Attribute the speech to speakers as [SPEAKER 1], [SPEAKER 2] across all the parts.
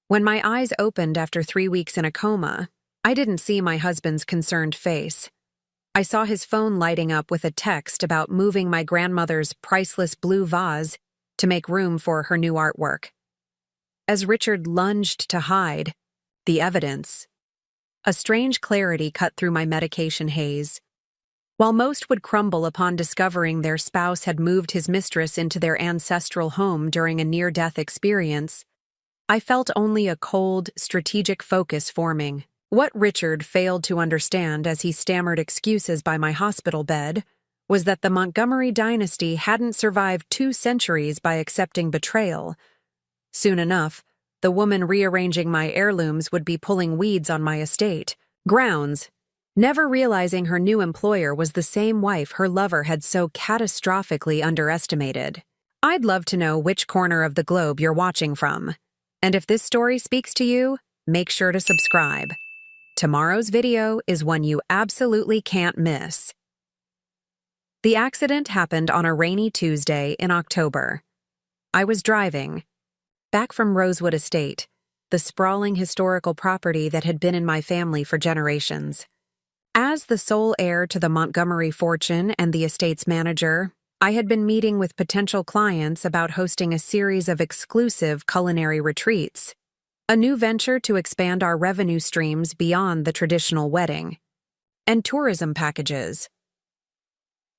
[SPEAKER 1] When my eyes opened after 3 weeks in a coma, I didn't see my husband's concerned face. I saw his phone lighting up with a text about moving my grandmother's priceless blue vase to make room for her new artwork. As Richard lunged to hide the evidence, a strange clarity cut through my medication haze. While most would crumble upon discovering their spouse had moved his mistress into their ancestral home during a near-death experience, I felt only a cold, strategic focus forming. What Richard failed to understand as he stammered excuses by my hospital bed was that the Montgomery dynasty hadn't survived 2 centuries by accepting betrayal. Soon enough, the woman rearranging my heirlooms would be pulling weeds on my estate, grounds, never realizing her new employer was the same wife her lover had so catastrophically underestimated. I'd love to know which corner of the globe you're watching from. And if this story speaks to you, make sure to subscribe. Tomorrow's video is one you absolutely can't miss. The accident happened on a rainy Tuesday in October. I was driving back from Rosewood Estate, the sprawling historical property that had been in my family for generations. As the sole heir to the Montgomery fortune and the estate's manager, I had been meeting with potential clients about hosting a series of exclusive culinary retreats, a new venture to expand our revenue streams beyond the traditional wedding, and tourism packages.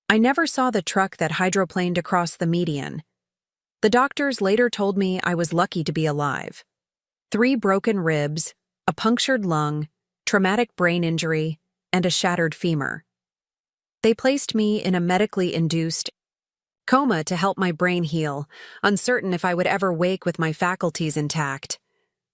[SPEAKER 1] I never saw the truck that hydroplaned across the median. The doctors later told me I was lucky to be alive. 3 broken ribs, a punctured lung, traumatic brain injury, and a shattered femur. They placed me in a medically induced coma to help my brain heal, uncertain if I would ever wake with my faculties intact.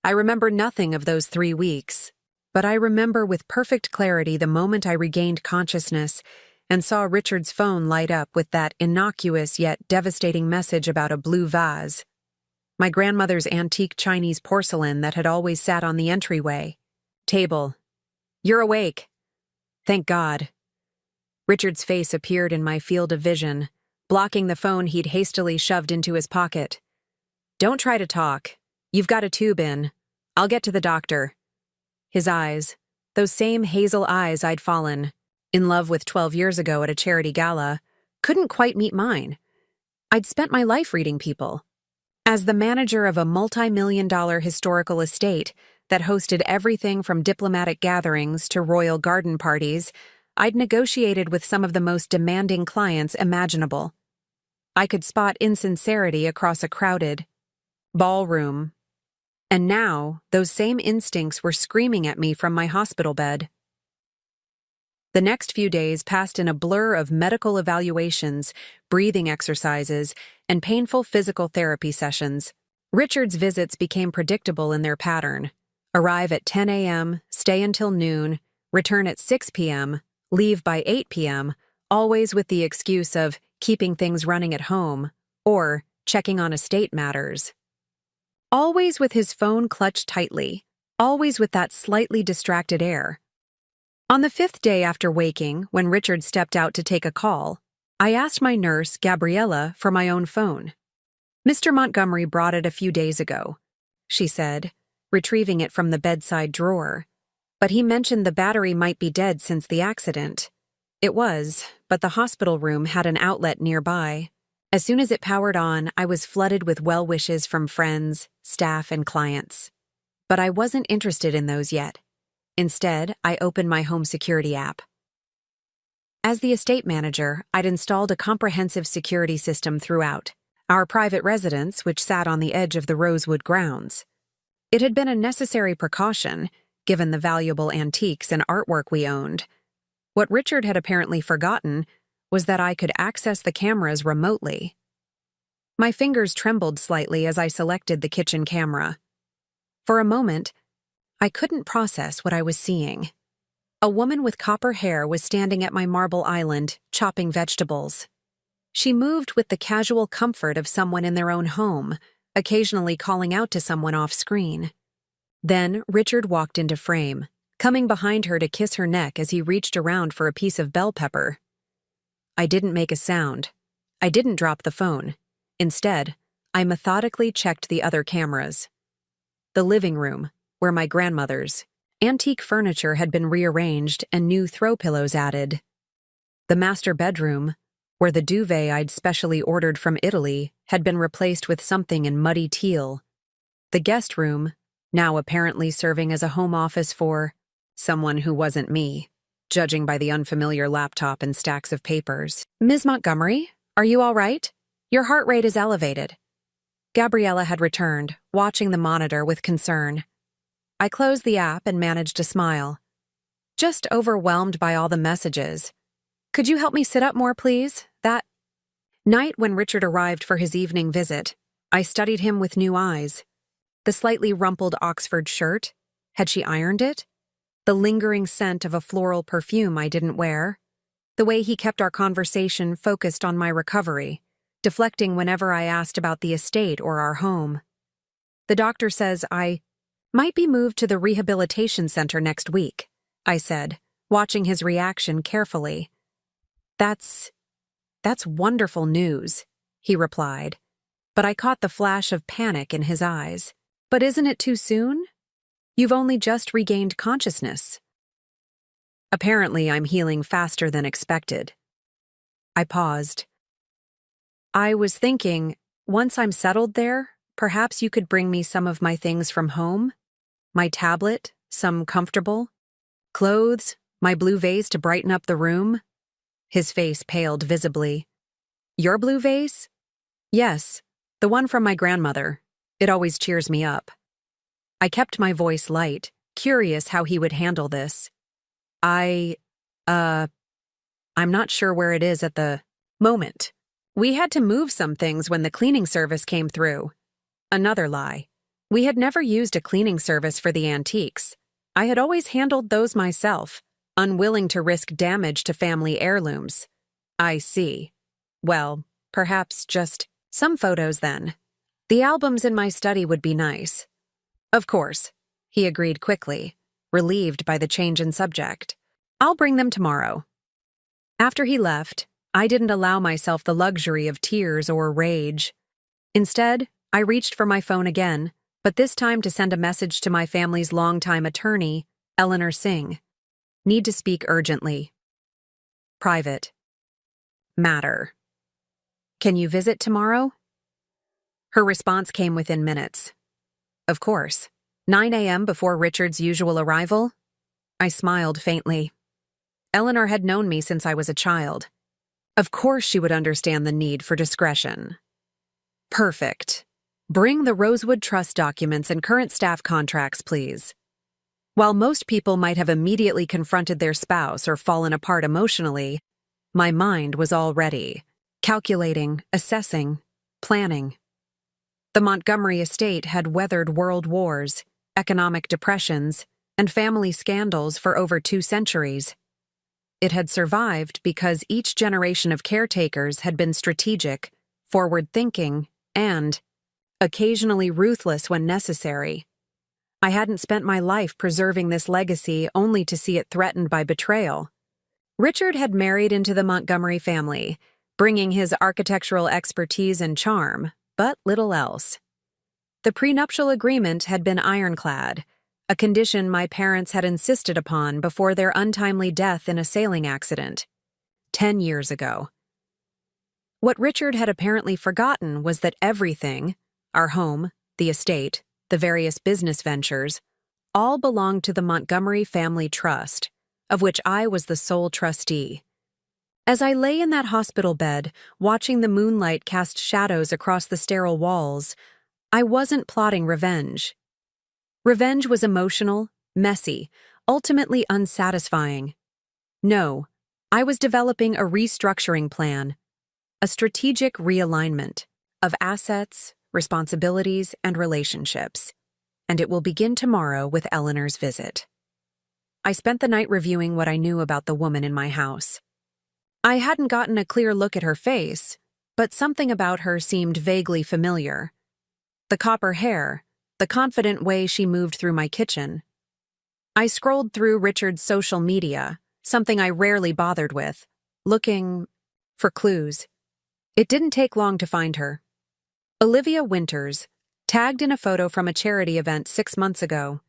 [SPEAKER 1] I remember nothing of those 3 weeks, but I remember with perfect clarity the moment I regained consciousness and saw Richard's phone light up with that innocuous yet devastating message about a blue vase, my grandmother's antique Chinese porcelain that had always sat on the entryway table. "You're awake." Thank God. Richard's face appeared in my field of vision, blocking the phone he'd hastily shoved into his pocket. "Don't try to talk. You've got a tube in. I'll get to the doctor." His eyes, those same hazel eyes I'd fallen in love with 12 years ago at a charity gala, couldn't quite meet mine. I'd spent my life reading people. As the manager of a multi-million-dollar historical estate that hosted everything from diplomatic gatherings to royal garden parties, I'd negotiated with some of the most demanding clients imaginable. I could spot insincerity across a crowded ballroom. And now, those same instincts were screaming at me from my hospital bed. The next few days passed in a blur of medical evaluations, breathing exercises, and painful physical therapy sessions. Richard's visits became predictable in their pattern. Arrive at 10 a.m., stay until noon, return at 6 p.m., leave by 8 p.m., always with the excuse of keeping things running at home or checking on estate matters. Always with his phone clutched tightly, always with that slightly distracted air. On the 5th day after waking, when Richard stepped out to take a call, I asked my nurse, Gabriella, for my own phone. "Mr. Montgomery brought it a few days ago," she said, retrieving it from the bedside drawer. "But he mentioned the battery might be dead since the accident." It was, but the hospital room had an outlet nearby. As soon as it powered on, I was flooded with well wishes from friends, staff, and clients. But I wasn't interested in those yet. Instead, I opened my home security app. As the estate manager, I'd installed a comprehensive security system throughout our private residence, which sat on the edge of the Rosewood grounds. It had been a necessary precaution, given the valuable antiques and artwork we owned. What Richard had apparently forgotten was that I could access the cameras remotely. My fingers trembled slightly as I selected the kitchen camera. For a moment, I couldn't process what I was seeing. A woman with copper hair was standing at my marble island, chopping vegetables. She moved with the casual comfort of someone in their own home, occasionally calling out to someone off-screen. Then Richard walked into frame, coming behind her to kiss her neck as he reached around for a piece of bell pepper. I didn't make a sound. I didn't drop the phone. Instead, I methodically checked the other cameras. The living room, where my grandmother's antique furniture had been rearranged and new throw pillows added. The master bedroom, where the duvet I'd specially ordered from Italy had been replaced with something in muddy teal. The guest room, now apparently serving as a home office for someone who wasn't me, judging by the unfamiliar laptop and stacks of papers. "Ms. Montgomery, are you all right? Your heart rate is elevated." Gabriella had returned, watching the monitor with concern. I closed the app and managed to smile. "Just overwhelmed by all the messages. Could you help me sit up more, please?" That night when Richard arrived for his evening visit, I studied him with new eyes. The slightly rumpled Oxford shirt, had she ironed it? The lingering scent of a floral perfume I didn't wear? The way he kept our conversation focused on my recovery, deflecting whenever I asked about the estate or our home. "The doctor says I might be moved to the rehabilitation center next week," I said, watching his reaction carefully. That's wonderful news," he replied, but I caught the flash of panic in his eyes. "But isn't it too soon? You've only just regained consciousness." "Apparently, I'm healing faster than expected." I paused. "I was thinking, once I'm settled there, perhaps you could bring me some of my things from home? My tablet, some comfortable clothes, my blue vase to brighten up the room." His face paled visibly. "Your blue vase?" "Yes, the one from my grandmother. It always cheers me up." I kept my voice light, curious how he would handle this. I'm not sure where it is at the moment. We had to move some things when the cleaning service came through." Another lie. We had never used a cleaning service for the antiques. I had always handled those myself, unwilling to risk damage to family heirlooms. "I see. Well, perhaps just some photos then. The albums in my study would be nice." "Of course," he agreed quickly, relieved by the change in subject. "I'll bring them tomorrow." After he left, I didn't allow myself the luxury of tears or rage. Instead, I reached for my phone again, but this time to send a message to my family's longtime attorney, Eleanor Singh. "Need to speak urgently. Private. Matter. Can you visit tomorrow?" Her response came within minutes. "Of course. 9 a.m. before Richard's usual arrival?" I smiled faintly. Eleanor had known me since I was a child. Of course she would understand the need for discretion. "Perfect. Bring the Rosewood Trust documents and current staff contracts, please." While most people might have immediately confronted their spouse or fallen apart emotionally, my mind was already calculating, assessing, planning. The Montgomery estate had weathered world wars, economic depressions, and family scandals for over 2 centuries. It had survived because each generation of caretakers had been strategic, forward-thinking, and occasionally ruthless when necessary. I hadn't spent my life preserving this legacy only to see it threatened by betrayal. Richard had married into the Montgomery family, bringing his architectural expertise and charm, but little else. The prenuptial agreement had been ironclad, a condition my parents had insisted upon before their untimely death in a sailing accident 10 years ago. What Richard had apparently forgotten was that everything, our home, the estate, the various business ventures, all belonged to the Montgomery Family Trust, of which I was the sole trustee. As I lay in that hospital bed, watching the moonlight cast shadows across the sterile walls, I wasn't plotting revenge. Revenge was emotional, messy, ultimately unsatisfying. No, I was developing a restructuring plan, a strategic realignment of assets, responsibilities, and relationships, and it will begin tomorrow with Eleanor's visit. I spent the night reviewing what I knew about the woman in my house. I hadn't gotten a clear look at her face, but something about her seemed vaguely familiar. The copper hair, the confident way she moved through my kitchen. I scrolled through Richard's social media, something I rarely bothered with, looking for clues. It didn't take long to find her. Olivia Winters, tagged in a photo from a charity event 6 months ago.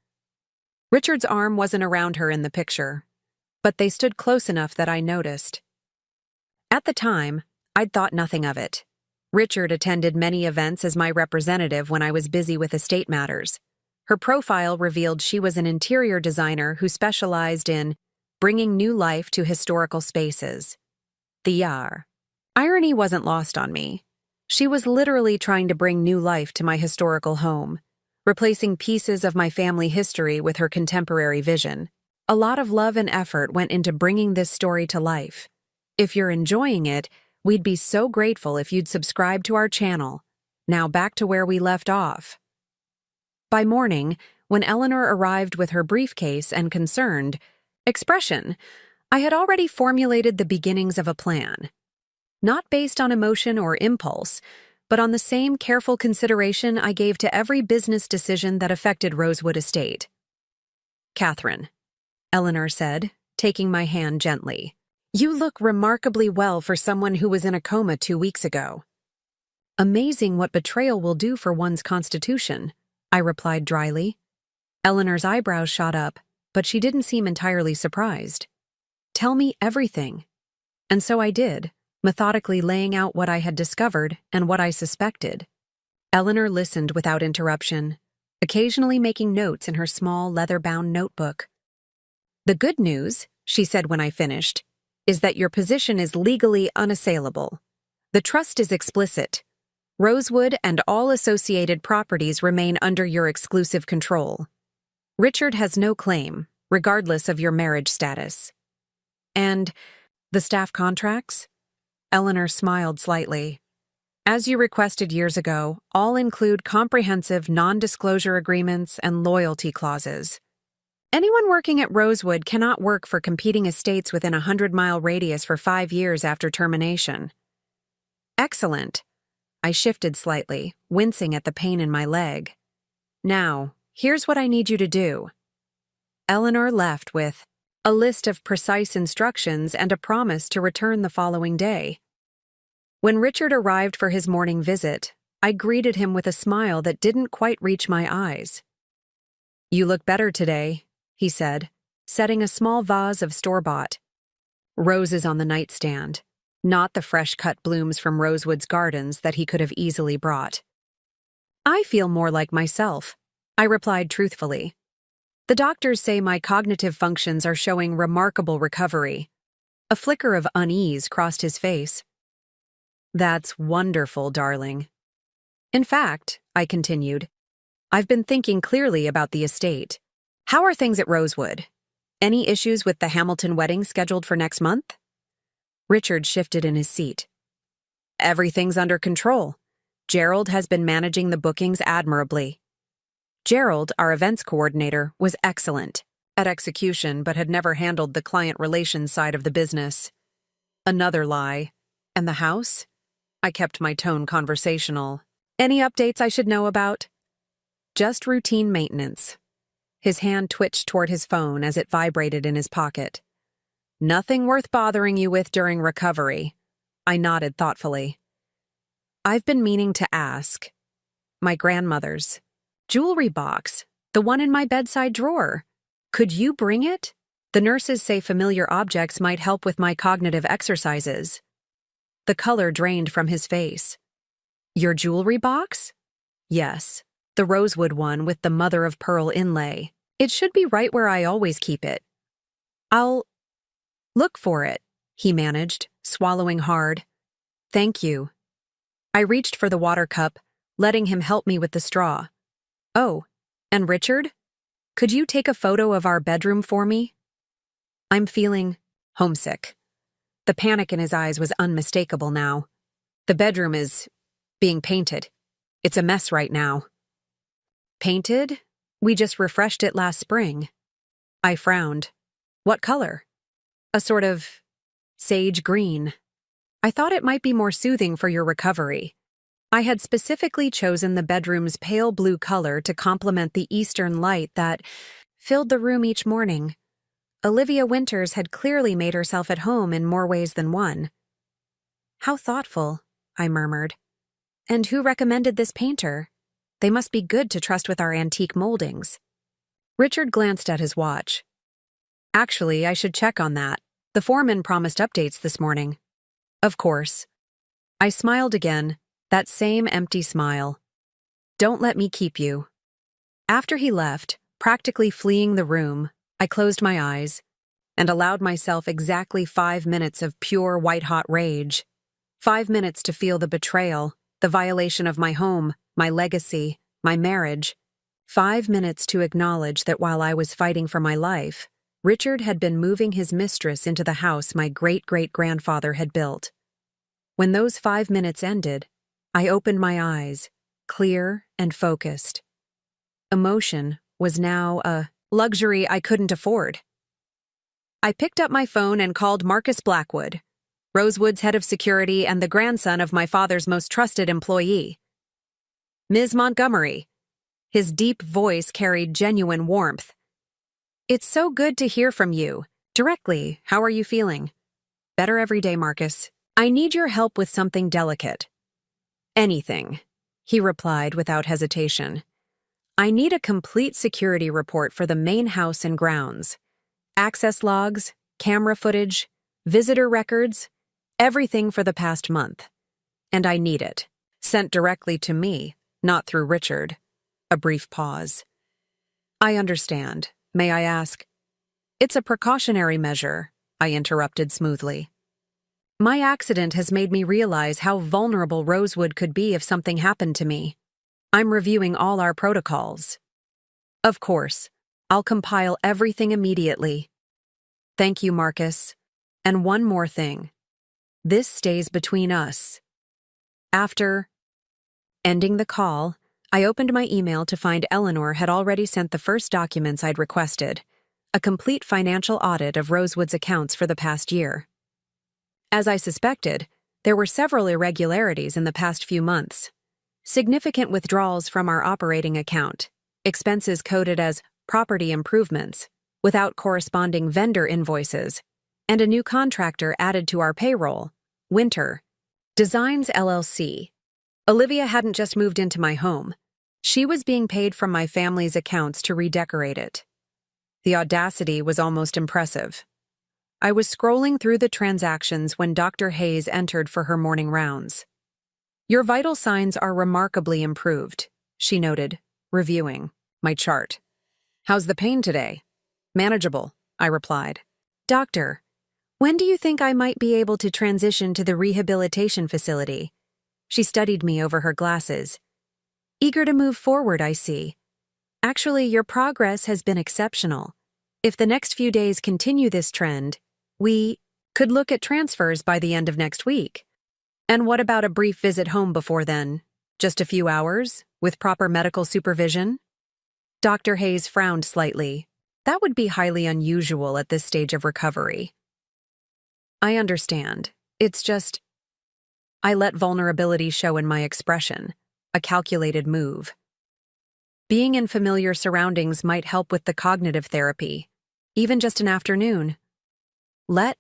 [SPEAKER 1] Richard's arm wasn't around her in the picture, but they stood close enough that I noticed. At the time, I'd thought nothing of it. Richard attended many events as my representative when I was busy with estate matters. Her profile revealed she was an interior designer who specialized in bringing new life to historical spaces. The yar. Irony wasn't lost on me. She was literally trying to bring new life to my historical home, replacing pieces of my family history with her contemporary vision. A lot of love and effort went into bringing this story to life. If you're enjoying it, we'd be so grateful if you'd subscribe to our channel. Now back to where we left off. By morning, when Eleanor arrived with her briefcase and concerned expression, I had already formulated the beginnings of a plan. Not based on emotion or impulse, but on the same careful consideration I gave to every business decision that affected Rosewood Estate. "Catherine," Eleanor said, taking my hand gently, "you look remarkably well for someone who was in a coma 2 weeks ago." "Amazing what betrayal will do for one's constitution," I replied dryly. Eleanor's eyebrows shot up, but she didn't seem entirely surprised. "Tell me everything." And so I did, methodically laying out what I had discovered and what I suspected. Eleanor listened without interruption, occasionally making notes in her small leather-bound notebook. "The good news," she said when I finished, "is that your position is legally unassailable. The trust is explicit. Rosewood and all associated properties remain under your exclusive control. Richard has no claim, regardless of your marriage status." "And the staff contracts?" Eleanor smiled slightly. "As you requested years ago, all include comprehensive non-disclosure agreements and loyalty clauses. Anyone working at Rosewood cannot work for competing estates within a 100-mile radius for 5 years after termination." "Excellent." I shifted slightly, wincing at the pain in my leg. "Now, here's what I need you to do." Eleanor left with a list of precise instructions and a promise to return the following day. When Richard arrived for his morning visit, I greeted him with a smile that didn't quite reach my eyes. "You look better today," he said, setting a small vase of store-bought roses on the nightstand, not the fresh-cut blooms from Rosewood's gardens that he could have easily brought. "I feel more like myself," I replied truthfully. "The doctors say my cognitive functions are showing remarkable recovery." A flicker of unease crossed his face. "That's wonderful, darling. In fact," I continued, "I've been thinking clearly about the estate. How are things at Rosewood? Any issues with the Hamilton wedding scheduled for next month?" Richard shifted in his seat. "Everything's under control. Gerald has been managing the bookings admirably." Gerald, our events coordinator, was excellent at execution but had never handled the client relations side of the business. Another lie. "And the house?" I kept my tone conversational. "Any updates I should know about?" "Just routine maintenance." His hand twitched toward his phone as it vibrated in his pocket. "Nothing worth bothering you with during recovery." I nodded thoughtfully. "I've been meaning to ask. My grandmother's jewelry box, the one in my bedside drawer. Could you bring it? The nurses say familiar objects might help with my cognitive exercises." The color drained from his face. "Your jewelry box?" "Yes, the rosewood one with the mother-of-pearl inlay. It should be right where I always keep it." "I'll look for it," he managed, swallowing hard. "Thank you." I reached for the water cup, letting him help me with the straw. "Oh, and Richard? Could you take a photo of our bedroom for me? I'm feeling homesick." The panic in his eyes was unmistakable now. "The bedroom is being painted. It's a mess right now." "Painted? We just refreshed it last spring." I frowned. "What color?" "A sort of sage green. I thought it might be more soothing for your recovery." I had specifically chosen the bedroom's pale blue color to complement the eastern light that filled the room each morning. Olivia Winters had clearly made herself at home in more ways than one. "How thoughtful," I murmured. "And who recommended this painter?" They must be good to trust with our antique moldings. Richard glanced at his watch. Actually, I should check on that. The foreman promised updates this morning. Of course. I smiled again, that same empty smile. Don't let me keep you. After he left, practically fleeing the room, I closed my eyes and allowed myself exactly 5 minutes of pure white-hot rage. 5 minutes to feel the betrayal, the violation of my home, my legacy, my marriage. 5 minutes to acknowledge that while I was fighting for my life, Richard had been moving his mistress into the house my great-great-grandfather had built. When those 5 minutes ended, I opened my eyes, clear and focused. Emotion was now a luxury I couldn't afford. I picked up my phone and called Marcus Blackwood, Rosewood's head of security and the grandson of my father's most trusted employee. Ms. Montgomery. His deep voice carried genuine warmth. It's so good to hear from you. Directly, how are you feeling? Better every day, Marcus. I need your help with something delicate. Anything, he replied without hesitation. I need a complete security report for the main house and grounds. Access logs, camera footage, visitor records, everything for the past month. And I need it. Sent directly to me, not through Richard. A brief pause. I understand. May I ask? It's a precautionary measure, I interrupted smoothly. My accident has made me realize how vulnerable Rosewood could be if something happened to me. I'm reviewing all our protocols. Of course, I'll compile everything immediately. Thank you, Marcus. And one more thing. This stays between us. After ending the call, I opened my email to find Eleanor had already sent the first documents I'd requested, a complete financial audit of Rosewood's accounts for the past year. As I suspected, there were several irregularities in the past few months. Significant withdrawals from our operating account, expenses coded as property improvements, without corresponding vendor invoices, and a new contractor added to our payroll, Winter Designs LLC. Olivia hadn't just moved into my home. She was being paid from my family's accounts to redecorate it. The audacity was almost impressive. I was scrolling through the transactions when Dr. Hayes entered for her morning rounds. Your vital signs are remarkably improved, she noted, reviewing my chart. How's the pain today? Manageable, I replied. Doctor, when do you think I might be able to transition to the rehabilitation facility? She studied me over her glasses. Eager to move forward, I see. Actually, your progress has been exceptional. If the next few days continue this trend, we could look at transfers by the end of next week. And what about a brief visit home before then? Just a few hours, with proper medical supervision? Dr. Hayes frowned slightly. That would be highly unusual at this stage of recovery. I understand. It's just... I let vulnerability show in my expression, a calculated move. Being in familiar surroundings might help with the cognitive therapy, even just an afternoon. Let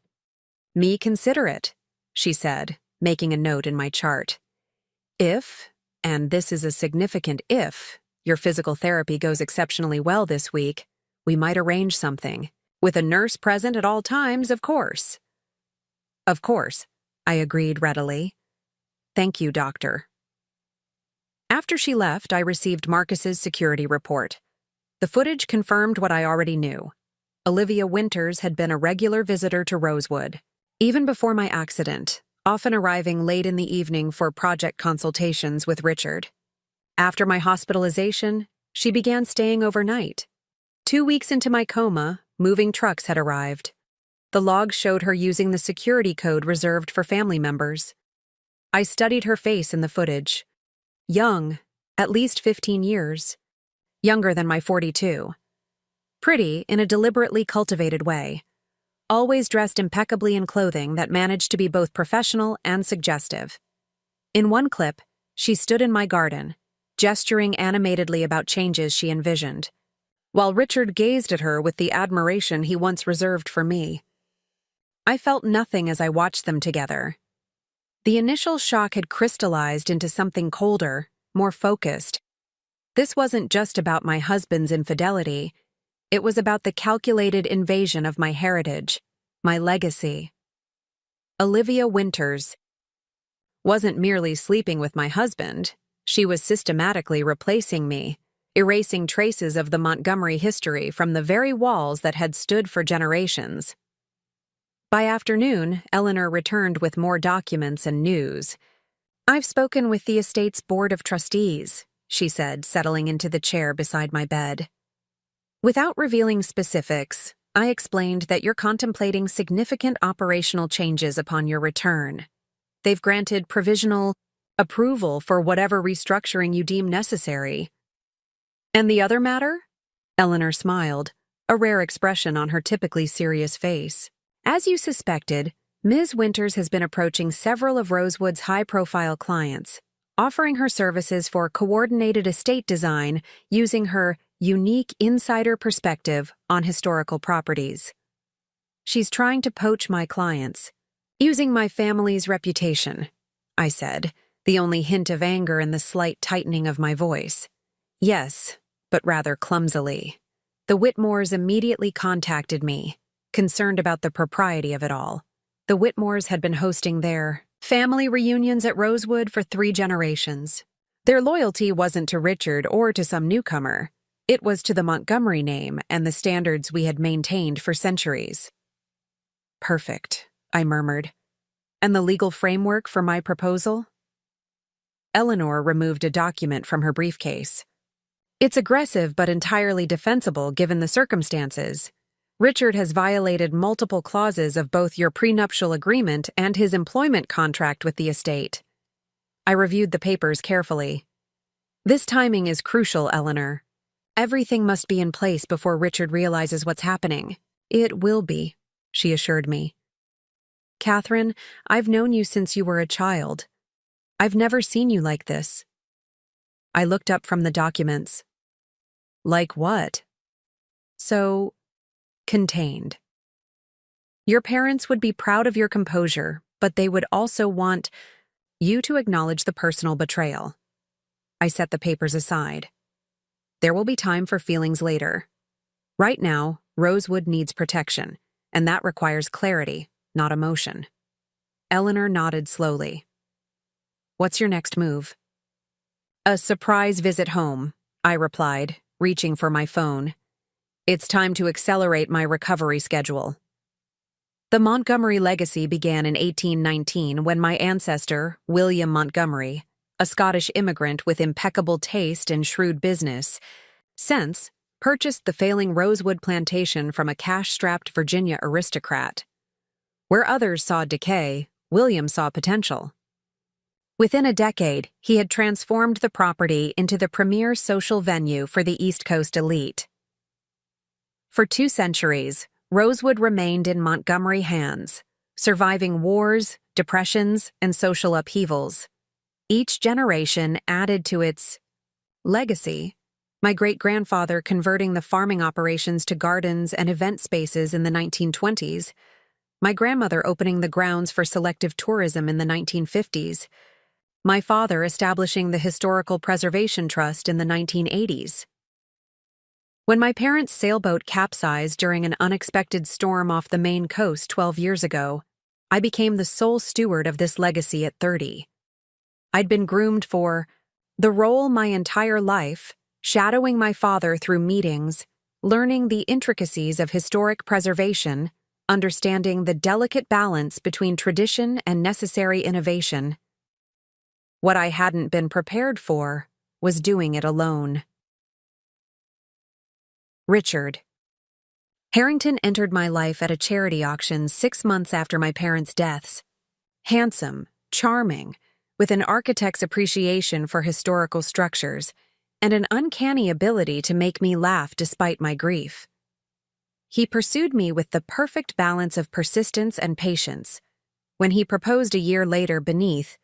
[SPEAKER 1] me consider it, she said, making a note in my chart. If, and this is a significant if, your physical therapy goes exceptionally well this week, we might arrange something, with a nurse present at all times, of course. Of course, I agreed readily. Thank you, doctor. After she left, I received Marcus's security report. The footage confirmed what I already knew. Olivia Winters had been a regular visitor to Rosewood, even before my accident, often arriving late in the evening for project consultations with Richard. After my hospitalization, she began staying overnight. 2 weeks into my coma, moving trucks had arrived. The logs showed her using the security code reserved for family members. I studied her face in the footage. Young, at least 15 years. Younger than my 42. Pretty in a deliberately cultivated way. Always dressed impeccably in clothing that managed to be both professional and suggestive. In one clip, she stood in my garden, gesturing animatedly about changes she envisioned, while Richard gazed at her with the admiration he once reserved for me. I felt nothing as I watched them together. The initial shock had crystallized into something colder, more focused. This wasn't just about my husband's infidelity. It was about the calculated invasion of my heritage, my legacy. Olivia Winters wasn't merely sleeping with my husband. She was systematically replacing me, erasing traces of the Montgomery history from the very walls that had stood for generations. By afternoon, Eleanor returned with more documents and news. "I've spoken with the estate's board of trustees," she said, settling into the chair beside my bed. Without revealing specifics, I explained that you're contemplating significant operational changes upon your return. They've granted provisional approval for whatever restructuring you deem necessary. "And the other matter?" Eleanor smiled, a rare expression on her typically serious face. "As you suspected, Ms. Winters has been approaching several of Rosewood's high-profile clients, offering her services for coordinated estate design using her unique insider perspective on historical properties. She's trying to poach my clients, using my family's reputation," I said, the only hint of anger in the slight tightening of my voice. "Yes, but rather clumsily. The Whitmores immediately contacted me, concerned about the propriety of it all. The Whitmores had been hosting their family reunions at Rosewood for 3 generations. Their loyalty wasn't to Richard or to some newcomer. It was to the Montgomery name and the standards we had maintained for centuries." "Perfect," I murmured. "And the legal framework for my proposal?" Eleanor removed a document from her briefcase. "It's aggressive but entirely defensible given the circumstances. Richard has violated multiple clauses of both your prenuptial agreement and his employment contract with the estate." I reviewed the papers carefully. "This timing is crucial, Eleanor. Everything must be in place before Richard realizes what's happening." "It will be," she assured me. "Catherine, I've known you since you were a child. I've never seen you like this." I looked up from the documents. "Like what?" "So contained. Your parents would be proud of your composure, but they would also want you to acknowledge the personal betrayal." I set the papers aside. "There will be time for feelings later. Right now, Rosewood needs protection, and that requires clarity, not emotion." Eleanor nodded slowly. "What's your next move?" "A surprise visit home," I replied, reaching for my phone. "It's time to accelerate my recovery schedule." The Montgomery legacy began in 1819 when my ancestor, William Montgomery, a Scottish immigrant with impeccable taste and shrewd business sense, purchased the failing Rosewood plantation from a cash-strapped Virginia aristocrat. Where others saw decay, William saw potential. Within a decade, he had transformed the property into the premier social venue for the East Coast elite. For 2 centuries, Rosewood remained in Montgomery hands, surviving wars, depressions, and social upheavals. Each generation added to its legacy. My great-grandfather converting the farming operations to gardens and event spaces in the 1920s, my grandmother opening the grounds for selective tourism in the 1950s, my father establishing the Historical Preservation Trust in the 1980s. When my parents' sailboat capsized during an unexpected storm off the Maine coast 12 years ago, I became the sole steward of this legacy at 30. I'd been groomed for the role my entire life, shadowing my father through meetings, learning the intricacies of historic preservation, understanding the delicate balance between tradition and necessary innovation. What I hadn't been prepared for was doing it alone. Richard. Harrington entered my life at a charity auction 6 months after my parents' deaths. Handsome, charming, with an architect's appreciation for historical structures, and an uncanny ability to make me laugh despite my grief. He pursued me with the perfect balance of persistence and patience. When he proposed a year later beneath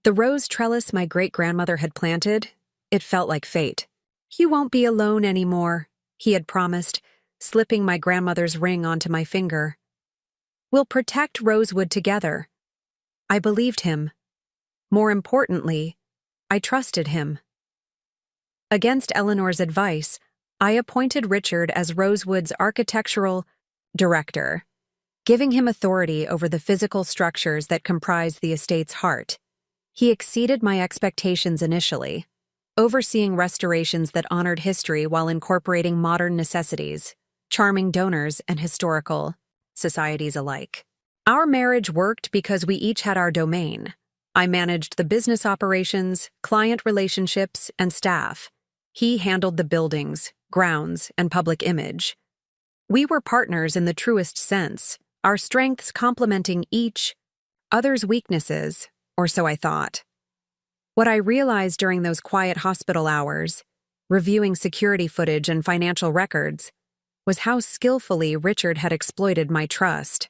[SPEAKER 1] the rose trellis my great-grandmother had planted, it felt like fate. "You won't be alone anymore," he had promised, slipping my grandmother's ring onto my finger. "We'll protect Rosewood together." I believed him. More importantly, I trusted him. Against Eleanor's advice, I appointed Richard as Rosewood's architectural director, giving him authority over the physical structures that comprise the estate's heart. He exceeded my expectations initially, overseeing restorations that honored history while incorporating modern necessities, charming donors and historical societies alike. Our marriage worked because we each had our domain. I managed the business operations, client relationships, and staff. He handled the buildings, grounds, and public image. We were partners in the truest sense, our strengths complementing each other's weaknesses, or so I thought. What I realized during those quiet hospital hours, reviewing security footage and financial records, was how skillfully Richard had exploited my trust.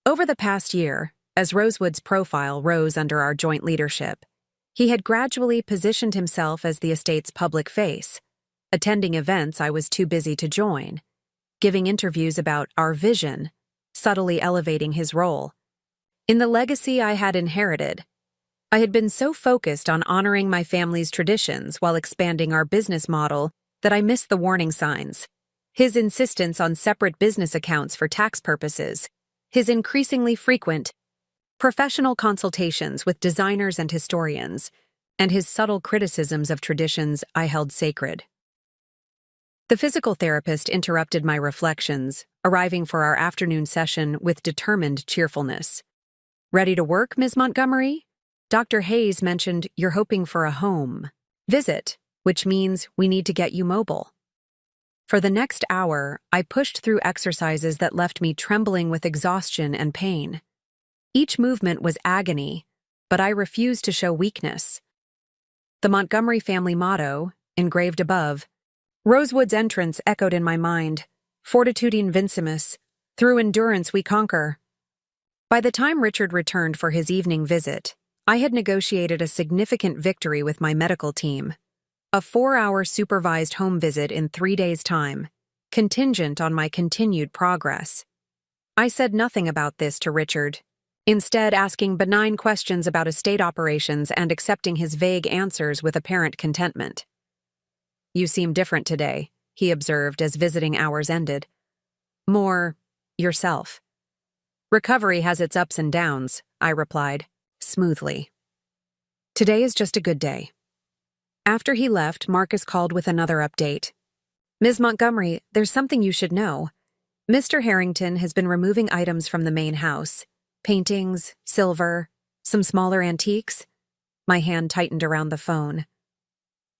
[SPEAKER 1] Over the past year, as Rosewood's profile rose under our joint leadership, he had gradually positioned himself as the estate's public face, attending events I was too busy to join, giving interviews about our vision, subtly elevating his role. In the legacy I had inherited, I had been so focused on honoring my family's traditions while expanding our business model that I missed the warning signs. His insistence on separate business accounts for tax purposes, his increasingly frequent professional consultations with designers and historians, and his subtle criticisms of traditions I held sacred. The physical therapist interrupted my reflections, arriving for our afternoon session with determined cheerfulness. "Ready to work, Ms. Montgomery? Dr. Hayes mentioned you're hoping for a home visit, which means we need to get you mobile." For the next hour, I pushed through exercises that left me trembling with exhaustion and pain. Each movement was agony, but I refused to show weakness. The Montgomery family motto, engraved above, Rosewood's entrance echoed in my mind, "Fortitude invincimus, through endurance we conquer." By the time Richard returned for his evening visit, I had negotiated a significant victory with my medical team. A 4-hour supervised home visit in 3 days' time, contingent on my continued progress. I said nothing about this to Richard, instead asking benign questions about estate operations and accepting his vague answers with apparent contentment. "You seem different today," he observed as visiting hours ended. "More yourself." "Recovery has its ups and downs," I replied, smoothly. "Today is just a good day." After he left, Marcus called with another update. "Ms. Montgomery, there's something you should know. Mr. Harrington has been removing items from the main house. Paintings, silver, some smaller antiques." My hand tightened around the phone.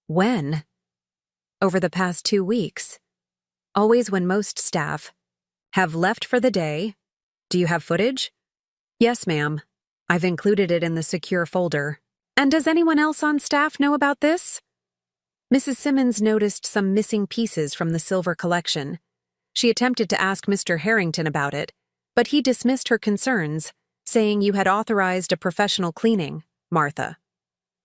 [SPEAKER 1] "When?" "Over the past 2 weeks. Always when most staff have left for the day. Do you have footage?" "Yes, ma'am. I've included it in the secure folder." "And does anyone else on staff know about this?" Mrs. Simmons noticed some missing pieces from the silver collection. She attempted to ask Mr. Harrington about it, but he dismissed her concerns, saying you had authorized a professional cleaning, Martha.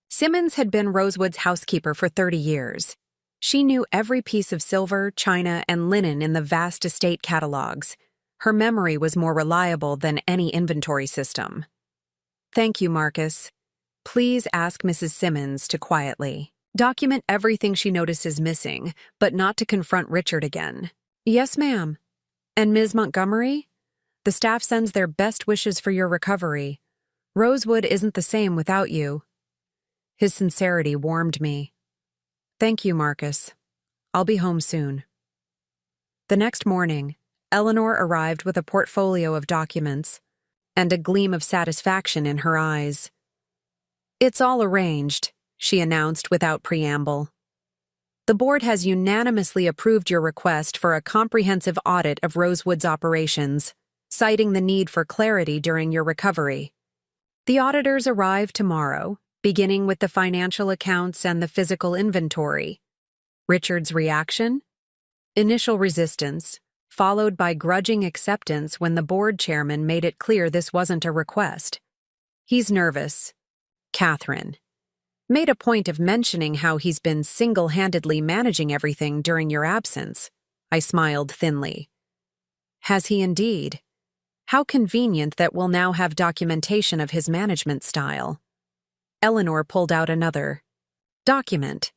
[SPEAKER 1] Simmons had been Rosewood's housekeeper for 30 years. She knew every piece of silver, china, and linen in the vast estate catalogs. Her memory was more reliable than any inventory system. "Thank you, Marcus. Please ask Mrs. Simmons to quietly document everything she notices missing, but not to confront Richard again." "Yes, ma'am." "And Ms. Montgomery? The staff sends their best wishes for your recovery. Rosewood isn't the same without you." His sincerity warmed me. "Thank you, Marcus. I'll be home soon." The next morning, Eleanor arrived with a portfolio of documents and a gleam of satisfaction in her eyes. "It's all arranged," she announced without preamble. "The board has unanimously approved your request for a comprehensive audit of Rosewood's operations, citing the need for clarity during your recovery. The auditors arrive tomorrow, beginning with the financial accounts and the physical inventory." Richard's reaction? Initial resistance, followed by grudging acceptance when the board chairman made it clear this wasn't a request. "He's nervous. Catherine made a point of mentioning how he's been single-handedly managing everything during your absence." I smiled thinly. "Has he indeed? How convenient that we'll now have documentation of his management style." Eleanor pulled out another document.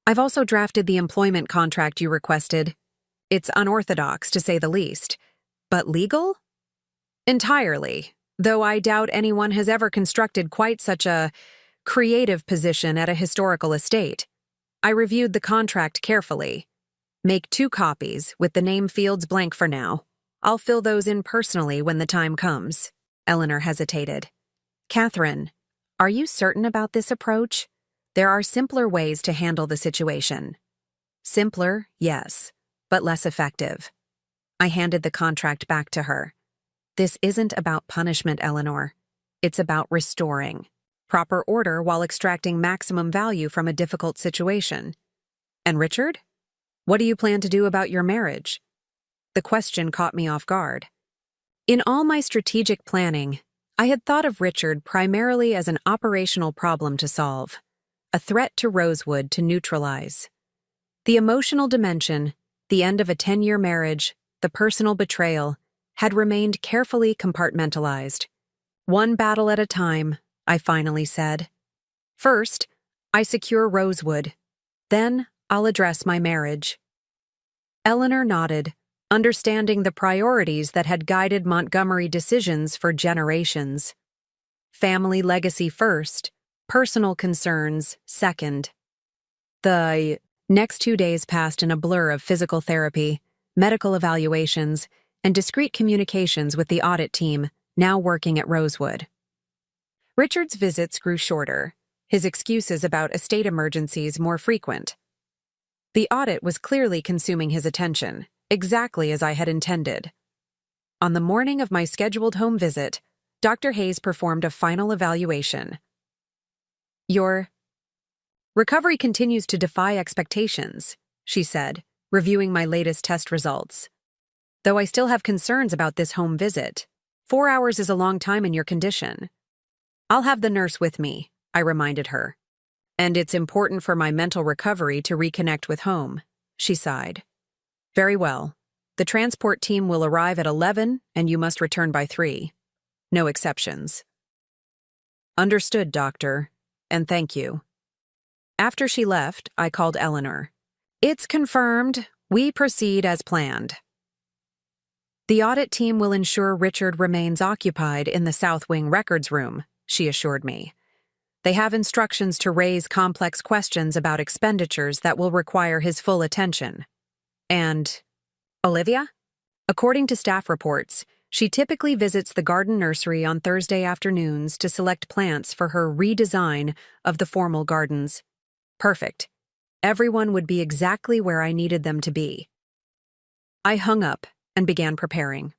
[SPEAKER 1] I've also drafted the employment contract you requested. It's unorthodox, to say the least. But legal? Entirely, though I doubt anyone has ever constructed quite such a creative position at a historical estate. I reviewed the contract carefully. Make 2 copies, with the name fields blank for now. I'll fill those in personally when the time comes. Eleanor hesitated. Catherine, are you certain about this approach? There are simpler ways to handle the situation. Simpler, yes, but less effective. I handed the contract back to her. This isn't about punishment, Eleanor. It's about restoring proper order while extracting maximum value from a difficult situation. And Richard? What do you plan to do about your marriage? The question caught me off guard. In all my strategic planning, I had thought of Richard primarily as an operational problem to solve, a threat to Rosewood to neutralize. The emotional dimension, the end of a 10-year marriage, the personal betrayal, had remained carefully compartmentalized. One battle at a time, I finally said. First, I secure Rosewood. Then, I'll address my marriage. Eleanor nodded, understanding the priorities that had guided Montgomery decisions for generations. Family legacy first, personal concerns second. The next 2 days passed in a blur of physical therapy, medical evaluations, and discreet communications with the audit team, now working at Rosewood. Richard's visits grew shorter, his excuses about estate emergencies more frequent. The audit was clearly consuming his attention, exactly as I had intended. On the morning of my scheduled home visit, Dr. Hayes performed a final evaluation. Your recovery continues to defy expectations, she said, reviewing my latest test results. Though I still have concerns about this home visit. 4 hours is a long time in your condition. I'll have the nurse with me, I reminded her. And it's important for my mental recovery to reconnect with home, she sighed. Very well. The transport team will arrive at 11 and you must return by 3. No exceptions. Understood, doctor, and thank you. After she left, I called Eleanor. It's confirmed. We proceed as planned. The audit team will ensure Richard remains occupied in the South Wing records room, she assured me. They have instructions to raise complex questions about expenditures that will require his full attention. And Olivia? According to staff reports, she typically visits the garden nursery on Thursday afternoons to select plants for her redesign of the formal gardens. Perfect. Everyone would be exactly where I needed them to be. I hung up and began preparing.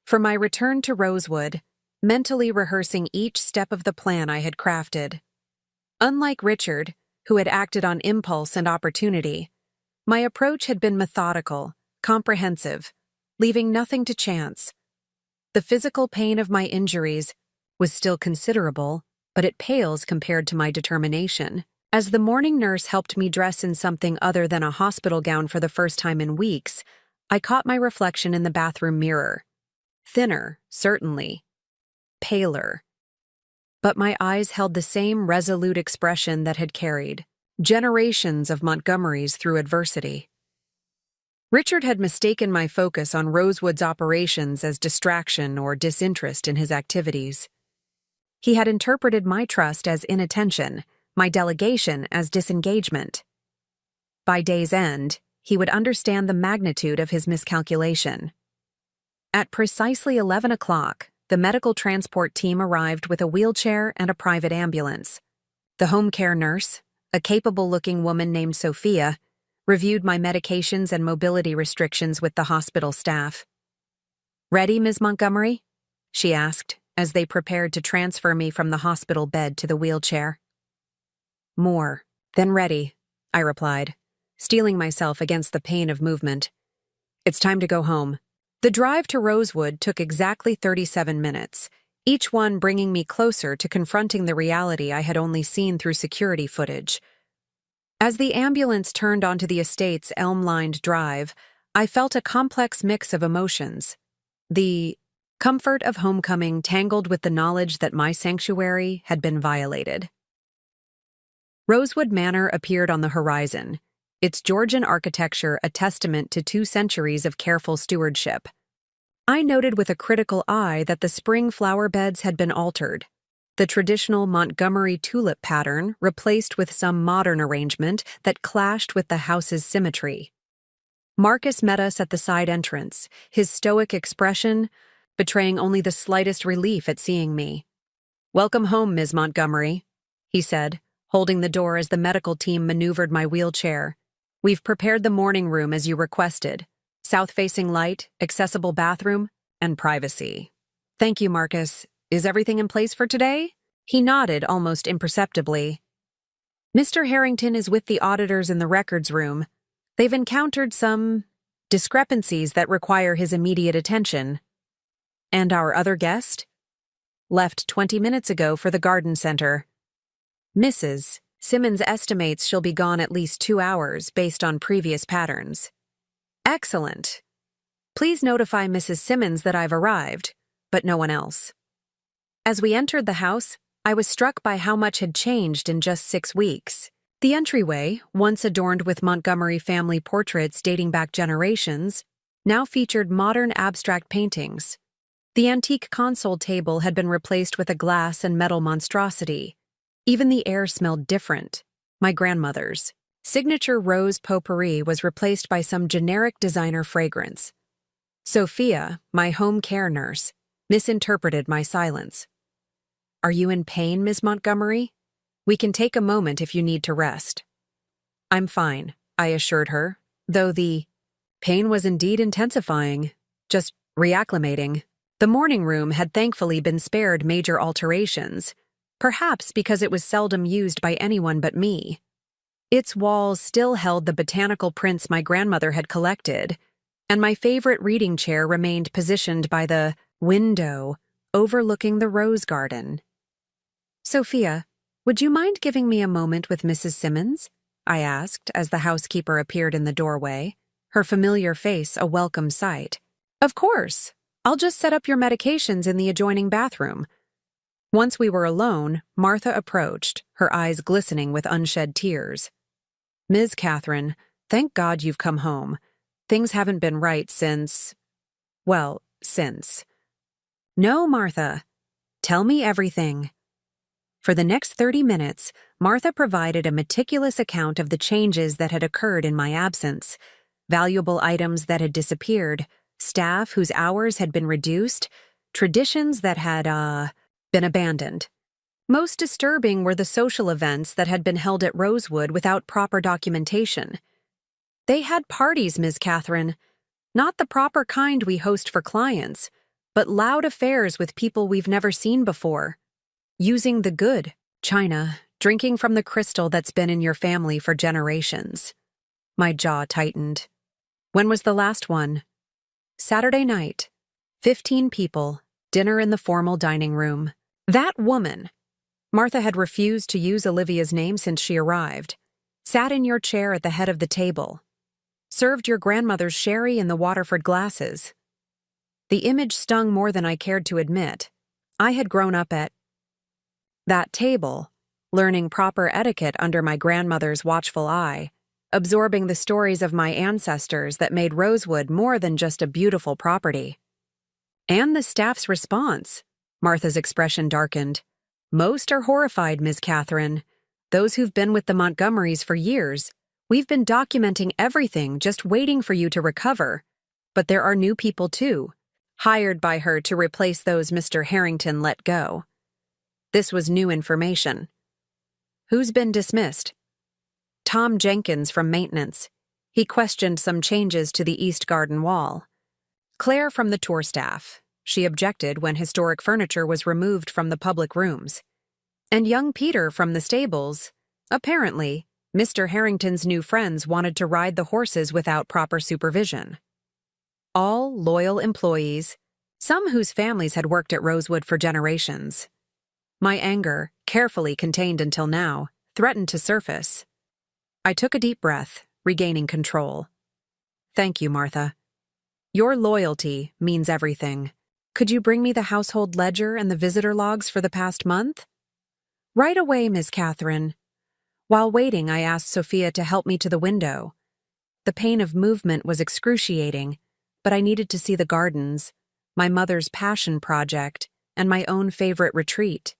[SPEAKER 1] For my return to Rosewood, mentally rehearsing each step of the plan I had crafted. Unlike Richard, who had acted on impulse and opportunity, my approach had been methodical, comprehensive, leaving nothing to chance. The physical pain of my injuries was still considerable, but it pales compared to my determination. As the morning nurse helped me dress in something other than a hospital gown for the first time in weeks, I caught my reflection in the bathroom mirror. Thinner, certainly. Paler. But my eyes held the same resolute expression that had carried generations of Montgomerys through adversity. Richard had mistaken my focus on Rosewood's operations as distraction or disinterest in his activities. He had interpreted my trust as inattention, my delegation as disengagement. By day's end, he would understand the magnitude of his miscalculation. At precisely 11 o'clock, the medical transport team arrived with a wheelchair and a private ambulance. The home care nurse, a capable-looking woman named Sophia, reviewed my medications and mobility restrictions with the hospital staff. "Ready, Ms. Montgomery?" she asked, as they prepared to transfer me from the hospital bed to the wheelchair. "More than ready," I replied, steeling myself against the pain of movement. "It's time to go home." The drive to Rosewood took exactly 37 minutes, each one bringing me closer to confronting the reality I had only seen through security footage. As the ambulance turned onto the estate's elm-lined drive, I felt a complex mix of emotions. The comfort of homecoming tangled with the knowledge that my sanctuary had been violated. Rosewood Manor appeared on the horizon, its Georgian architecture a testament to 2 centuries of careful stewardship. I noted with a critical eye that the spring flower beds had been altered, the traditional Montgomery tulip pattern replaced with some modern arrangement that clashed with the house's symmetry. Marcus met us at the side entrance, his stoic expression betraying only the slightest relief at seeing me. "Welcome home, Ms. Montgomery," he said, holding the door as the medical team maneuvered my wheelchair. "We've prepared the morning room as you requested. South-facing light, accessible bathroom, and privacy." "Thank you, Marcus. Is everything in place for today?" He nodded almost imperceptibly. "Mr. Harrington is with the auditors in the records room. They've encountered some discrepancies that require his immediate attention." "And our other guest?" "Left 20 minutes ago for the garden center. Mrs. Simmons estimates she'll be gone at least 2 hours based on previous patterns." "Excellent. Please notify Mrs. Simmons that I've arrived, but no one else." As we entered the house, I was struck by how much had changed in just 6 weeks. The entryway, once adorned with Montgomery family portraits dating back generations, now featured modern abstract paintings. The antique console table had been replaced with a glass and metal monstrosity. Even the air smelled different. My grandmother's signature rose potpourri was replaced by some generic designer fragrance. Sophia, my home care nurse, misinterpreted my silence. "Are you in pain, Ms. Montgomery? We can take a moment if you need to rest." "I'm fine," I assured her, though the pain was indeed intensifying, just reacclimating. The morning room had thankfully been spared major alterations, perhaps because it was seldom used by anyone but me. Its walls still held the botanical prints my grandmother had collected, and my favorite reading chair remained positioned by the window overlooking the rose garden. "Sophia, would you mind giving me a moment with Mrs. Simmons?" I asked as the housekeeper appeared in the doorway, her familiar face a welcome sight. "Of course. I'll just set up your medications in the adjoining bathroom." Once we were alone, Martha approached, her eyes glistening with unshed tears. "Ms. Catherine, thank God you've come home. Things haven't been right since... since." "No, Martha. Tell me everything." For the next 30 minutes, Martha provided a meticulous account of the changes that had occurred in my absence, valuable items that had disappeared, staff whose hours had been reduced, traditions that had, been abandoned. Most disturbing were the social events that had been held at Rosewood without proper documentation. They had parties, Ms. Catherine. Not the proper kind we host for clients, but loud affairs with people we've never seen before. Using the good china, drinking from the crystal that's been in your family for generations. My jaw tightened. "When was the last one?" "Saturday night. 15 people, dinner in the formal dining room. That woman," Martha had refused to use Olivia's name since she arrived, "sat in your chair at the head of the table. Served your grandmother's sherry in the Waterford glasses." The image stung more than I cared to admit. I had grown up at that table, learning proper etiquette under my grandmother's watchful eye, absorbing the stories of my ancestors that made Rosewood more than just a beautiful property. "And the staff's response," Martha's expression darkened. "Most are horrified, Ms. Catherine. Those who've been with the Montgomerys for years. We've been documenting everything, just waiting for you to recover. But there are new people too, hired by her to replace those Mr. Harrington let go." This was new information. "Who's been dismissed?" "Tom Jenkins from maintenance. He questioned some changes to the east garden wall." "Claire from the tour staff. She objected when historic furniture was removed from the public rooms. And young Peter from the stables. Apparently, Mr. Harrington's new friends wanted to ride the horses without proper supervision." All loyal employees, some whose families had worked at Rosewood for generations. My anger, carefully contained until now, threatened to surface. I took a deep breath, regaining control. "Thank you, Martha. Your loyalty means everything. Could you bring me the household ledger and the visitor logs for the past month?" "Right away, Miss Catherine. While waiting, I asked Sophia to help me to the window. The pain of movement was excruciating, but I needed to see the gardens, my mother's passion project, and my own favorite retreat.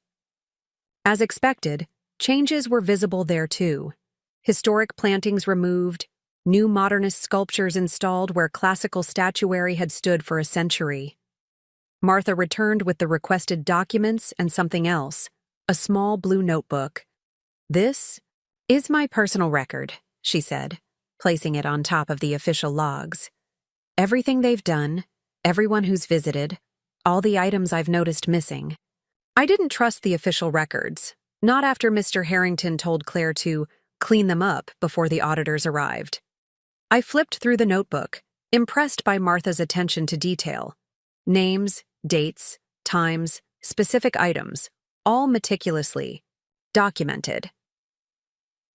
[SPEAKER 1] As expected, changes were visible there too. Historic plantings removed, new modernist sculptures installed where classical statuary had stood for a century. Martha returned with the requested documents and something else, a small blue notebook. "This is my personal record," she said, placing it on top of the official logs. "Everything they've done, everyone who's visited, all the items I've noticed missing." I didn't trust the official records, not after Mr. Harrington told Claire to clean them up before the auditors arrived. I flipped through the notebook, impressed by Martha's attention to detail. Names, dates, times, specific items, all meticulously documented.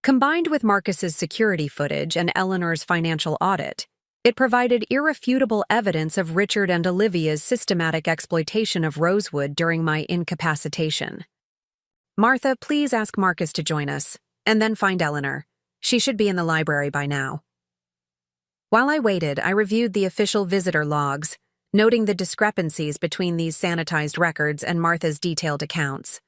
[SPEAKER 1] Combined with Marcus's security footage and Eleanor's financial audit, it provided irrefutable evidence of Richard and Olivia's systematic exploitation of Rosewood during my incapacitation. "Martha, please ask Marcus to join us, and then find Eleanor. She should be in the library by now." While I waited, I reviewed the official visitor logs, noting the discrepancies between these sanitized records and Martha's detailed accounts.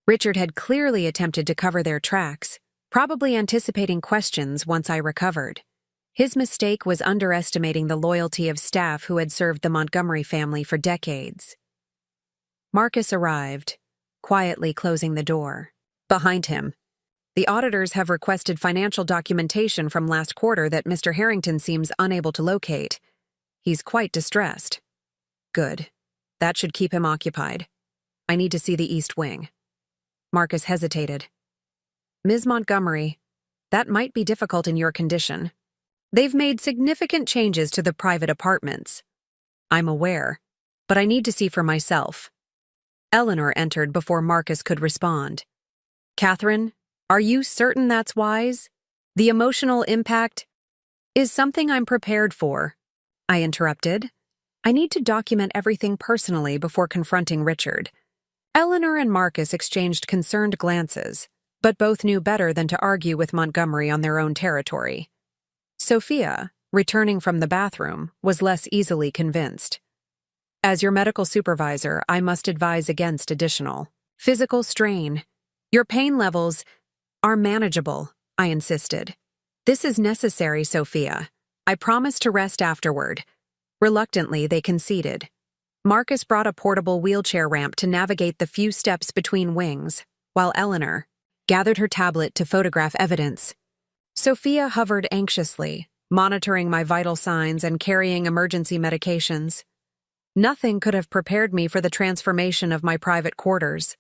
[SPEAKER 1] Richard had clearly attempted to cover their tracks, probably anticipating questions once I recovered. His mistake was underestimating the loyalty of staff who had served the Montgomery family for decades. Marcus arrived, quietly closing the door. Behind him, "The auditors have requested financial documentation from last quarter that Mr. Harrington seems unable to locate. He's quite distressed." "Good. That should keep him occupied. I need to see the East Wing." Marcus hesitated. "Ms. Montgomery, that might be difficult in your condition. They've made significant changes to the private apartments." "I'm aware, but I need to see for myself." Eleanor entered before Marcus could respond. "Catherine, are you certain that's wise? The emotional impact is something I'm prepared for." I interrupted. "I need to document everything personally before confronting Richard." Eleanor and Marcus exchanged concerned glances, but both knew better than to argue with Montgomery on their own territory. Sophia, returning from the bathroom, was less easily convinced. "As your medical supervisor, I must advise against additional physical strain. Your pain levels are manageable," I insisted. "This is necessary, Sophia. I promise to rest afterward." Reluctantly, they conceded. Marcus brought a portable wheelchair ramp to navigate the few steps between wings, while Eleanor gathered her tablet to photograph evidence. Sophia hovered anxiously, monitoring my vital signs and carrying emergency medications. Nothing could have prepared me for the transformation of my private quarters.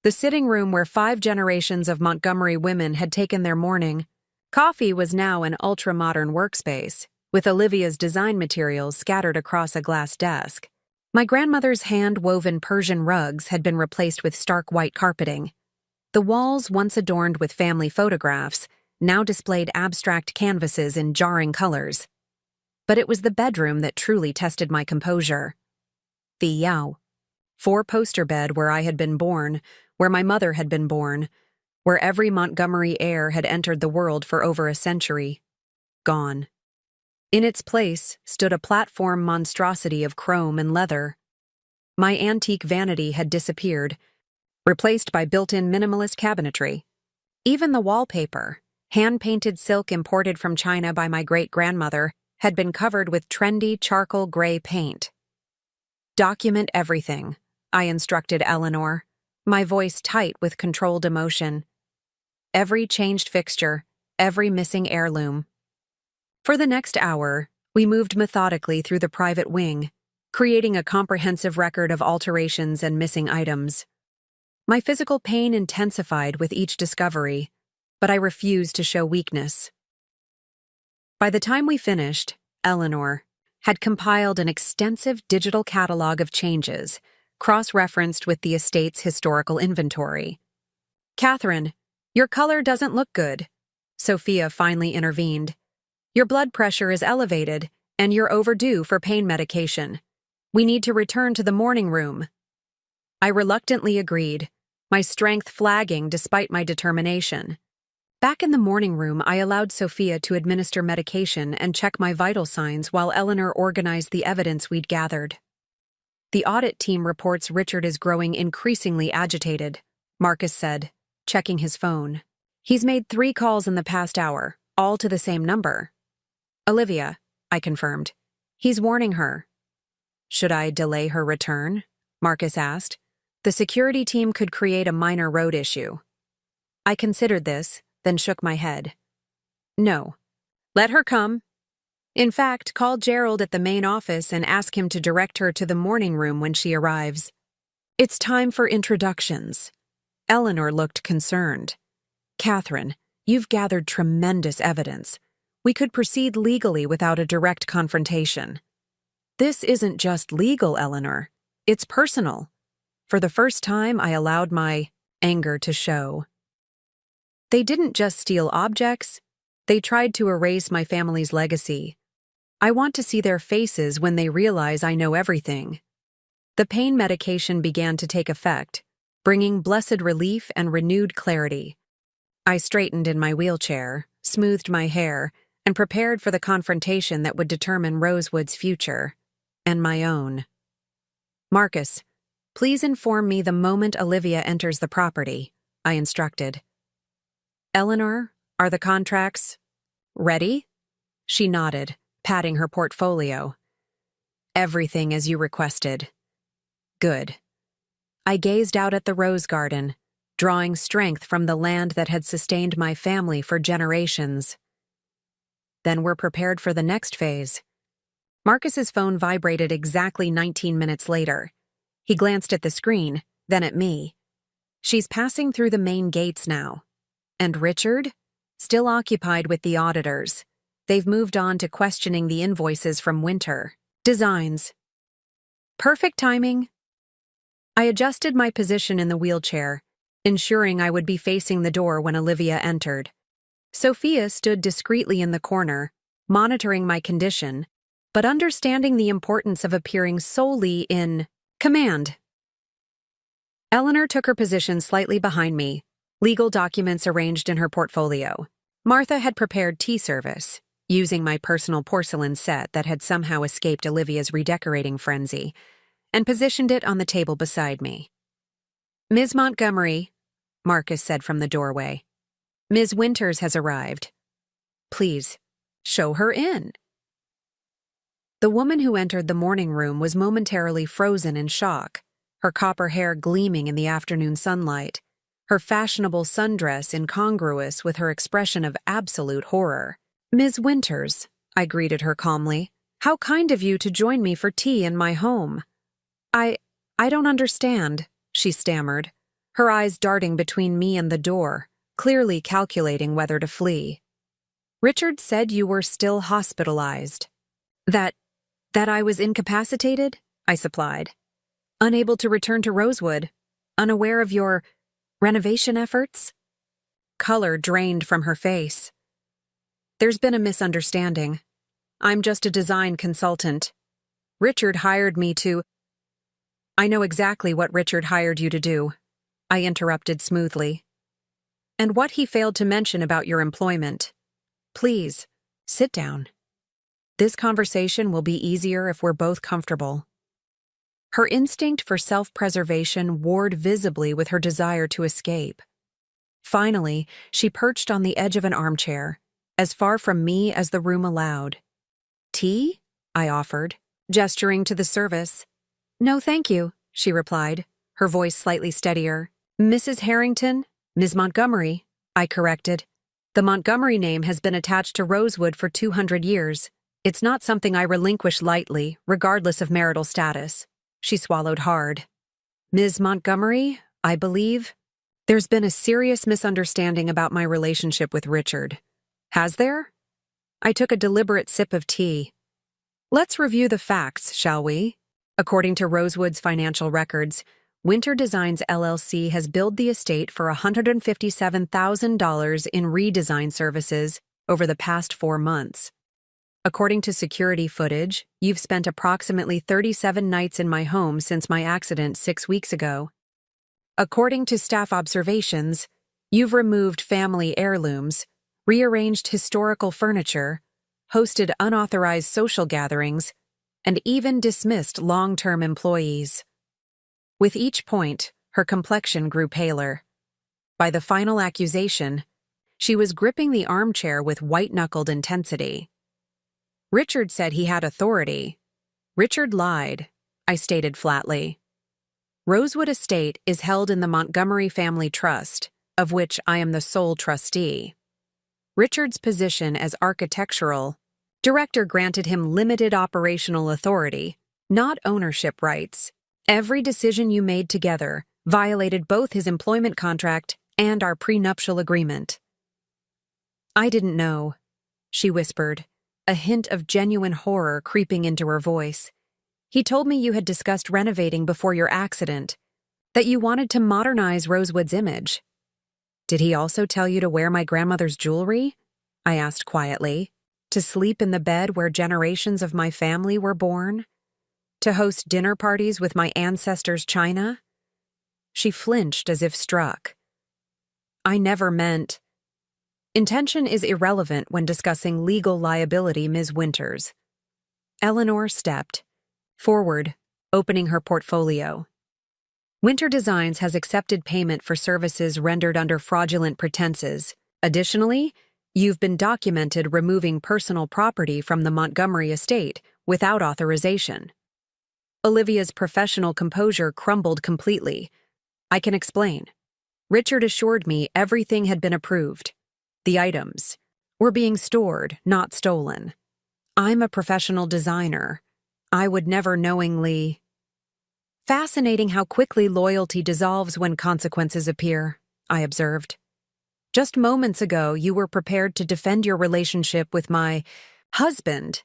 [SPEAKER 1] The sitting room where 5 generations of Montgomery women had taken their morning coffee was now an ultra-modern workspace, with Olivia's design materials scattered across a glass desk. My grandmother's hand-woven Persian rugs had been replaced with stark white carpeting. The walls, once adorned with family photographs, now displayed abstract canvases in jarring colors. But it was the bedroom that truly tested my composure. The Yao. 4-poster bed where I had been born, where my mother had been born, where every Montgomery heir had entered the world for over a century. Gone. In its place stood a platform monstrosity of chrome and leather. My antique vanity had disappeared, replaced by built-in minimalist cabinetry. Even the wallpaper, hand-painted silk imported from China by my great-grandmother, had been covered with trendy charcoal gray paint. "Document everything," I instructed Eleanor, my voice tight with controlled emotion. "Every changed fixture, every missing heirloom." For the next hour, we moved methodically through the private wing, creating a comprehensive record of alterations and missing items. My physical pain intensified with each discovery, but I refused to show weakness. By the time we finished, Eleanor had compiled an extensive digital catalog of changes, cross-referenced with the estate's historical inventory. "Catherine, your color doesn't look good," Sophia finally intervened. "Your blood pressure is elevated, and you're overdue for pain medication. We need to return to the morning room." I reluctantly agreed, my strength flagging despite my determination. Back in the morning room, I allowed Sophia to administer medication and check my vital signs while Eleanor organized the evidence we'd gathered. The audit team reports Richard is growing increasingly agitated, Marcus said, checking his phone. He's made 3 calls in the past hour, all to the same number. Olivia, I confirmed. He's warning her. Should I delay her return? Marcus asked. The security team could create a minor road issue. I considered this, then shook my head. No. Let her come. In fact, call Gerald at the main office and ask him to direct her to the morning room when she arrives. It's time for introductions. Eleanor looked concerned. Catherine, you've gathered tremendous evidence. We could proceed legally without a direct confrontation. This isn't just legal, Eleanor. It's personal. For the first time, I allowed my anger to show. They didn't just steal objects. They tried to erase my family's legacy. I want to see their faces when they realize I know everything. The pain medication began to take effect, bringing blessed relief and renewed clarity. I straightened in my wheelchair, smoothed my hair, and prepared for the confrontation that would determine Rosewood's future, and my own. Marcus, please inform me the moment Olivia enters the property, I instructed. Eleanor, are the contracts ready? She nodded, patting her portfolio. Everything as you requested. Good. I gazed out at the rose garden, drawing strength from the land that had sustained my family for generations. Then we're prepared for the next phase. Marcus's phone vibrated exactly 19 minutes later. He glanced at the screen, then at me. She's passing through the main gates now. And Richard? Still occupied with the auditors. They've moved on to questioning the invoices from Winter. Designs. Perfect timing. I adjusted my position in the wheelchair, ensuring I would be facing the door when Olivia entered. Sophia stood discreetly in the corner, monitoring my condition, but understanding the importance of appearing solely in command. Eleanor took her position slightly behind me, legal documents arranged in her portfolio. Martha had prepared tea service, using my personal porcelain set that had somehow escaped Olivia's redecorating frenzy, and positioned it on the table beside me. Ms. Montgomery, Marcus said from the doorway. Ms. Winters has arrived. Please, show her in. The woman who entered the morning room was momentarily frozen in shock, her copper hair gleaming in the afternoon sunlight, her fashionable sundress incongruous with her expression of absolute horror. Ms. Winters, I greeted her calmly, how kind of you to join me for tea in my home. I don't understand, she stammered, her eyes darting between me and the door, clearly calculating whether to flee. Richard said you were still hospitalized. That I was incapacitated? I supplied. Unable to return to Rosewood, unaware of your renovation efforts? Color drained from her face. There's been a misunderstanding. I'm just a design consultant. Richard hired me to... I know exactly what Richard hired you to do, I interrupted smoothly. And what he failed to mention about your employment. Please, sit down. This conversation will be easier if we're both comfortable. Her instinct for self-preservation warred visibly with her desire to escape. Finally, she perched on the edge of an armchair, as far from me as the room allowed. Tea? I offered, gesturing to the service. No, thank you, she replied, her voice slightly steadier. Mrs. Harrington? Ms. Montgomery, I corrected. The Montgomery name has been attached to Rosewood for 200 years. It's not something I relinquish lightly, regardless of marital status. She swallowed hard. Ms. Montgomery, I believe. There's been a serious misunderstanding about my relationship with Richard. Has there? I took a deliberate sip of tea. Let's review the facts, shall we? According to Rosewood's financial records, Winter Designs LLC has billed the estate for $157,000 in redesign services over the past 4 months. According to security footage, you've spent approximately 37 nights in my home since my accident 6 weeks ago. According to staff observations, You've removed family heirlooms, rearranged historical furniture, hosted unauthorized social gatherings, and even dismissed long-term employees. With each point, her complexion grew paler. By the final accusation, she was gripping the armchair with white-knuckled intensity. Richard said he had authority. Richard lied, I stated flatly. Rosewood Estate is held in the Montgomery Family Trust, of which I am the sole trustee. Richard's position as architectural director granted him limited operational authority, not ownership rights. Every decision you made together violated both his employment contract and our prenuptial agreement. I didn't know, she whispered, a hint of genuine horror creeping into her voice. He told me you had discussed renovating before your accident, that you wanted to modernize Rosewood's image. Did he also tell you to wear my grandmother's jewelry? I asked quietly. To sleep in the bed where generations of my family were born? To host dinner parties with my ancestors' china? She flinched as if struck. I never meant. Intention is irrelevant when discussing legal liability, Ms. Winters. Eleanor stepped forward, opening her portfolio. Winter Designs has accepted payment for services rendered under fraudulent pretenses. Additionally, you've been documented removing personal property from the Montgomery estate without authorization. Olivia's professional composure crumbled completely. I can explain. Richard assured me everything had been approved. The items were being stored, not stolen. I'm a professional designer. I would never knowingly. Fascinating how quickly loyalty dissolves when consequences appear, I observed. Just moments ago, you were prepared to defend your relationship with my husband.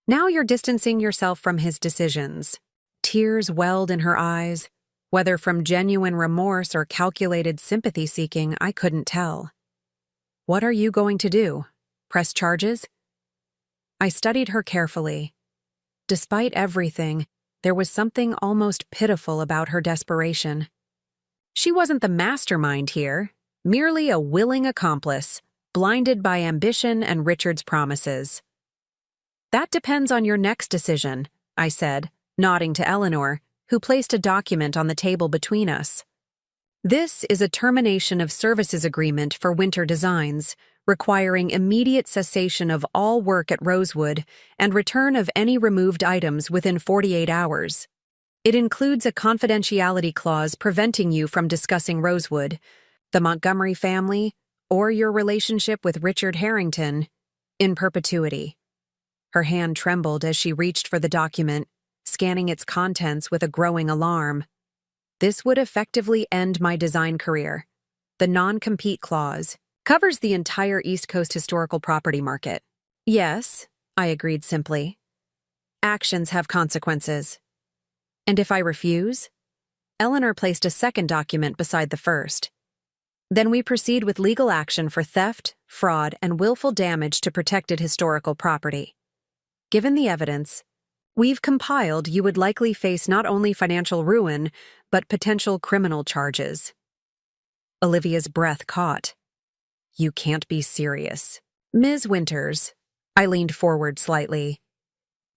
[SPEAKER 1] Now you're distancing yourself from his decisions. Tears welled in her eyes. Whether from genuine remorse or calculated sympathy-seeking, I couldn't tell. What are you going to do? Press charges? I studied her carefully. Despite everything, there was something almost pitiful about her desperation. She wasn't the mastermind here, merely a willing accomplice, blinded by ambition and Richard's promises. That depends on your next decision, I said, nodding to Eleanor, who placed a document on the table between us. This is a termination of services agreement for Winter Designs, requiring immediate cessation of all work at Rosewood and return of any removed items within 48 hours. It includes a confidentiality clause preventing you from discussing Rosewood, the Montgomery family, or your relationship with Richard Harrington, in perpetuity. Her hand trembled as she reached for the document, scanning its contents with a growing alarm. This would effectively end my design career. The non-compete clause covers the entire East Coast historical property market. Yes, I agreed simply. Actions have consequences. And if I refuse? Eleanor placed a second document beside the first. Then we proceed with legal action for theft, fraud, and willful damage to protected historical property. Given the evidence we've compiled, you would likely face not only financial ruin, but potential criminal charges. Olivia's breath caught. You can't be serious. Ms. Winters, I leaned forward slightly.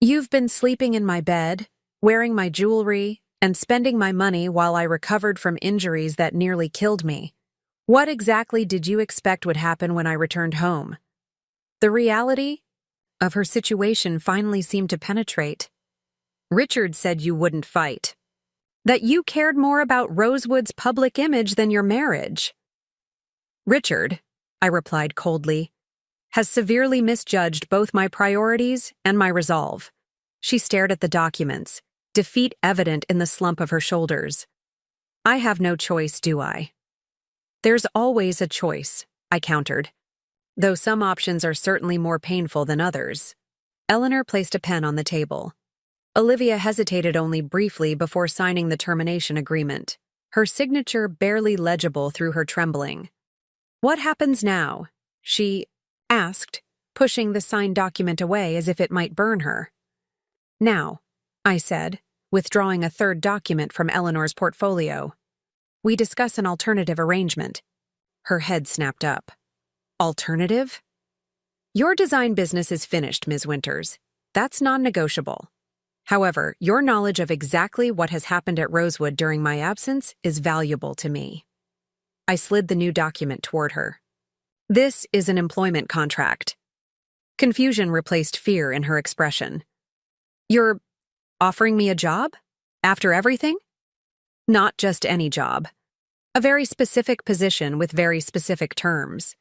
[SPEAKER 1] You've been sleeping in my bed, wearing my jewelry, and spending my money while I recovered from injuries that nearly killed me. What exactly did you expect would happen when I returned home? The reality of her situation finally seemed to penetrate. Richard said you wouldn't fight. That you cared more about Rosewood's public image than your marriage. Richard, I replied coldly, has severely misjudged both my priorities and my resolve. She stared at the documents, defeat evident in the slump of her shoulders. I have no choice, do I? There's always a choice, I countered, though some options are certainly more painful than others. Eleanor placed a pen on the table. Olivia hesitated only briefly before signing the termination agreement, her signature barely legible through her trembling. What happens now? She asked, pushing the signed document away as if it might burn her. Now, I said, withdrawing a third document from Eleanor's portfolio. We discuss an alternative arrangement. Her head snapped up. Alternative? Your design business is finished, Ms. Winters. That's non-negotiable. However, your knowledge of exactly what has happened at Rosewood during my absence is valuable to me. I slid the new document toward her. This is an employment contract. Confusion replaced fear in her expression. You're offering me a job? After everything? Not just any job. A very specific position with very specific terms.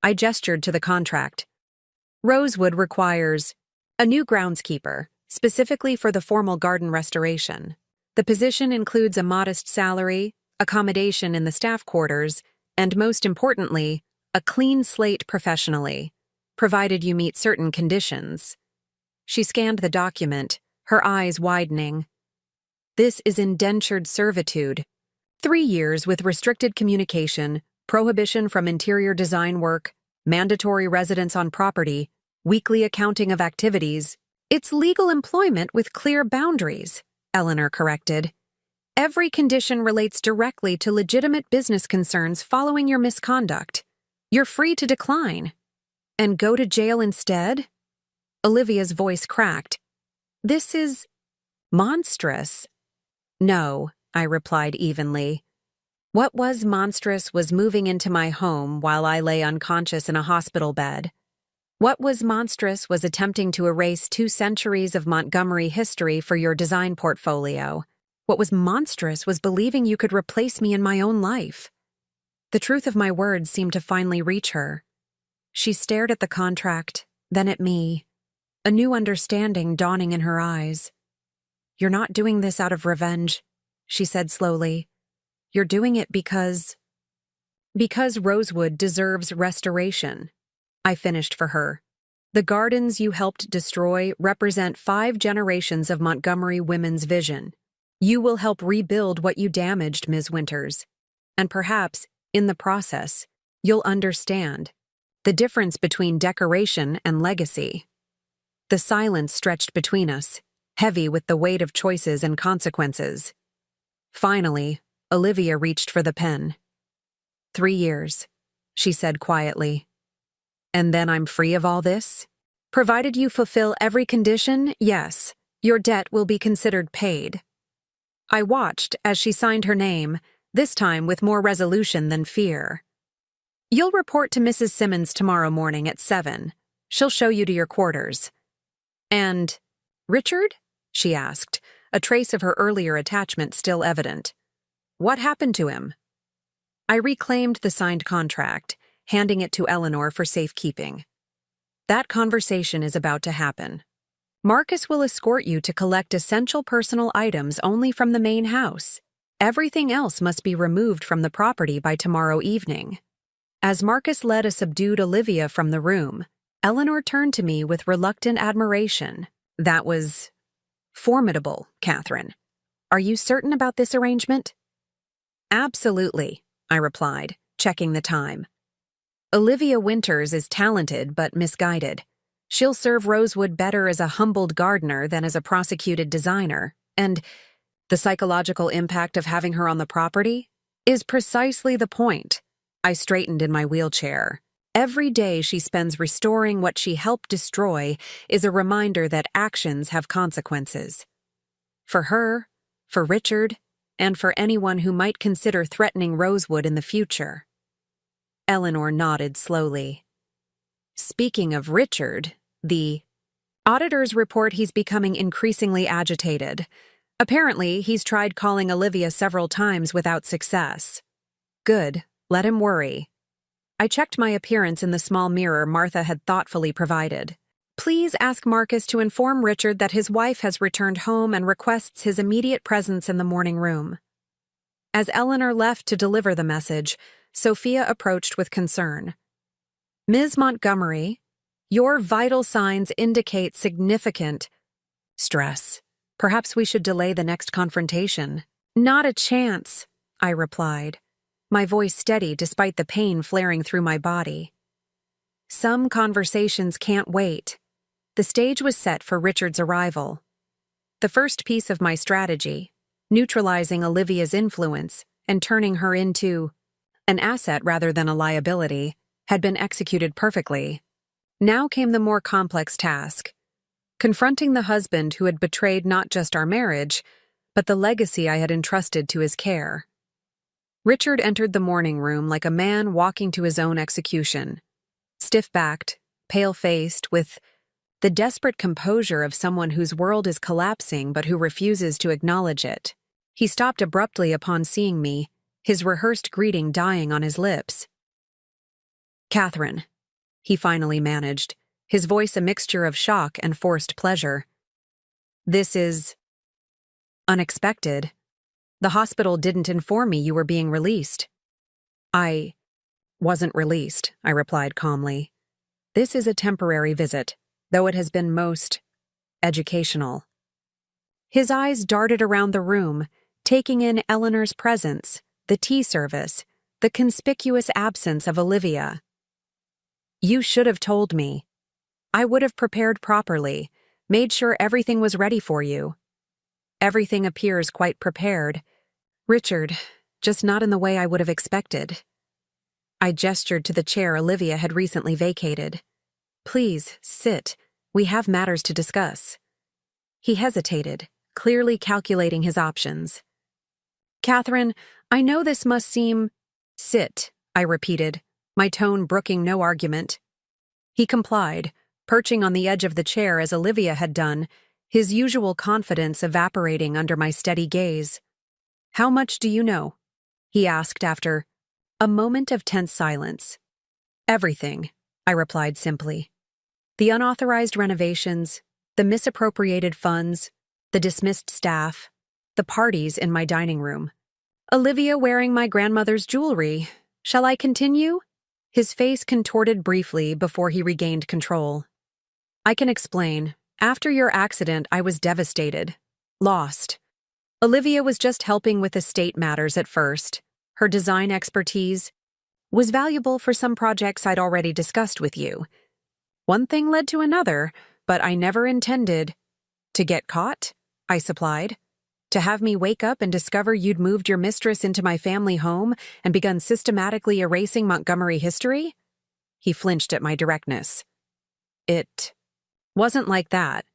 [SPEAKER 1] I gestured to the contract. Rosewood requires a new groundskeeper, specifically for the formal garden restoration. The position includes a modest salary, accommodation in the staff quarters, and most importantly, a clean slate professionally, provided you meet certain conditions. She scanned the document, her eyes widening. This is indentured servitude. 3 years with restricted communication, prohibition from interior design work, mandatory residence on property, weekly accounting of activities. It's legal employment with clear boundaries, Eleanor corrected. Every condition relates directly to legitimate business concerns following your misconduct. You're free to decline. And go to jail instead? Olivia's voice cracked. This is monstrous. No, I replied evenly. What was monstrous was moving into my home while I lay unconscious in a hospital bed. What was monstrous was attempting to erase 2 centuries of Montgomery history for your design portfolio. What was monstrous was believing you could replace me in my own life. The truth of my words seemed to finally reach her. She stared at the contract, then at me, a new understanding dawning in her eyes. You're not doing this out of revenge, she said slowly. You're doing it because Rosewood deserves restoration. I finished for her. The gardens you helped destroy represent 5 generations of Montgomery women's vision. You will help rebuild what you damaged, Ms. Winters. And perhaps, in the process, you'll understand the difference between decoration and legacy. The silence stretched between us, heavy with the weight of choices and consequences. Finally, Olivia reached for the pen. 3 years, she said quietly. And then I'm free of all this? Provided you fulfill every condition, yes, your debt will be considered paid. I watched as she signed her name, this time with more resolution than fear. You'll report to Mrs. Simmons tomorrow morning at 7. She'll show you to your quarters. And Richard? She asked, a trace of her earlier attachment still evident. What happened to him? I reclaimed the signed contract, handing it to Eleanor for safekeeping. That conversation is about to happen. Marcus will escort you to collect essential personal items only from the main house. Everything else must be removed from the property by tomorrow evening. As Marcus led a subdued Olivia from the room, Eleanor turned to me with reluctant admiration. That was formidable, Catherine. Are you certain about this arrangement? Absolutely, I replied, checking the time. Olivia Winters is talented but misguided. She'll serve Rosewood better as a humbled gardener than as a prosecuted designer, and the psychological impact of having her on the property is precisely the point. I straightened in my wheelchair. Every day she spends restoring what she helped destroy is a reminder that actions have consequences. For her, for Richard, and for anyone who might consider threatening Rosewood in the future. Eleanor nodded slowly. Speaking of Richard, the auditors report he's becoming increasingly agitated. Apparently, he's tried calling Olivia several times without success. Good, let him worry. I checked my appearance in the small mirror Martha had thoughtfully provided. Please ask Marcus to inform Richard that his wife has returned home and requests his immediate presence in the morning room. As Eleanor left to deliver the message, Sophia approached with concern. Ms. Montgomery, your vital signs indicate significant stress. Perhaps we should delay the next confrontation. Not a chance, I replied, my voice steady despite the pain flaring through my body. Some conversations can't wait. The stage was set for Richard's arrival. The first piece of my strategy, neutralizing Olivia's influence and turning her into an asset rather than a liability, had been executed perfectly. Now came the more complex task, confronting the husband who had betrayed not just our marriage, but the legacy I had entrusted to his care. Richard entered the morning room like a man walking to his own execution, stiff-backed, pale-faced, with the desperate composure of someone whose world is collapsing but who refuses to acknowledge it. He stopped abruptly upon seeing me, his rehearsed greeting dying on his lips. "Catherine," he finally managed, his voice a mixture of shock and forced pleasure. "This is unexpected. The hospital didn't inform me you were being released." "I wasn't released," I replied calmly. "This is a temporary visit, though it has been most educational." His eyes darted around the room, taking in Eleanor's presence, the tea service, the conspicuous absence of Olivia. "You should have told me. I would have prepared properly, made sure everything was ready for you." "Everything appears quite prepared, Richard, just not in the way I would have expected." I gestured to the chair Olivia had recently vacated. "Please, sit. We have matters to discuss." He hesitated, clearly calculating his options. "Catherine, I know this must seem—" "Sit," I repeated, my tone brooking no argument. He complied, perching on the edge of the chair as Olivia had done, his usual confidence evaporating under my steady gaze. "How much do you know?" he asked after a moment of tense silence. "Everything," I replied simply. "The unauthorized renovations, the misappropriated funds, the dismissed staff, the parties in my dining room. Olivia wearing my grandmother's jewelry. Shall I continue?" His face contorted briefly before he regained control. "I can explain. After your accident, I was devastated. Lost. Olivia was just helping with estate matters at first. Her design expertise was valuable for some projects I'd already discussed with you. One thing led to another, but I never intended to get caught," I supplied. "To have me wake up and discover you'd moved your mistress into my family home and begun systematically erasing Montgomery history?" He flinched at my directness. "It wasn't like that."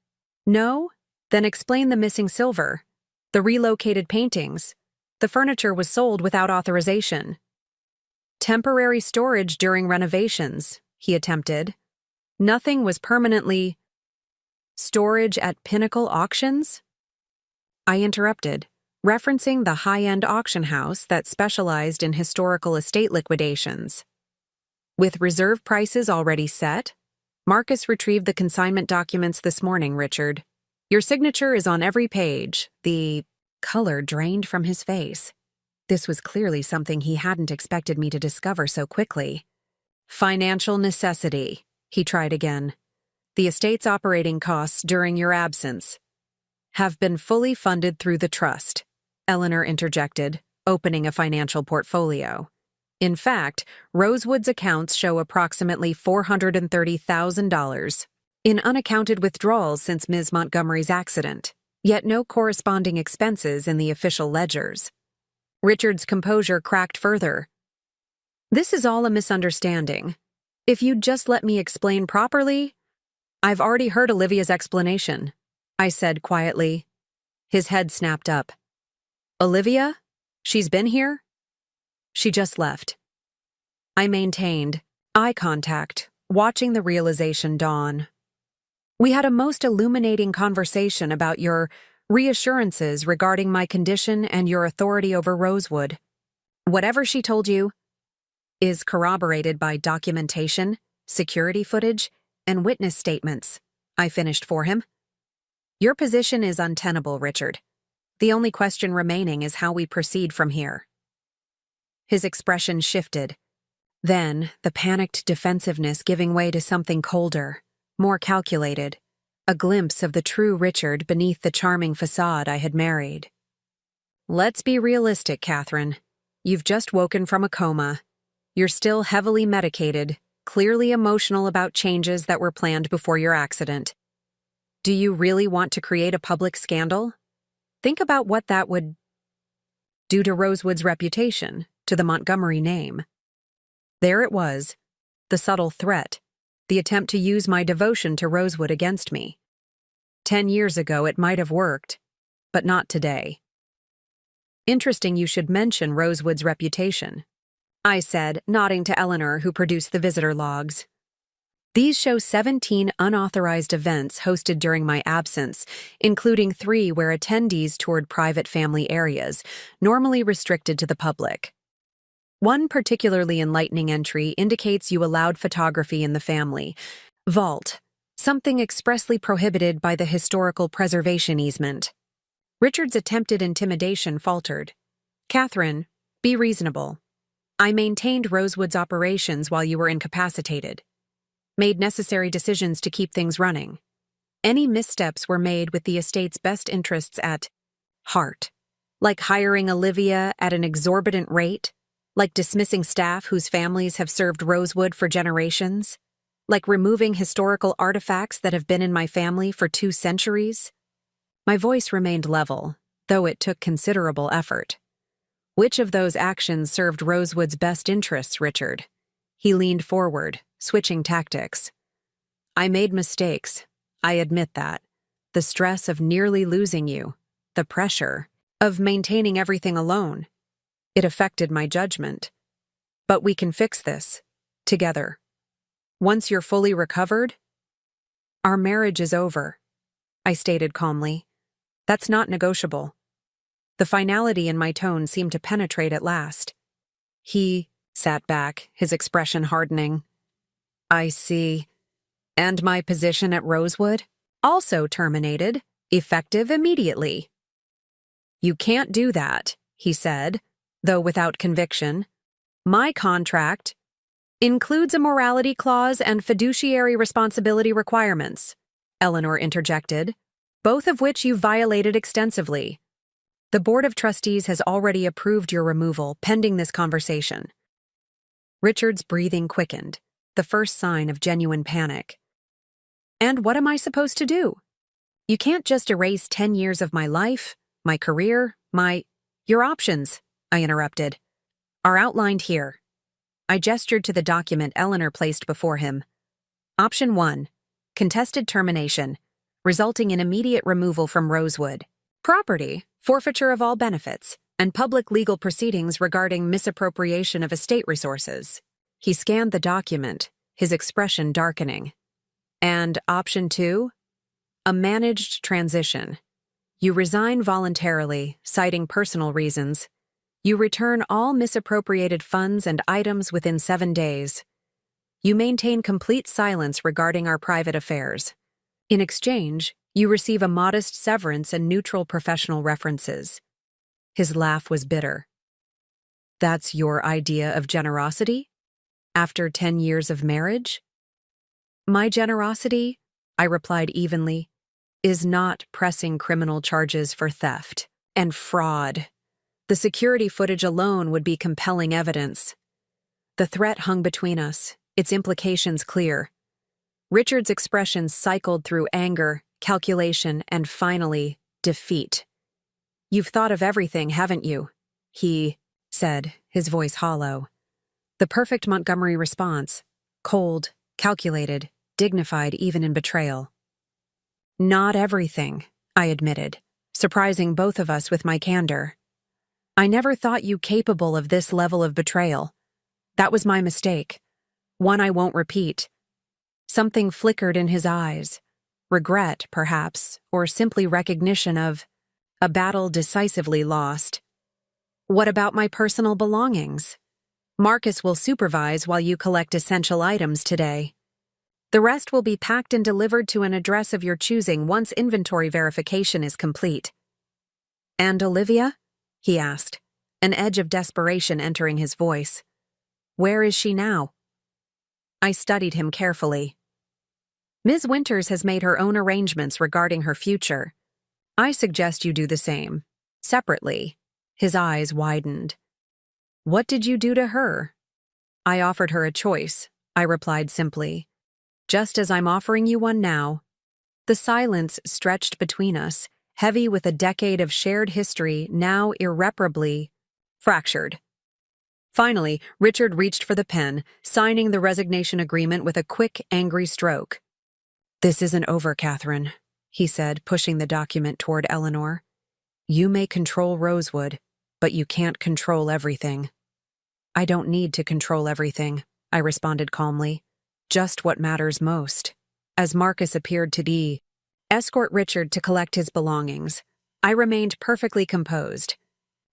[SPEAKER 1] "No? Then explain the missing silver, the relocated paintings. The furniture was sold without authorization." "Temporary storage during renovations," he attempted. "Nothing was permanently storage at Pinnacle Auctions?" I interrupted, referencing the high-end auction house that specialized in historical estate liquidations. "With reserve prices already set? Marcus retrieved the consignment documents this morning, Richard. Your signature is on every page." The color drained from his face. This was clearly something he hadn't expected me to discover so quickly. "Financial necessity," he tried again. "The estate's operating costs during your absence have been fully funded through the trust," Eleanor interjected, opening a financial portfolio. "In fact, Rosewood's accounts show approximately $430,000 in unaccounted withdrawals since Ms. Montgomery's accident, yet no corresponding expenses in the official ledgers." Richard's composure cracked further. "This is all a misunderstanding. If you'd just let me explain properly—" "I've already heard Olivia's explanation," I said quietly. His head snapped up. "Olivia? She's been here?" "She just left." I maintained eye contact, watching the realization dawn. "We had a most illuminating conversation about your reassurances regarding my condition and your authority over Rosewood. Whatever she told you is corroborated by documentation, security footage, and witness statements," I finished for him. "Your position is untenable, Richard. The only question remaining is how we proceed from here." His expression shifted. Then, the panicked defensiveness giving way to something colder, more calculated, a glimpse of the true Richard beneath the charming facade I had married. "Let's be realistic, Catherine. You've just woken from a coma. You're still heavily medicated, clearly emotional about changes that were planned before your accident. Do you really want to create a public scandal? Think about what that would do to Rosewood's reputation, to the Montgomery name. There it was, the subtle threat, the attempt to use my devotion to Rosewood against me. 10 years ago it might have worked, but not today. Interesting you should mention Rosewood's reputation, I said, nodding to Eleanor, who produced the visitor logs. These show 17 unauthorized events hosted during my absence, including 3 where attendees toured private family areas, normally restricted to the public. One particularly enlightening entry indicates you allowed photography in the family vault, something expressly prohibited by the historical preservation easement. Richard's attempted intimidation faltered. Catherine, be reasonable. I maintained Rosewood's operations while you were incapacitated. Made necessary decisions to keep things running. Any missteps were made with the estate's best interests at heart, like hiring Olivia at an exorbitant rate, like dismissing staff whose families have served Rosewood for generations, like removing historical artifacts that have been in my family for 2 centuries. My voice remained level, though it took considerable effort. Which of those actions served Rosewood's best interests, Richard? He leaned forward, switching tactics. I made mistakes. I admit that. The stress of nearly losing you, the pressure of maintaining everything alone. It affected my judgment. But we can fix this, together. Once you're fully recovered, our marriage is over, I stated calmly. That's not negotiable. The finality in my tone seemed to penetrate at last. He sat back, his expression hardening. I see. And my position at Rosewood? Also terminated, effective immediately. You can't do that, he said, though without conviction. My contract includes a morality clause and fiduciary responsibility requirements, Eleanor interjected, both of which you violated extensively. The Board of Trustees has already approved your removal pending this conversation. Richard's breathing quickened, the first sign of genuine panic. And what am I supposed to do? You can't just erase 10 years of my life, my career, Your options, I interrupted, are outlined here. I gestured to the document Eleanor placed before him. Option 1, contested termination, resulting in immediate removal from Rosewood. Property, forfeiture of all benefits, and public legal proceedings regarding misappropriation of estate resources. He scanned the document, his expression darkening. And option 2? A managed transition. You resign voluntarily, citing personal reasons. You return all misappropriated funds and items within 7 days. You maintain complete silence regarding our private affairs. In exchange, you receive a modest severance and neutral professional references. His laugh was bitter. That's your idea of generosity? After 10 years of marriage? My generosity, I replied evenly, is not pressing criminal charges for theft and fraud. The security footage alone would be compelling evidence. The threat hung between us, its implications clear. Richard's expressions cycled through anger, calculation, and finally, defeat. You've thought of everything, haven't you? He said, his voice hollow. The perfect Montgomery response, cold, calculated, dignified even in betrayal. Not everything, I admitted, surprising both of us with my candor. I never thought you capable of this level of betrayal. That was my mistake. One I won't repeat. Something flickered in his eyes. Regret, perhaps, or simply recognition of a battle decisively lost. What about my personal belongings? Marcus will supervise while you collect essential items today. The rest will be packed and delivered to an address of your choosing once inventory verification is complete. And Olivia? He asked, an edge of desperation entering his voice. Where is she now? I studied him carefully. Ms. Winters has made her own arrangements regarding her future. I suggest you do the same, separately. His eyes widened. What did you do to her? I offered her a choice, I replied simply. Just as I'm offering you one now. The silence stretched between us, heavy with a decade of shared history now irreparably fractured. Finally, Richard reached for the pen, signing the resignation agreement with a quick, angry stroke. "This isn't over, Catherine," he said, pushing the document toward Eleanor. "You may control Rosewood, but you can't control everything." "I don't need to control everything," I responded calmly. "Just what matters most." As Marcus appeared to escort Richard to collect his belongings, I remained perfectly composed.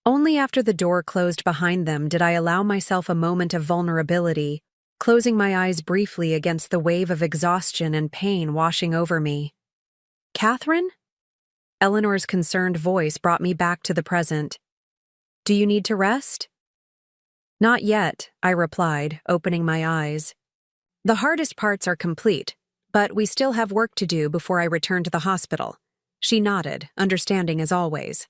[SPEAKER 1] Only after the door closed behind them did I allow myself a moment of vulnerability, closing my eyes briefly against the wave of exhaustion and pain washing over me. "Catherine?" Eleanor's concerned voice brought me back to the present. "Do you need to rest?" "Not yet," I replied, opening my eyes. "The hardest parts are complete, but we still have work to do before I return to the hospital." She nodded, understanding as always.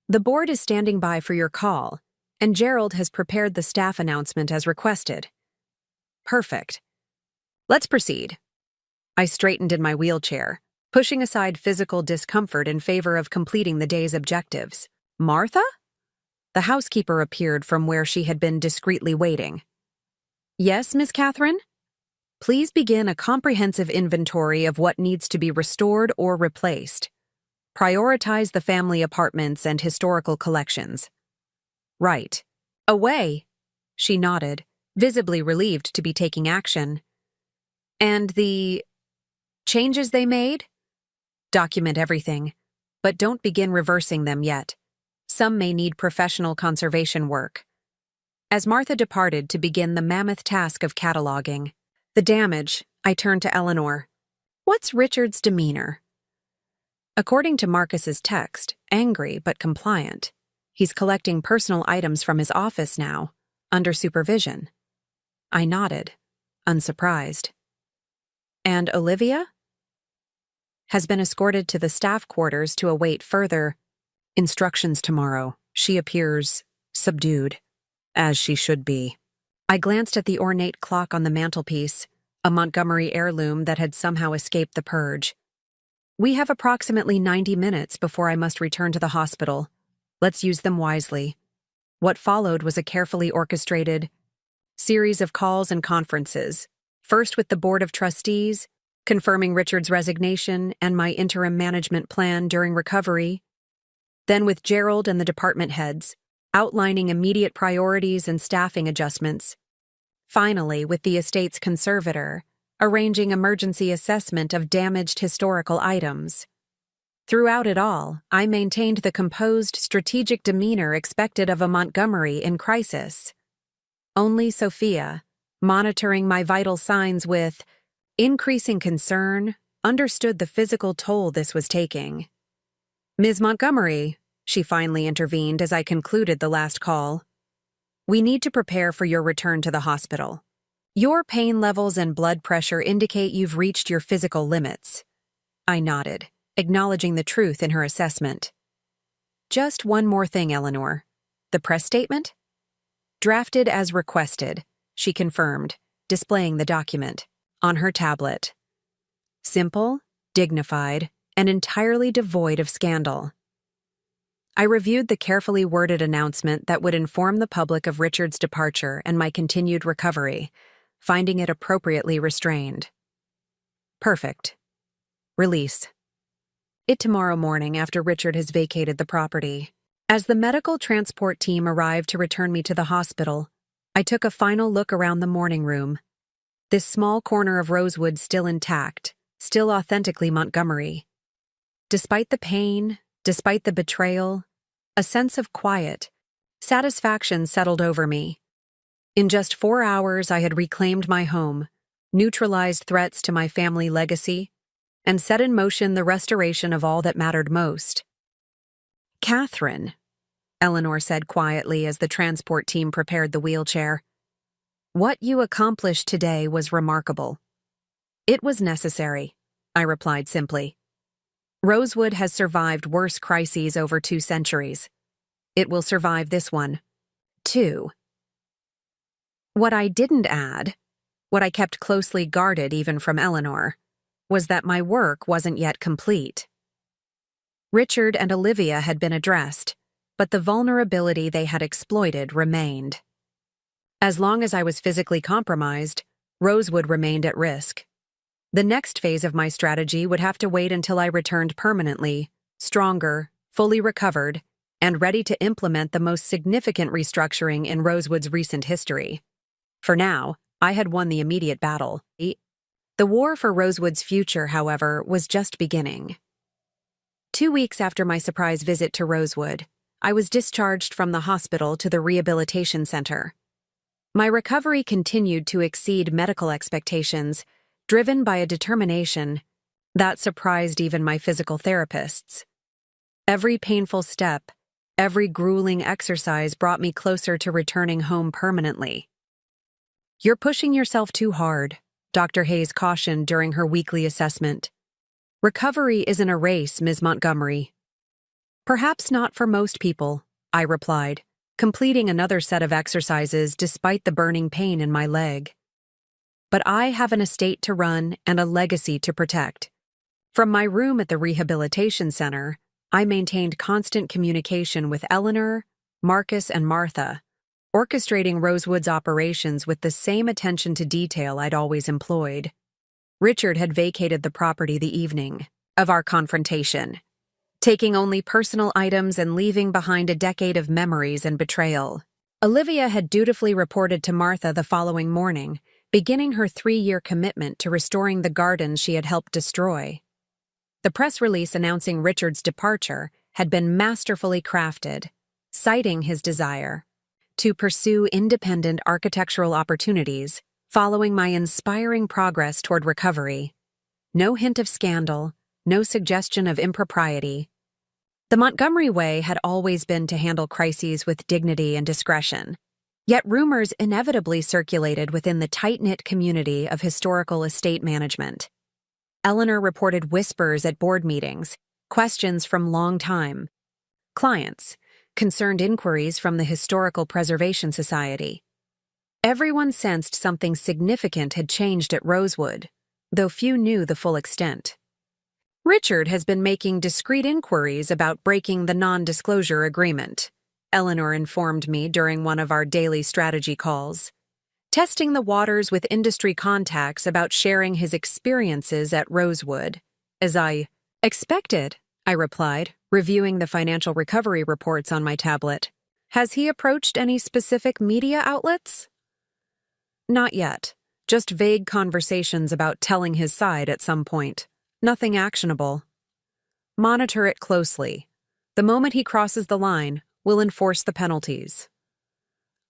[SPEAKER 1] "The board is standing by for your call, and Gerald has prepared the staff announcement as requested." "Perfect. Let's proceed." I straightened in my wheelchair, pushing aside physical discomfort in favor of completing the day's objectives. "Martha?" The housekeeper appeared from where she had been discreetly waiting. "Yes, Miss Catherine?" "Please begin a comprehensive inventory of what needs to be restored or replaced. Prioritize the family apartments and historical collections." "Right. Away." She nodded, visibly relieved to be taking action. "And the changes they made?" "Document everything, but don't begin reversing them yet. Some may need professional conservation work." As Martha departed to begin the mammoth task of cataloging the damage, I turned to Eleanor. "What's Richard's demeanor?" "According to Marcus's text, angry but compliant. He's collecting personal items from his office now, under supervision." I nodded, unsurprised. "And Olivia?" "Has been escorted to the staff quarters to await further instructions tomorrow. She appears subdued, as she should be." I glanced at the ornate clock on the mantelpiece, a Montgomery heirloom that had somehow escaped the purge. "We have approximately 90 minutes before I must return to the hospital. Let's use them wisely." What followed was a carefully orchestrated series of calls and conferences, first with the Board of Trustees, confirming Richard's resignation and my interim management plan during recovery, then with Gerald and the department heads, outlining immediate priorities and staffing adjustments. Finally, with the estate's conservator, arranging emergency assessment of damaged historical items. Throughout it all, I maintained the composed, strategic demeanor expected of a Montgomery in crisis. Only Sophia, monitoring my vital signs with increasing concern, understood the physical toll this was taking. "Ms. Montgomery," she finally intervened as I concluded the last call, "we need to prepare for your return to the hospital. Your pain levels and blood pressure indicate you've reached your physical limits." I nodded, acknowledging the truth in her assessment. "Just one more thing, Eleanor. The press statement?" "Drafted as requested," she confirmed, displaying the document on her tablet. Simple, dignified, and entirely devoid of scandal. I reviewed the carefully worded announcement that would inform the public of Richard's departure and my continued recovery, finding it appropriately restrained. Perfect. Release. It tomorrow morning after Richard has vacated the property. As the medical transport team arrived to return me to the hospital, I took a final look around the morning room. This small corner of Rosewood still intact, still authentically Montgomery. Despite the pain, despite the betrayal, a sense of quiet, satisfaction settled over me. In just 4 hours, I had reclaimed my home, neutralized threats to my family legacy, and set in motion the restoration of all that mattered most. "Catherine," Eleanor said quietly as the transport team prepared the wheelchair, "what you accomplished today was remarkable." "It was necessary," I replied simply. "Rosewood has survived worse crises over 2 centuries. It will survive this one, too." What I didn't add, what I kept closely guarded even from Eleanor, was that my work wasn't yet complete. Richard and Olivia had been addressed, but the vulnerability they had exploited remained. As long as I was physically compromised, Rosewood remained at risk. The next phase of my strategy would have to wait until I returned permanently, stronger, fully recovered, and ready to implement the most significant restructuring in Rosewood's recent history. For now, I had won the immediate battle. The war for Rosewood's future, however, was just beginning. 2 weeks after my surprise visit to Rosewood, I was discharged from the hospital to the rehabilitation center. My recovery continued to exceed medical expectations, driven by a determination that surprised even my physical therapists. Every painful step, every grueling exercise brought me closer to returning home permanently. "You're pushing yourself too hard," Dr. Hayes cautioned during her weekly assessment. "Recovery isn't a race, Ms. Montgomery." "Perhaps not for most people," I replied, completing another set of exercises despite the burning pain in my leg. "But I have an estate to run and a legacy to protect." From my room at the rehabilitation center, I maintained constant communication with Eleanor, Marcus, and Martha, orchestrating Rosewood's operations with the same attention to detail I'd always employed. Richard had vacated the property the evening of our confrontation, taking only personal items and leaving behind a decade of memories and betrayal. Olivia had dutifully reported to Martha the following morning, beginning her 3-year commitment to restoring the gardens she had helped destroy. The press release announcing Richard's departure had been masterfully crafted, citing his desire to pursue independent architectural opportunities following my inspiring progress toward recovery. No hint of scandal, no suggestion of impropriety. The Montgomery way had always been to handle crises with dignity and discretion. Yet rumors inevitably circulated within the tight-knit community of historical estate management. Eleanor reported whispers at board meetings, questions from long-time clients, concerned inquiries from the Historical Preservation Society. Everyone sensed something significant had changed at Rosewood, though few knew the full extent. "Richard has been making discreet inquiries about breaking the non-disclosure agreement," Eleanor informed me during one of our daily strategy calls. "Testing the waters with industry contacts about sharing his experiences at Rosewood." "As I expected," I replied, reviewing the financial recovery reports on my tablet. "Has he approached any specific media outlets?" "Not yet. Just vague conversations about telling his side at some point. Nothing actionable." "Monitor it closely. The moment he crosses the line, we'll enforce the penalties."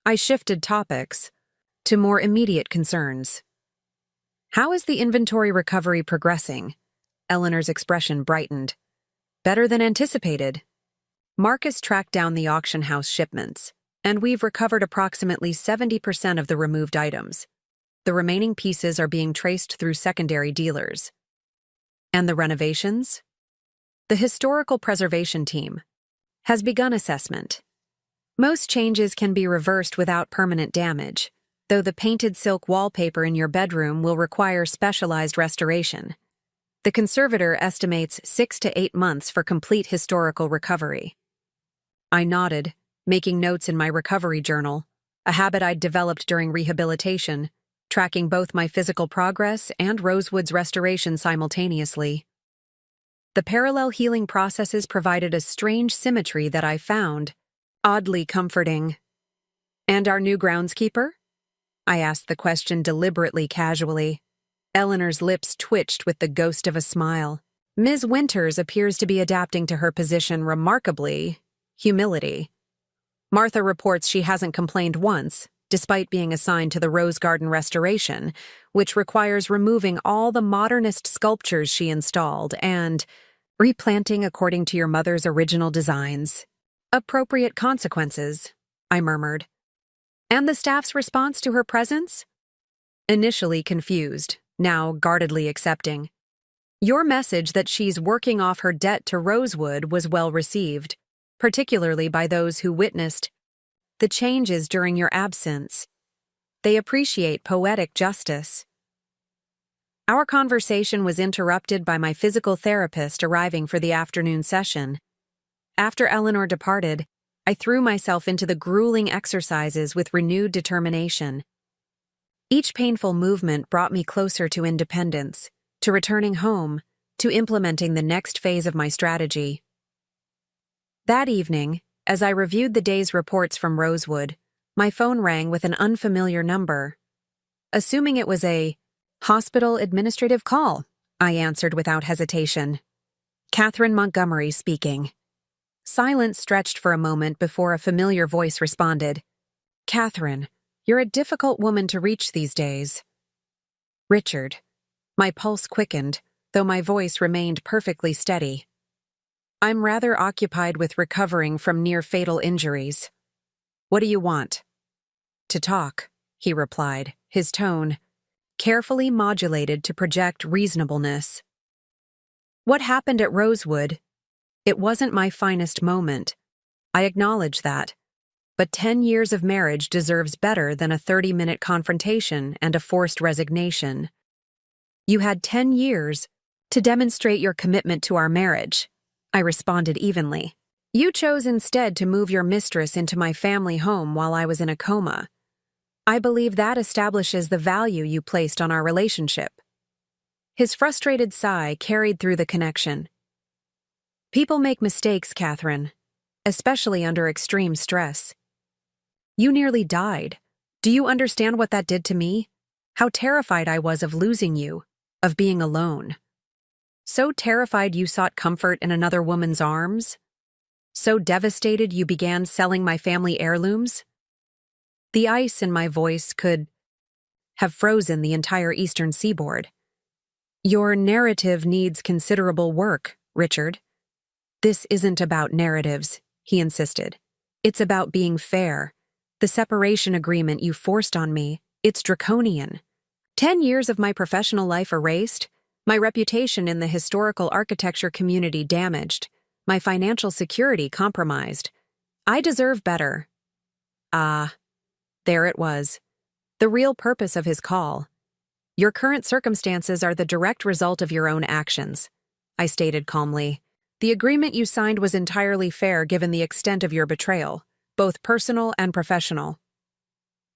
[SPEAKER 1] I shifted topics to more immediate concerns. "How is the inventory recovery progressing?" Eleanor's expression brightened. "Better than anticipated." Marcus tracked down the auction house shipments, and we've recovered approximately 70% of the removed items. The remaining pieces are being traced through secondary dealers. "And the renovations?" "The Historical Preservation Team has begun assessment. Most changes can be reversed without permanent damage, though the painted silk wallpaper in your bedroom will require specialized restoration. The conservator estimates 6 to 8 months for complete historical recovery." I nodded, making notes in my recovery journal, a habit I'd developed during rehabilitation, tracking both my physical progress and Rosewood's restoration simultaneously. The parallel healing processes provided a strange symmetry that I found oddly comforting. "And our new groundskeeper?" I asked the question deliberately casually. Eleanor's lips twitched with the ghost of a smile. "Ms. Winters appears to be adapting to her position remarkably. Humility. Martha reports she hasn't complained once, despite being assigned to the Rose Garden restoration, which requires removing all the modernist sculptures she installed and replanting according to your mother's original designs. Appropriate consequences," I murmured. "And the staff's response to her presence?" Initially confused, now guardedly accepting. "Your message that she's working off her debt to Rosewood was well received, particularly by those who witnessed the changes during your absence. They appreciate poetic justice." Our conversation was interrupted by my physical therapist arriving for the afternoon session. After Eleanor departed, I threw myself into the grueling exercises with renewed determination. Each painful movement brought me closer to independence, to returning home, to implementing the next phase of my strategy. That evening, as I reviewed the day's reports from Rosewood, my phone rang with an unfamiliar number. Assuming it was a hospital administrative call, I answered without hesitation. Catherine Montgomery speaking. Silence stretched for a moment before a familiar voice responded. Catherine, you're a difficult woman to reach these days. Richard. My pulse quickened, though my voice remained perfectly steady. I'm rather occupied with recovering from near-fatal injuries. What do you want? To talk, he replied, his tone carefully modulated to project reasonableness. What happened at Rosewood? It wasn't my finest moment. I acknowledge that. But 10 years of marriage deserves better than a 30-minute confrontation and a forced resignation. You had 10 years to demonstrate your commitment to our marriage, I responded evenly. You chose instead to move your mistress into my family home while I was in a coma. I believe that establishes the value you placed on our relationship. His frustrated sigh carried through the connection. People make mistakes, Catherine, especially under extreme stress. You nearly died. Do you understand what that did to me? How terrified I was of losing you, of being alone. So terrified you sought comfort in another woman's arms? So devastated you began selling my family heirlooms? The ice in my voice could have frozen the entire eastern seaboard. Your narrative needs considerable work, Richard. This isn't about narratives, he insisted. It's about being fair. The separation agreement you forced on me, it's draconian. 10 years of my professional life erased, my reputation in the historical architecture community damaged, my financial security compromised. I deserve better. There it was. The real purpose of his call. Your current circumstances are the direct result of your own actions, I stated calmly. The agreement you signed was entirely fair given the extent of your betrayal, both personal and professional.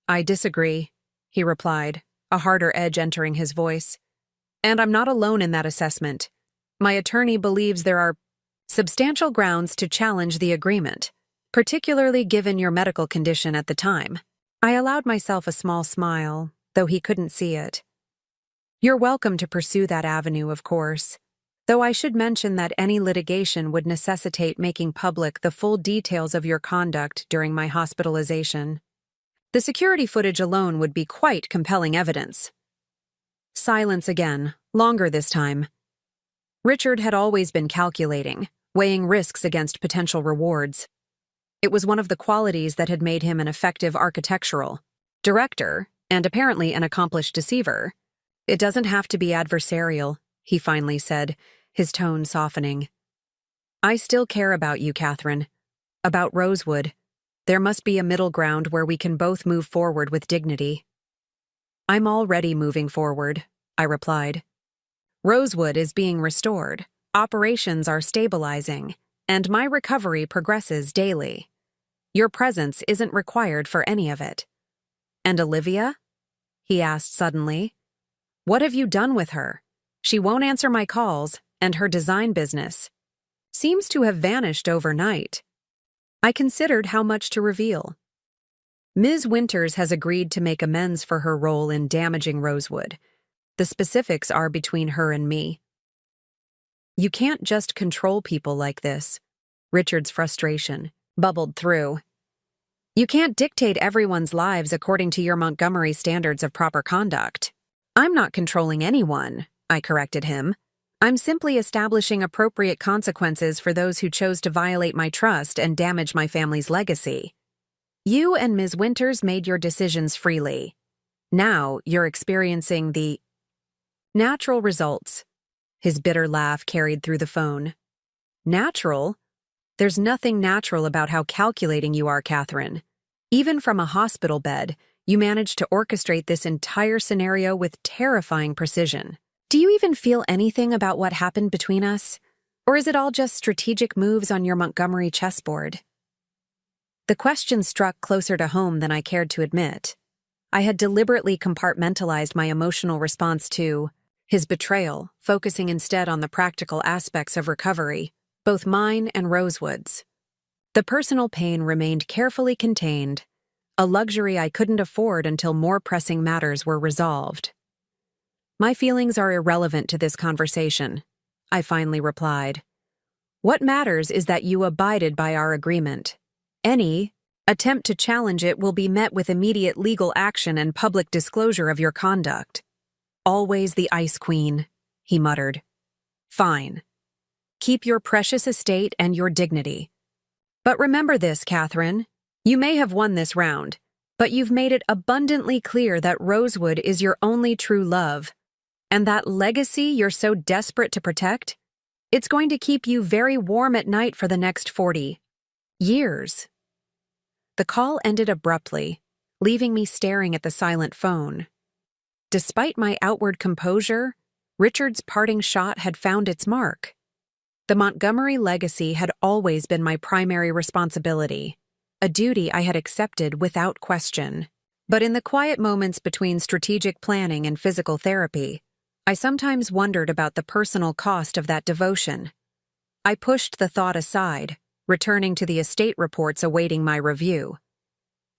[SPEAKER 1] I disagree, he replied, a harder edge entering his voice. And I'm not alone in that assessment. My attorney believes there are substantial grounds to challenge the agreement, particularly given your medical condition at the time. I allowed myself a small smile, though he couldn't see it. You're welcome to pursue that avenue, of course, though I should mention that any litigation would necessitate making public the full details of your conduct during my hospitalization. The security footage alone would be quite compelling evidence. Silence again, longer this time. Richard had always been calculating, weighing risks against potential rewards. It was one of the qualities that had made him an effective architectural director and apparently an accomplished deceiver. It doesn't have to be adversarial, he finally said, his tone softening. I still care about you, Catherine. About Rosewood. There must be a middle ground where we can both move forward with dignity. I'm already moving forward, I replied. Rosewood is being restored, operations are stabilizing, and my recovery progresses daily. Your presence isn't required for any of it. And Olivia? He asked suddenly. What have you done with her? She won't answer my calls, and her design business seems to have vanished overnight. I considered how much to reveal. Ms. Winters has agreed to make amends for her role in damaging Rosewood. The specifics are between her and me. You can't just control people like this. Richard's frustration bubbled through. You can't dictate everyone's lives according to your Montgomery standards of proper conduct. I'm not controlling anyone, I corrected him. I'm simply establishing appropriate consequences for those who chose to violate my trust and damage my family's legacy. You and Ms. Winters made your decisions freely. Now you're experiencing the natural results. His bitter laugh carried through the phone. Natural? There's nothing natural about how calculating you are, Catherine. Even from a hospital bed, you managed to orchestrate this entire scenario with terrifying precision. Do you even feel anything about what happened between us? Or is it all just strategic moves on your Montgomery chessboard? The question struck closer to home than I cared to admit. I had deliberately compartmentalized my emotional response to his betrayal, focusing instead on the practical aspects of recovery, both mine and Rosewood's. The personal pain remained carefully contained, a luxury I couldn't afford until more pressing matters were resolved. My feelings are irrelevant to this conversation, I finally replied. What matters is that you abided by our agreement. Any attempt to challenge it will be met with immediate legal action and public disclosure of your conduct. Always the Ice Queen, he muttered. Fine. Keep your precious estate and your dignity. But remember this, Catherine. You may have won this round, but you've made it abundantly clear that Rosewood is your only true love. And that legacy you're so desperate to protect, it's going to keep you very warm at night for the next 40 years. The call ended abruptly, leaving me staring at the silent phone. Despite my outward composure, Richard's parting shot had found its mark. The Montgomery legacy had always been my primary responsibility, a duty I had accepted without question. But in the quiet moments between strategic planning and physical therapy, I sometimes wondered about the personal cost of that devotion. I pushed the thought aside, returning to the estate reports awaiting my review.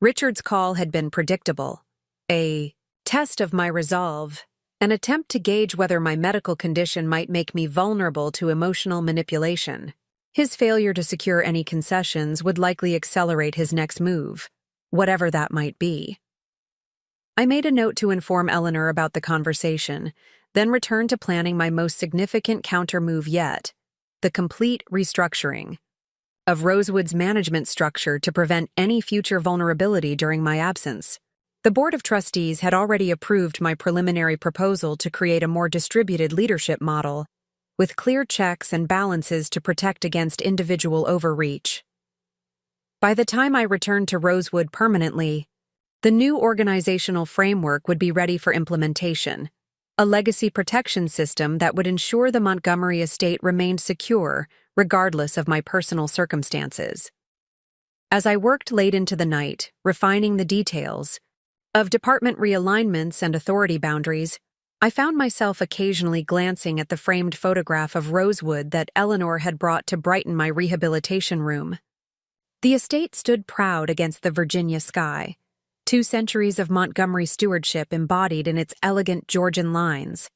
[SPEAKER 1] Richard's call had been predictable, a test of my resolve, an attempt to gauge whether my medical condition might make me vulnerable to emotional manipulation. His failure to secure any concessions would likely accelerate his next move, whatever that might be. I made a note to inform Eleanor about the conversation, then returned to planning my most significant counter-move yet, the complete restructuring of Rosewood's management structure to prevent any future vulnerability during my absence. The Board of Trustees had already approved my preliminary proposal to create a more distributed leadership model, with clear checks and balances to protect against individual overreach. By the time I returned to Rosewood permanently, the new organizational framework would be ready for implementation, a legacy protection system that would ensure the Montgomery estate remained secure regardless of my personal circumstances. As I worked late into the night, refining the details of department realignments and authority boundaries, I found myself occasionally glancing at the framed photograph of Rosewood that Eleanor had brought to brighten my rehabilitation room. The estate stood proud against the Virginia sky, 2 centuries of Montgomery stewardship embodied in its elegant Georgian lines.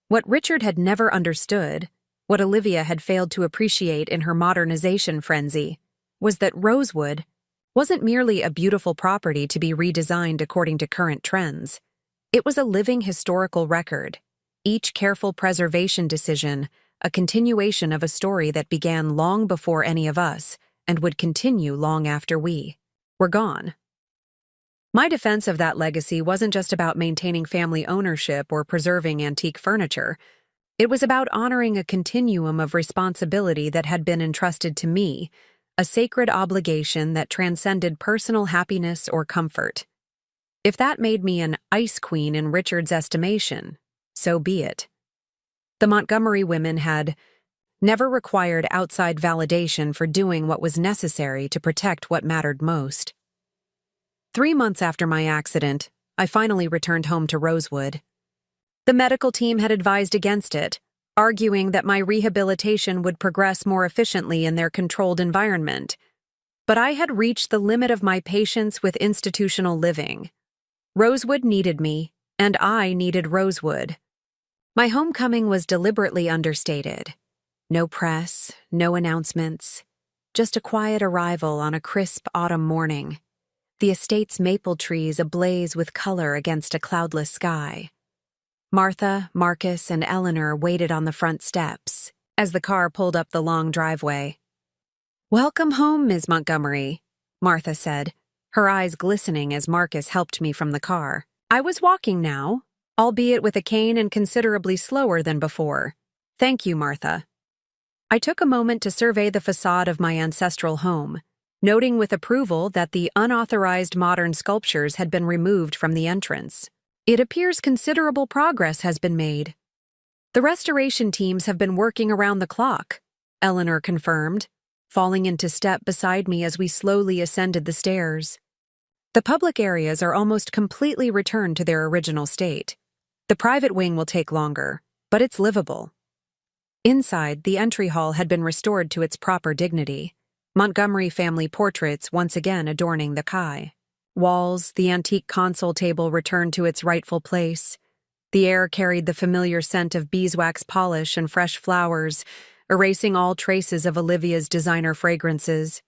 [SPEAKER 1] What Richard had never understood, what Olivia had failed to appreciate in her modernization frenzy, was that Rosewood wasn't merely a beautiful property to be redesigned according to current trends. It was a living historical record, each careful preservation decision a continuation of a story that began long before any of us and would continue long after we were gone. My defense of that legacy wasn't just about maintaining family ownership or preserving antique furniture. It was about honoring a continuum of responsibility that had been entrusted to me, a sacred obligation that transcended personal happiness or comfort. If that made me an ice queen in Richard's estimation, so be it. The Montgomery women had never required outside validation for doing what was necessary to protect what mattered most. 3 months after my accident, I finally returned home to Rosewood. The medical team had advised against it, arguing that my rehabilitation would progress more efficiently in their controlled environment. But I had reached the limit of my patience with institutional living. Rosewood needed me, and I needed Rosewood. My homecoming was deliberately understated. No press, no announcements, just a quiet arrival on a crisp autumn morning. The estate's maple trees ablaze with color against a cloudless sky. Martha, Marcus, and Eleanor waited on the front steps as the car pulled up the long driveway. "Welcome home, Ms. Montgomery," Martha said, her eyes glistening as Marcus helped me from the car. I was walking now, albeit with a cane and considerably slower than before. "Thank you, Martha." I took a moment to survey the facade of my ancestral home, noting with approval that the unauthorized modern sculptures had been removed from the entrance. "It appears considerable progress has been made." "The restoration teams have been working around the clock," Eleanor confirmed, falling into step beside me as we slowly ascended the stairs. The public areas are almost completely returned to their original state. The private wing will take longer, but it's livable. Inside, the entry hall had been restored to its proper dignity. Montgomery family portraits once again adorning the kai. Walls, the antique console table returned to its rightful place. The air carried the familiar scent of beeswax polish and fresh flowers, erasing all traces of Olivia's designer fragrances.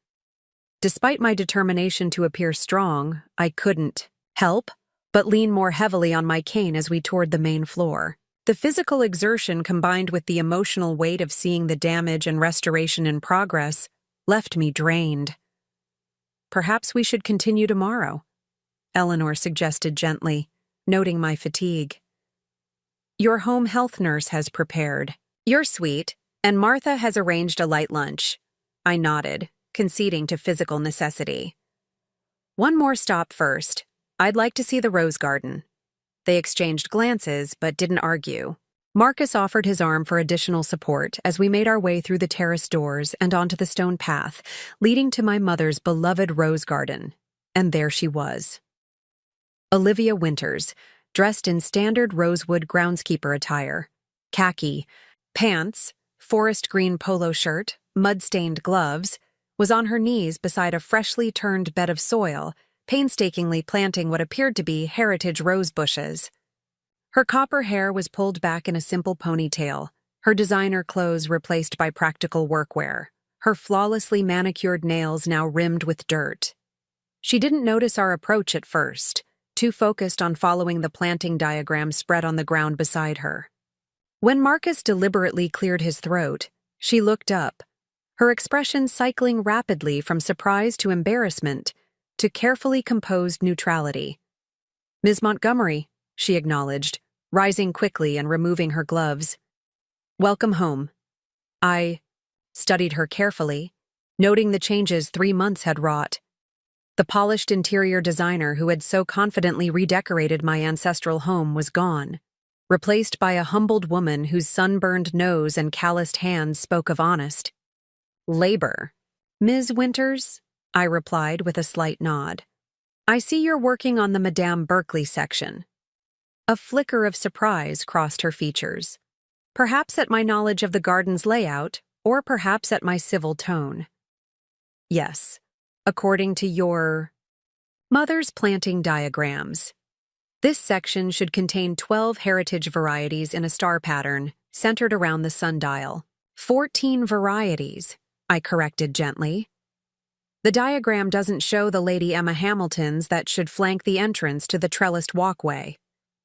[SPEAKER 1] Despite my determination to appear strong, I couldn't help but lean more heavily on my cane as we toured the main floor. The physical exertion combined with the emotional weight of seeing the damage and restoration in progress left me drained. "Perhaps we should continue tomorrow," Eleanor suggested gently, noting my fatigue. "Your home health nurse has prepared. You're sweet, and Martha has arranged a light lunch." I nodded, conceding to physical necessity. "One more stop first. I'd like to see the rose garden." They exchanged glances, but didn't argue. Marcus offered his arm for additional support as we made our way through the terrace doors and onto the stone path, leading to my mother's beloved rose garden. And there she was. Olivia Winters, dressed in standard rosewood groundskeeper attire, khaki, pants, forest green polo shirt, mud-stained gloves, was on her knees beside a freshly turned bed of soil, painstakingly planting what appeared to be heritage rose bushes. Her copper hair was pulled back in a simple ponytail, her designer clothes replaced by practical workwear, her flawlessly manicured nails now rimmed with dirt. She didn't notice our approach at first, too focused on following the planting diagram spread on the ground beside her. When Marcus deliberately cleared his throat, she looked up, her expression cycling rapidly from surprise to embarrassment to carefully composed neutrality. "Ms. Montgomery," she acknowledged, rising quickly and removing her gloves. "Welcome home." I studied her carefully, noting the changes 3 months had wrought. The polished interior designer who had so confidently redecorated my ancestral home was gone, replaced by a humbled woman whose sunburned nose and calloused hands spoke of honest labor. "Ms. Winters," I replied with a slight nod. "I see you're working on the Madame Berkeley section." A flicker of surprise crossed her features, perhaps at my knowledge of the garden's layout, or perhaps at my civil tone. "Yes, according to your mother's planting diagrams. This section should contain 12 heritage varieties in a star pattern, centered around the sundial. 14 varieties," I corrected gently. "The diagram doesn't show the Lady Emma Hamiltons that should flank the entrance to the trellised walkway.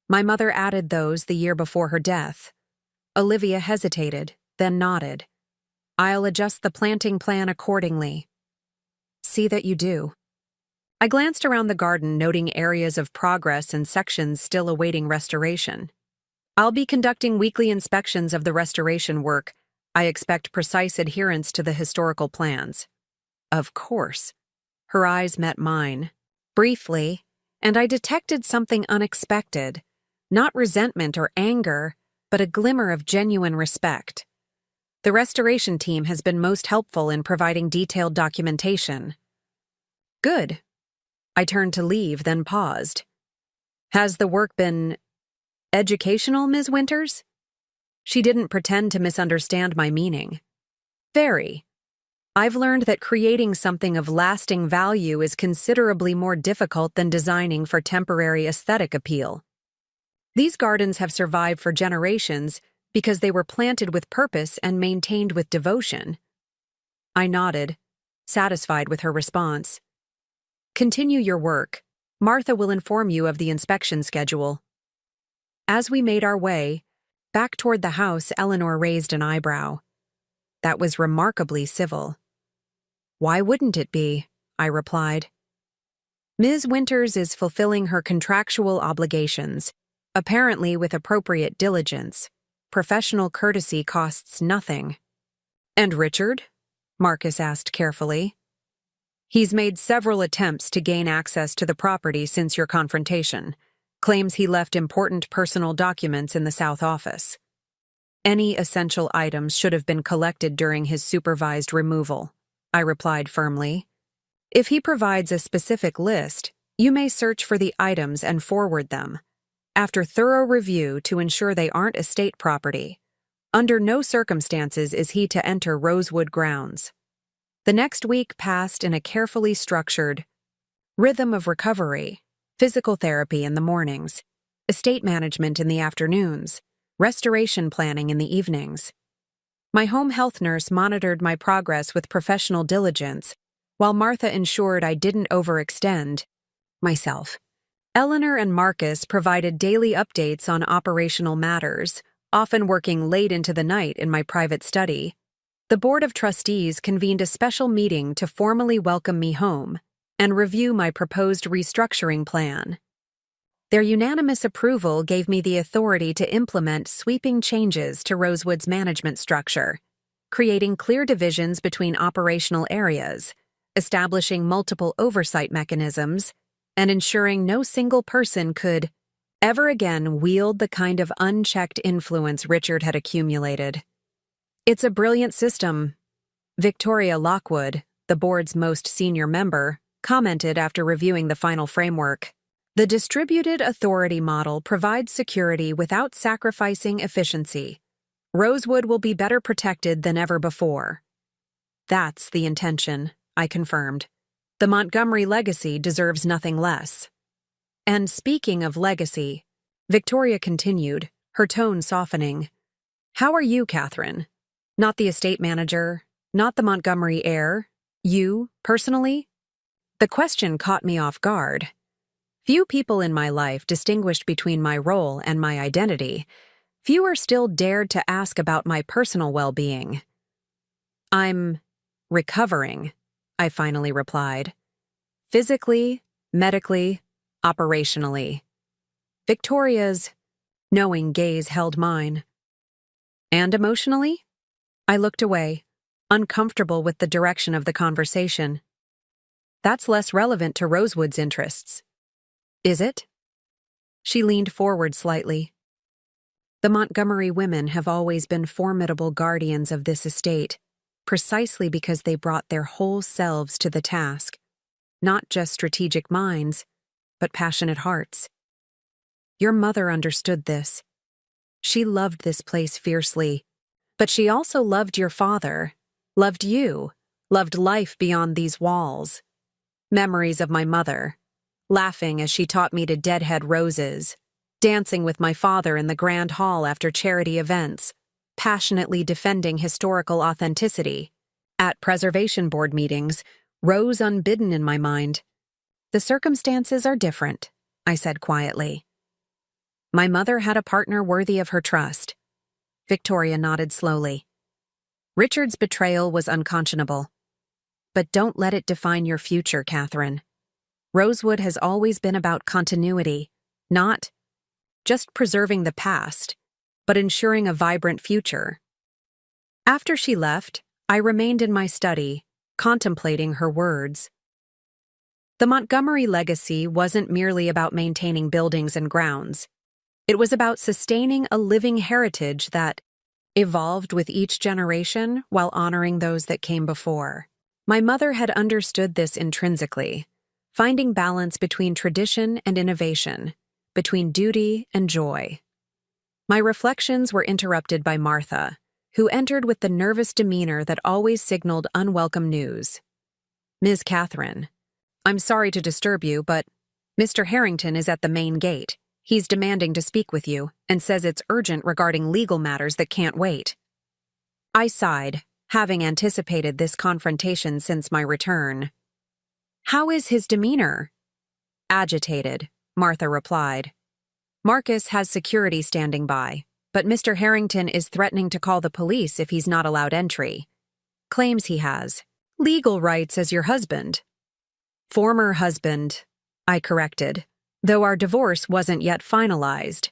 [SPEAKER 1] My mother added those the year before her death." Olivia hesitated, then nodded. "I'll adjust the planting plan accordingly." "See that you do." I glanced around the garden, noting areas of progress and sections still awaiting restoration. "I'll be conducting weekly inspections of the restoration work. I expect precise adherence to the historical plans." "Of course." Her eyes met mine, briefly, and I detected something unexpected. Not resentment or anger, but a glimmer of genuine respect. "The restoration team has been most helpful in providing detailed documentation." "Good." I turned to leave, then paused. "Has the work been educational, Ms. Winters?" She didn't pretend to misunderstand my meaning. "Very. I've learned that creating something of lasting value is considerably more difficult than designing for temporary aesthetic appeal. These gardens have survived for generations because they were planted with purpose and maintained with devotion." I nodded, satisfied with her response. "Continue your work. Martha will inform you of the inspection schedule." As we made our way back toward the house, Eleanor raised an eyebrow. That was remarkably civil. "Why wouldn't it be?" I replied. "Ms. Winters is fulfilling her contractual obligations, apparently with appropriate diligence. Professional courtesy costs nothing." "And Richard?" Marcus asked carefully. "He's made several attempts to gain access to the property since your confrontation. Claims he left important personal documents in the South Office. Any essential items should have been collected during his supervised removal," I replied firmly. If he provides a specific list, you may search for the items and forward them, after thorough review to ensure they aren't estate property. Under no circumstances is he to enter Rosewood grounds. The next week passed in a carefully structured rhythm of recovery, physical therapy in the mornings, estate management in the afternoons, restoration planning in the evenings. My home health nurse monitored my progress with professional diligence, while Martha ensured I didn't overextend myself. Eleanor and Marcus provided daily updates on operational matters, often working late into the night in my private study. The Board of Trustees convened a special meeting to formally welcome me home and review my proposed restructuring plan. Their unanimous approval gave me the authority to implement sweeping changes to Rosewood's management structure, creating clear divisions between operational areas, establishing multiple oversight mechanisms, and ensuring no single person could ever again wield the kind of unchecked influence Richard had accumulated. It's a brilliant system, Victoria Lockwood, the board's most senior member, commented after reviewing the final framework. The distributed authority model provides security without sacrificing efficiency. Rosewood will be better protected than ever before. That's the intention, I confirmed. The Montgomery legacy deserves nothing less. And speaking of legacy, Victoria continued, her tone softening. How are you, Catherine? Not the estate manager, not the Montgomery heir. You, personally? The question caught me off guard. Few people in my life distinguished between my role and my identity. Fewer still dared to ask about my personal well-being. I'm recovering, I finally replied. Physically, medically, operationally. Victoria's knowing gaze held mine. And emotionally? I looked away, uncomfortable with the direction of the conversation. That's less relevant to Rosewood's interests. Is it? She leaned forward slightly. The Montgomery women have always been formidable guardians of this estate, precisely because they brought their whole selves to the task, not just strategic minds, but passionate hearts. Your mother understood this. She loved this place fiercely, but she also loved your father, loved you, loved life beyond these walls. Memories of my mother, laughing as she taught me to deadhead roses, dancing with my father in the grand hall after charity events, passionately defending historical authenticity. At preservation board meetings, rose unbidden in my mind. The circumstances are different, I said quietly. My mother had a partner worthy of her trust. Victoria nodded slowly. Richard's betrayal was unconscionable. But don't let it define your future, Catherine. Rosewood has always been about continuity, not just preserving the past, but ensuring a vibrant future. After she left, I remained in my study, contemplating her words. The Montgomery legacy wasn't merely about maintaining buildings and grounds. It was about sustaining a living heritage that evolved with each generation while honoring those that came before. My mother had understood this intrinsically, finding balance between tradition and innovation, between duty and joy. My reflections were interrupted by Martha, who entered with the nervous demeanor that always signaled unwelcome news. Ms. Catherine, I'm sorry to disturb you, but Mr. Harrington is at the main gate. He's demanding to speak with you and says it's urgent regarding legal matters that can't wait. I sighed, having anticipated this confrontation since my return. How is his demeanor? Agitated, Martha replied. Marcus has security standing by, but Mr. Harrington is threatening to call the police if he's not allowed entry. Claims he has legal rights as your husband. Former husband, I corrected, though our divorce wasn't yet finalized.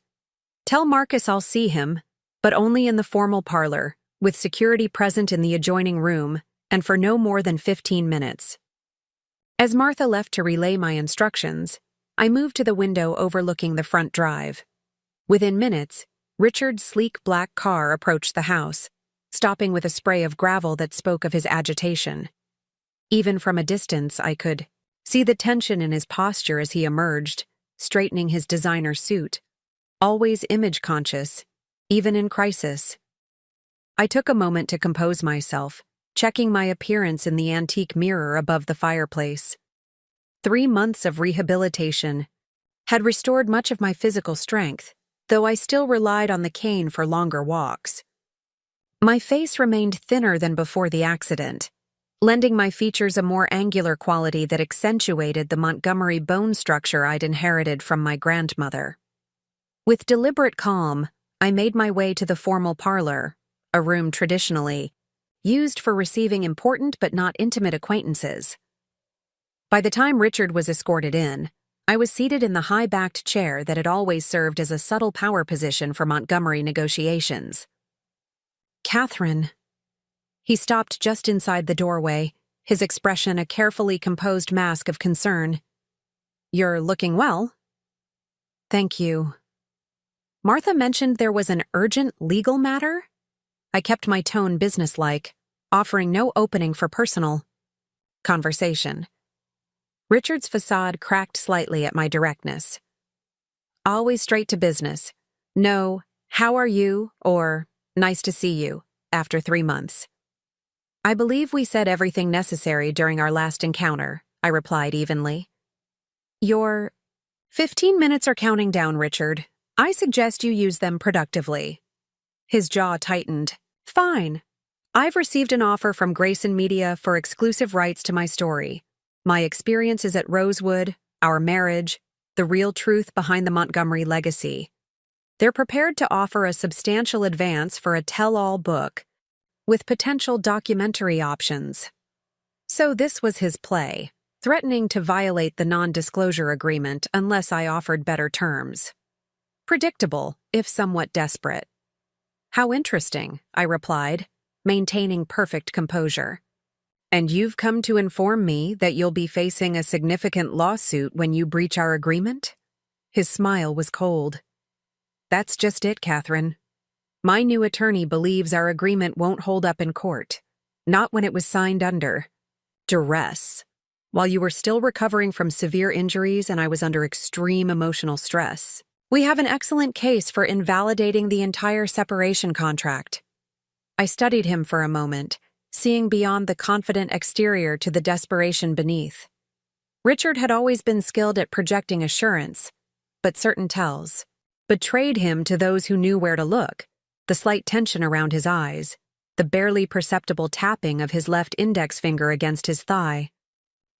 [SPEAKER 1] Tell Marcus I'll see him, but only in the formal parlor, with security present in the adjoining room, and for no more than 15 minutes. As Martha left to relay my instructions, I moved to the window overlooking the front drive. Within minutes, Richard's sleek black car approached the house, stopping with a spray of gravel that spoke of his agitation. Even from a distance, I could see the tension in his posture as he emerged, straightening his designer suit, always image-conscious, even in crisis. I took a moment to compose myself, checking my appearance in the antique mirror above the fireplace. 3 months of rehabilitation had restored much of my physical strength, though I still relied on the cane for longer walks. My face remained thinner than before the accident, lending my features a more angular quality that accentuated the Montgomery bone structure I'd inherited from my grandmother. With deliberate calm, I made my way to the formal parlor, a room traditionally used for receiving important but not intimate acquaintances. By the time Richard was escorted in, I was seated in the high-backed chair that had always served as a subtle power position for Montgomery negotiations. "Catherine." He stopped just inside the doorway, his expression a carefully composed mask of concern. "You're looking well." "Thank you." "Martha mentioned there was an urgent legal matter?" I kept my tone businesslike, offering no opening for personal conversation. Richard's facade cracked slightly at my directness. "Always straight to business. No, how are you, or nice to see you, after 3 months. I believe we said everything necessary during our last encounter," I replied evenly. "Your 15 minutes are counting down, Richard. I suggest you use them productively." His jaw tightened. "Fine. I've received an offer from Grayson Media for exclusive rights to my story. My experiences at Rosewood, our marriage, the real truth behind the Montgomery legacy. They're prepared to offer a substantial advance for a tell-all book, with potential documentary options." So this was his play, threatening to violate the non-disclosure agreement unless I offered better terms. Predictable, if somewhat desperate. "How interesting," I replied, maintaining perfect composure. "And you've come to inform me that you'll be facing a significant lawsuit when you breach our agreement?" His smile was cold. "That's just it, Catherine. My new attorney believes our agreement won't hold up in court, not when it was signed under duress, while you were still recovering from severe injuries and I was under extreme emotional stress. We have an excellent case for invalidating the entire separation contract." I studied him for a moment, seeing beyond the confident exterior to the desperation beneath. Richard had always been skilled at projecting assurance, but certain tells betrayed him to those who knew where to look: the slight tension around his eyes, the barely perceptible tapping of his left index finger against his thigh.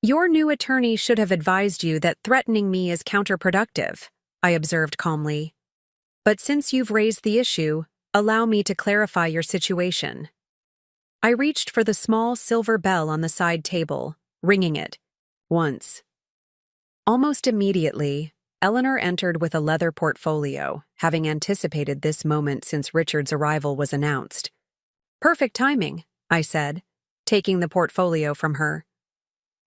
[SPEAKER 1] "Your new attorney should have advised you that threatening me is counterproductive," I observed calmly. "But since you've raised the issue, allow me to clarify your situation." I reached for the small silver bell on the side table, ringing it once. Almost immediately, Eleanor entered with a leather portfolio, having anticipated this moment since Richard's arrival was announced. "Perfect timing," I said, taking the portfolio from her.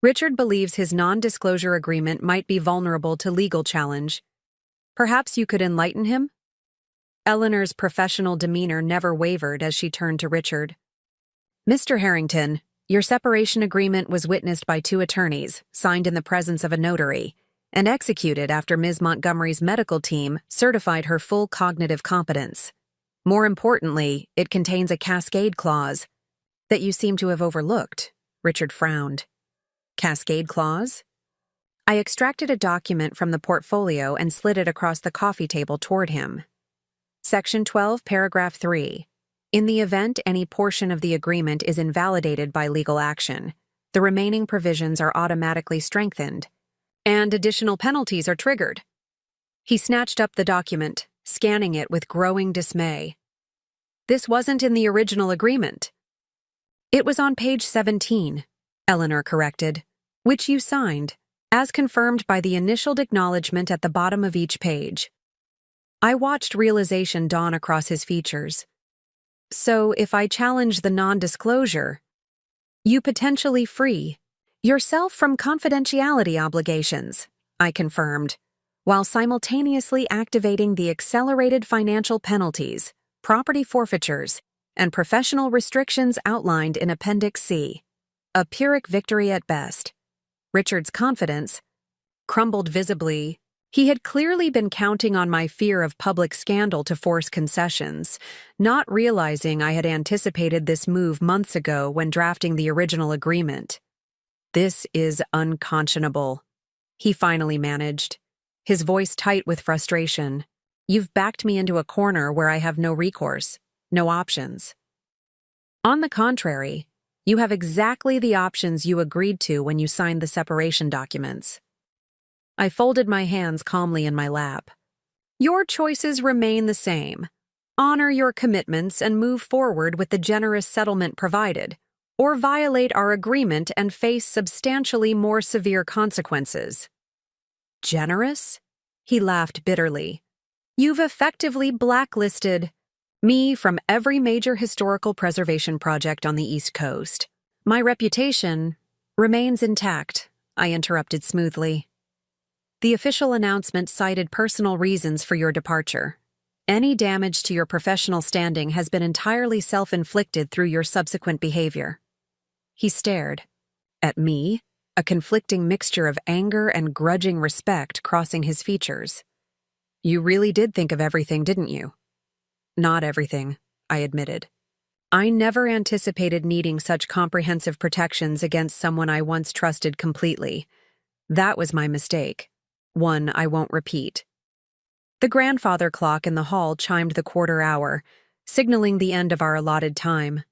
[SPEAKER 1] "Richard believes his non-disclosure agreement might be vulnerable to legal challenge. Perhaps you could enlighten him?" Eleanor's professional demeanor never wavered as she turned to Richard. "Mr. Harrington, your separation agreement was witnessed by 2 attorneys, signed in the presence of a notary, and executed after Ms. Montgomery's medical team certified her full cognitive competence. More importantly, it contains a cascade clause that you seem to have overlooked." Richard frowned. "Cascade clause?" I extracted a document from the portfolio and slid it across the coffee table toward him. Section 12, paragraph 3. In the event any portion of the agreement is invalidated by legal action, the remaining provisions are automatically strengthened, and additional penalties are triggered. He snatched up the document, scanning it with growing dismay. "This wasn't in the original agreement." "It was on page 17, Eleanor corrected, "which you signed, as confirmed by the initialed acknowledgement at the bottom of each page." I watched realization dawn across his features. "So if I challenge the non-disclosure, you potentially free yourself from confidentiality obligations," I confirmed, while simultaneously activating the accelerated financial penalties, property forfeitures, and professional restrictions outlined in Appendix C. A Pyrrhic victory at best. Richard's confidence crumbled visibly. He had clearly been counting on my fear of public scandal to force concessions, not realizing I had anticipated this move months ago when drafting the original agreement. "This is unconscionable," he finally managed, his voice tight with frustration. "You've backed me into a corner where I have no recourse, no options." "On the contrary, you have exactly the options you agreed to when you signed the separation documents." I folded my hands calmly in my lap. "Your choices remain the same. Honor your commitments and move forward with the generous settlement provided, or violate our agreement and face substantially more severe consequences." "Generous?" He laughed bitterly. "You've effectively blacklisted me from every major historical preservation project on the East Coast. My reputation remains intact," I interrupted smoothly. "The official announcement cited personal reasons for your departure. Any damage to your professional standing has been entirely self-inflicted through your subsequent behavior." He stared at me, a conflicting mixture of anger and grudging respect crossing his features. "You really did think of everything, didn't you?" "Not everything," I admitted. "I never anticipated needing such comprehensive protections against someone I once trusted completely. That was my mistake. One I won't repeat." The grandfather clock in the hall chimed the quarter hour, signaling the end of our allotted time.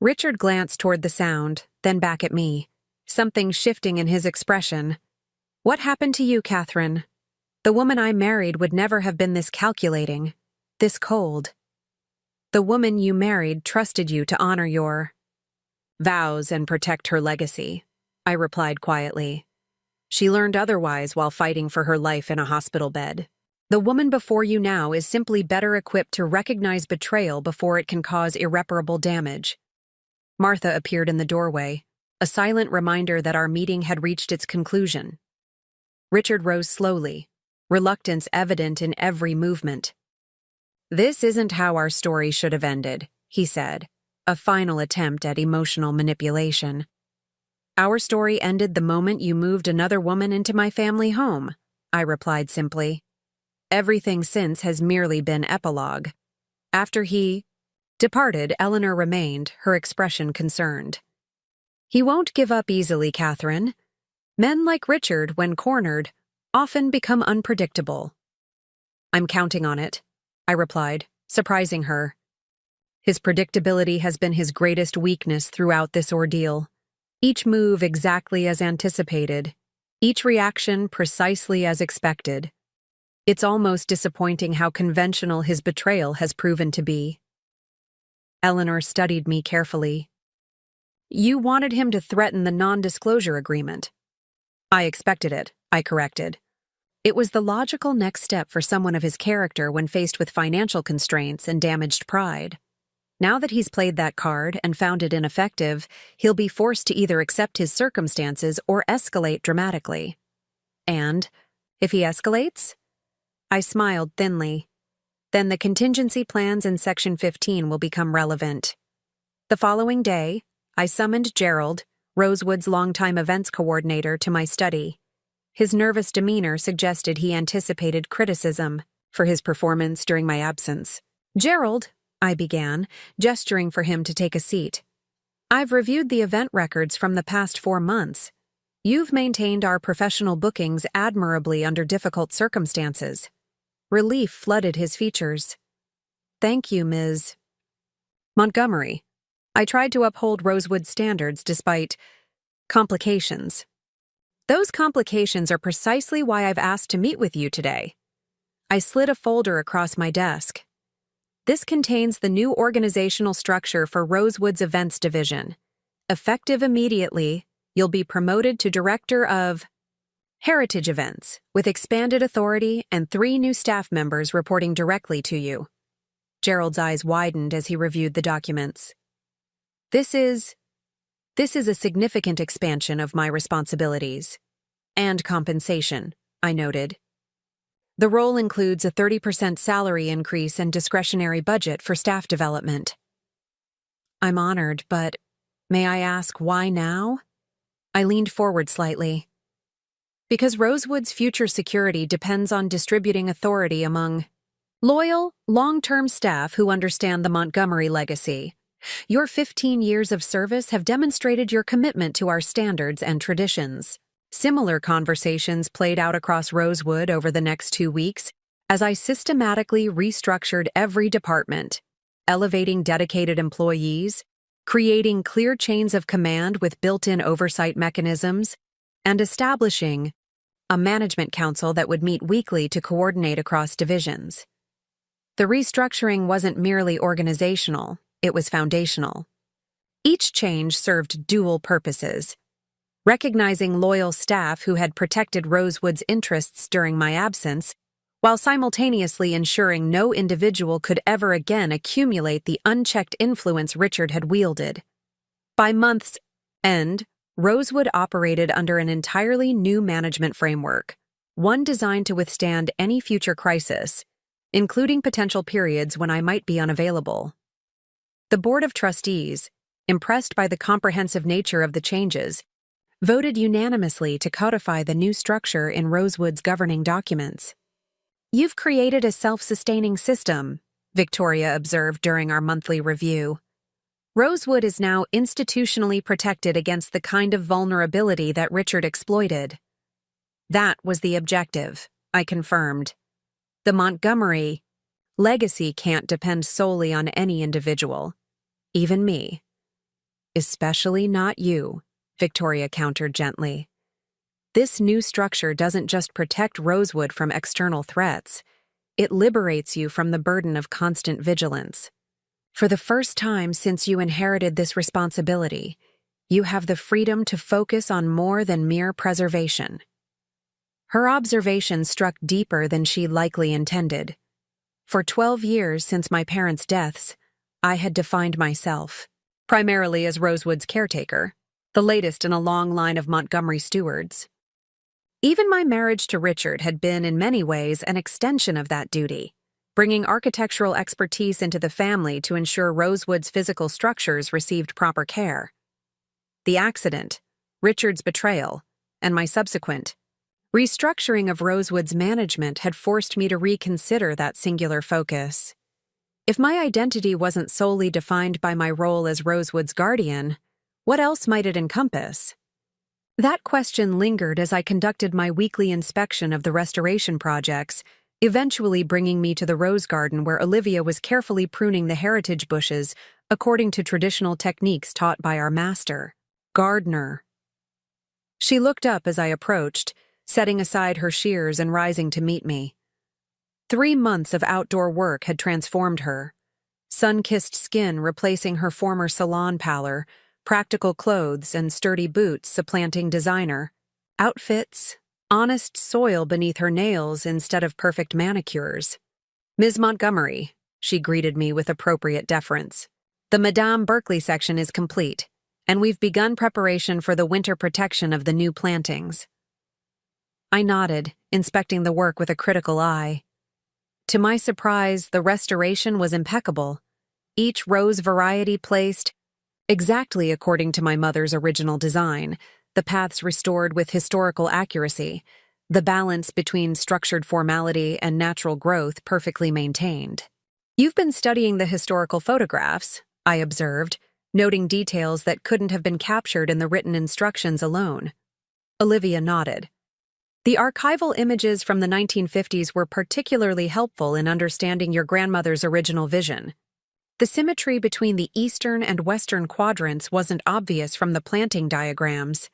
[SPEAKER 1] Richard glanced toward the sound, then back at me, something shifting in his expression. "What happened to you, Catherine? The woman I married would never have been this calculating, this cold. The woman you married trusted you to honor your vows and protect her legacy," I replied quietly. "She learned otherwise while fighting for her life in a hospital bed. The woman before you now is simply better equipped to recognize betrayal before it can cause irreparable damage." Martha appeared in the doorway, a silent reminder that our meeting had reached its conclusion. Richard rose slowly, reluctance evident in every movement. "This isn't how our story should have ended," he said, a final attempt at emotional manipulation. "Our story ended the moment you moved another woman into my family home," I replied simply. "Everything since has merely been epilogue." After he departed, Eleanor remained, her expression concerned. "He won't give up easily, Catherine. Men like Richard, when cornered, often become unpredictable." "I'm counting on it," I replied, surprising her. "His predictability has been his greatest weakness throughout this ordeal. Each move exactly as anticipated, each reaction precisely as expected. It's almost disappointing how conventional his betrayal has proven to be." Eleanor studied me carefully. "You wanted him to threaten the non-disclosure agreement." "I expected it," I corrected. "It was the logical next step for someone of his character when faced with financial constraints and damaged pride. Now that he's played that card and found it ineffective, he'll be forced to either accept his circumstances or escalate dramatically." "And if he escalates?" I smiled thinly. "Then the contingency plans in Section 15 will become relevant." The following day, I summoned Gerald, Rosewood's longtime events coordinator, to my study. His nervous demeanor suggested he anticipated criticism for his performance during my absence. "Gerald," I began, gesturing for him to take a seat, "I've reviewed the event records from the past 4 months. You've maintained our professional bookings admirably under difficult circumstances." Relief flooded his features. "Thank you, Ms. Montgomery. I tried to uphold Rosewood standards despite complications." "Those complications are precisely why I've asked to meet with you today." I slid a folder across my desk. "This contains the new organizational structure for Rosewood's events division. Effective immediately, you'll be promoted to Director of Heritage Events, with expanded authority and 3 new staff members reporting directly to you." Gerald's eyes widened as he reviewed the documents. This is a significant expansion of my responsibilities. And compensation," I noted. "The role includes a 30% salary increase and discretionary budget for staff development." "I'm honored, but May I ask why now? I leaned forward slightly. Because Rosewood's future security depends on distributing authority among loyal, long-term staff who understand the Montgomery legacy. Your 15 years of service have demonstrated your commitment to our standards and traditions. Similar conversations played out across Rosewood over the next 2 weeks as I systematically restructured every department, elevating dedicated employees, creating clear chains of command with built-in oversight mechanisms, and establishing a management council that would meet weekly to coordinate across divisions. The restructuring wasn't merely organizational, it was foundational. Each change served dual purposes: recognizing loyal staff who had protected Rosewood's interests during my absence, while simultaneously ensuring no individual could ever again accumulate the unchecked influence Richard had wielded. By month's end, Rosewood operated under an entirely new management framework, one designed to withstand any future crisis, including potential periods when I might be unavailable. The Board of Trustees, impressed by the comprehensive nature of the changes, voted unanimously to codify the new structure in Rosewood's governing documents. "You've created a self-sustaining system," Victoria observed during our monthly review. "Rosewood is now institutionally protected against the kind of vulnerability that Richard exploited." That was the objective, I confirmed. The Montgomery legacy can't depend solely on any individual, even me. "Especially not you," Victoria countered gently. "This new structure doesn't just protect Rosewood from external threats, it liberates you from the burden of constant vigilance. For the first time since you inherited this responsibility, you have the freedom to focus on more than mere preservation." Her observation struck deeper than she likely intended. For 12 years since my parents' deaths, I had defined myself, primarily as Rosewood's caretaker, the latest in a long line of Montgomery stewards. Even my marriage to Richard had been in many ways an extension of that duty, bringing architectural expertise into the family to ensure Rosewood's physical structures received proper care. The accident, Richard's betrayal, and my subsequent restructuring of Rosewood's management had forced me to reconsider that singular focus. If my identity wasn't solely defined by my role as Rosewood's guardian, what else might it encompass? That question lingered as I conducted my weekly inspection of the restoration projects, eventually bringing me to the rose garden where Olivia was carefully pruning the heritage bushes according to traditional techniques taught by our master, gardener. She looked up as I approached, setting aside her shears and rising to meet me. 3 months of outdoor work had transformed her. Sun-kissed skin replacing her former salon pallor, practical clothes and sturdy boots supplanting designer outfits, honest soil beneath her nails instead of perfect manicures. "Ms. Montgomery," she greeted me with appropriate deference. "The Madame Berkeley section is complete, and we've begun preparation for the winter protection of the new plantings." I nodded, inspecting the work with a critical eye. To my surprise, the restoration was impeccable, each rose variety placed exactly according to my mother's original design, the paths restored with historical accuracy, the balance between structured formality and natural growth perfectly maintained. "You've been studying the historical photographs," I observed, noting details that couldn't have been captured in the written instructions alone. Olivia nodded. "The archival images from the 1950s were particularly helpful in understanding your grandmother's original vision. The symmetry between the eastern and western quadrants wasn't obvious from the planting diagrams."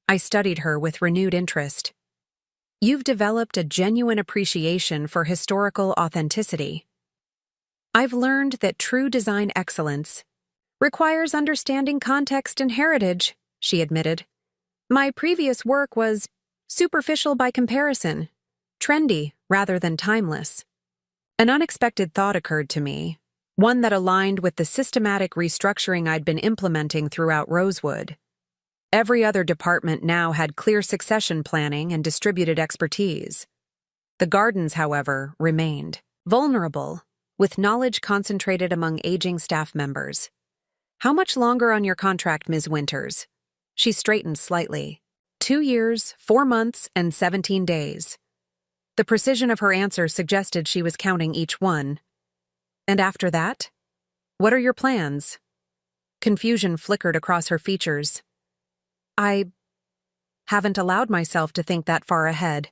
[SPEAKER 1] I studied her with renewed interest. "You've developed a genuine appreciation for historical authenticity." "I've learned that true design excellence requires understanding context and heritage," she admitted. "My previous work was superficial by comparison, trendy rather than timeless." An unexpected thought occurred to me, one that aligned with the systematic restructuring I'd been implementing throughout Rosewood. Every other department now had clear succession planning and distributed expertise. The gardens, however, remained vulnerable, with knowledge concentrated among aging staff members. How much longer on your contract, Ms. Winters? She straightened slightly. 2 years, 4 months, and 17 days. The precision of her answer suggested she was counting each one. And after that? What are your plans? Confusion flickered across her features. I haven't allowed myself to think that far ahead.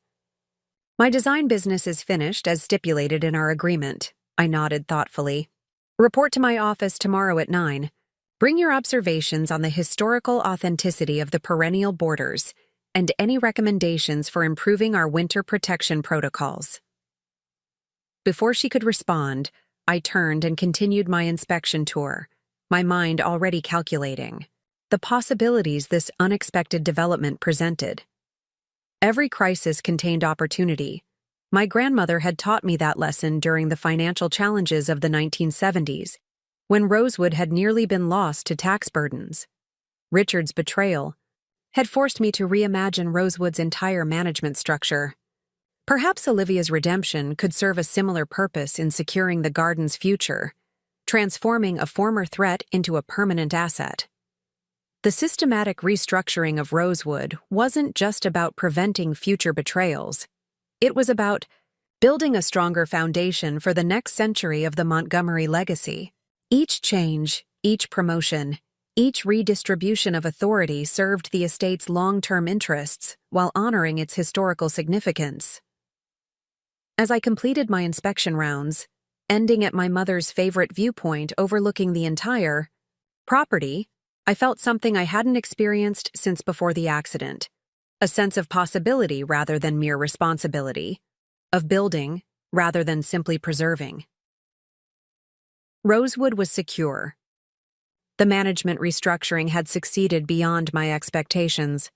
[SPEAKER 1] My design business is finished as stipulated in our agreement. I nodded thoughtfully. Report to my office tomorrow at 9. Bring your observations on the historical authenticity of the perennial borders and any recommendations for improving our winter protection protocols. Before she could respond, I turned and continued my inspection tour, my mind already calculating the possibilities this unexpected development presented. Every crisis contained opportunity. My grandmother had taught me that lesson during the financial challenges of the 1970s, when Rosewood had nearly been lost to tax burdens. Richard's betrayal had forced me to reimagine Rosewood's entire management structure. Perhaps Olivia's redemption could serve a similar purpose in securing the garden's future, transforming a former threat into a permanent asset. The systematic restructuring of Rosewood wasn't just about preventing future betrayals. It was about building a stronger foundation for the next century of the Montgomery legacy. Each change, each promotion, each redistribution of authority served the estate's long-term interests while honoring its historical significance. As I completed my inspection rounds, ending at my mother's favorite viewpoint overlooking the entire property, I felt something I hadn't experienced since before the accident. A sense of possibility rather than mere responsibility, of building rather than simply preserving. Rosewood was secure. The management restructuring had succeeded beyond my expectations.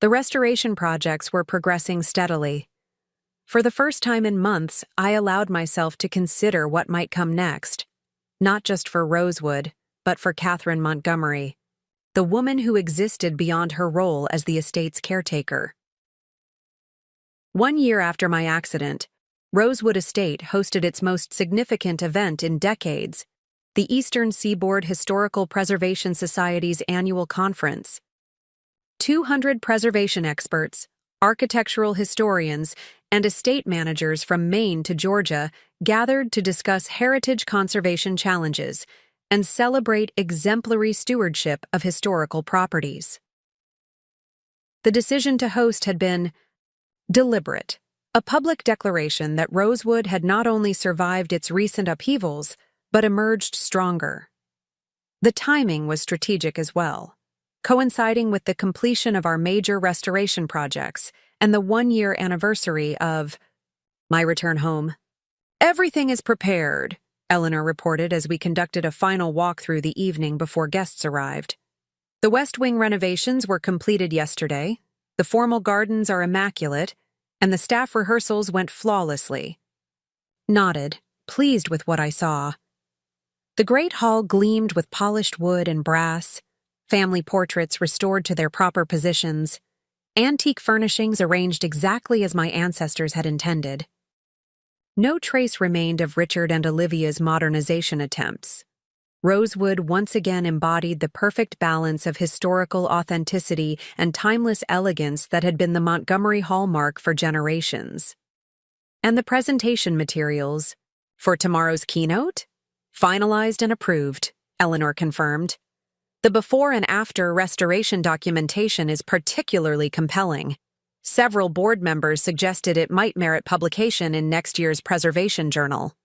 [SPEAKER 1] The restoration projects were progressing steadily. For the first time in months, I allowed myself to consider what might come next, not just for Rosewood, but for Catherine Montgomery, the woman who existed beyond her role as the estate's caretaker. 1 year after my accident, Rosewood Estate hosted its most significant event in decades, the Eastern Seaboard Historical Preservation Society's annual conference. 200 preservation experts, architectural historians, and estate managers from Maine to Georgia gathered to discuss heritage conservation challenges and celebrate exemplary stewardship of historical properties. The decision to host had been deliberate, a public declaration that Rosewood had not only survived its recent upheavals, but emerged stronger. The timing was strategic as well, coinciding with the completion of our major restoration projects and the 1-year anniversary of my return home. Everything is prepared, Eleanor reported as we conducted a final walk through the evening before guests arrived. The West Wing renovations were completed yesterday, the formal gardens are immaculate, and the staff rehearsals went flawlessly. Nodded, pleased with what I saw. The great hall gleamed with polished wood and brass, family portraits restored to their proper positions, antique furnishings arranged exactly as my ancestors had intended. No trace remained of Richard and Olivia's modernization attempts. Rosewood once again embodied the perfect balance of historical authenticity and timeless elegance that had been the Montgomery hallmark for generations. And the presentation materials for tomorrow's keynote? Finalized and approved, Eleanor confirmed. The before and after restoration documentation is particularly compelling. Several board members suggested it might merit publication in next year's preservation journal.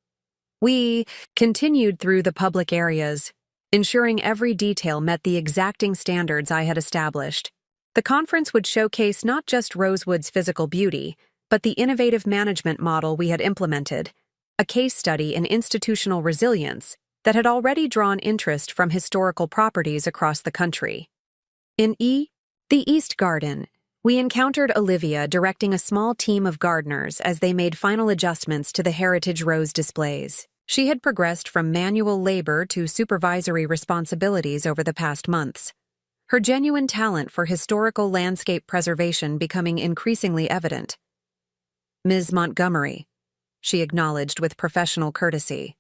[SPEAKER 1] We continued through the public areas, ensuring every detail met the exacting standards I had established. The conference would showcase not just Rosewood's physical beauty, but the innovative management model we had implemented, a case study in institutional resilience that had already drawn interest from historical properties across the country. In the East Garden, we encountered Olivia directing a small team of gardeners as they made final adjustments to the heritage rose displays. She had progressed from manual labor to supervisory responsibilities over the past months, her genuine talent for historical landscape preservation becoming increasingly evident. Ms. Montgomery, she acknowledged with professional courtesy.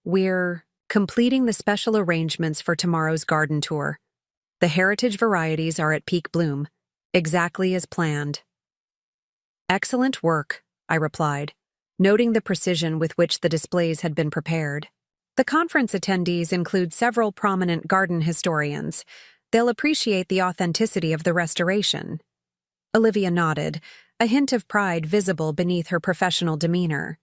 [SPEAKER 1] We're completing the special arrangements for tomorrow's garden tour. The heritage varieties are at peak bloom, exactly as planned. Excellent work, I replied, noting the precision with which the displays had been prepared. The conference attendees include several prominent garden historians. They'll appreciate the authenticity of the restoration. Olivia nodded, a hint of pride visible beneath her professional demeanor.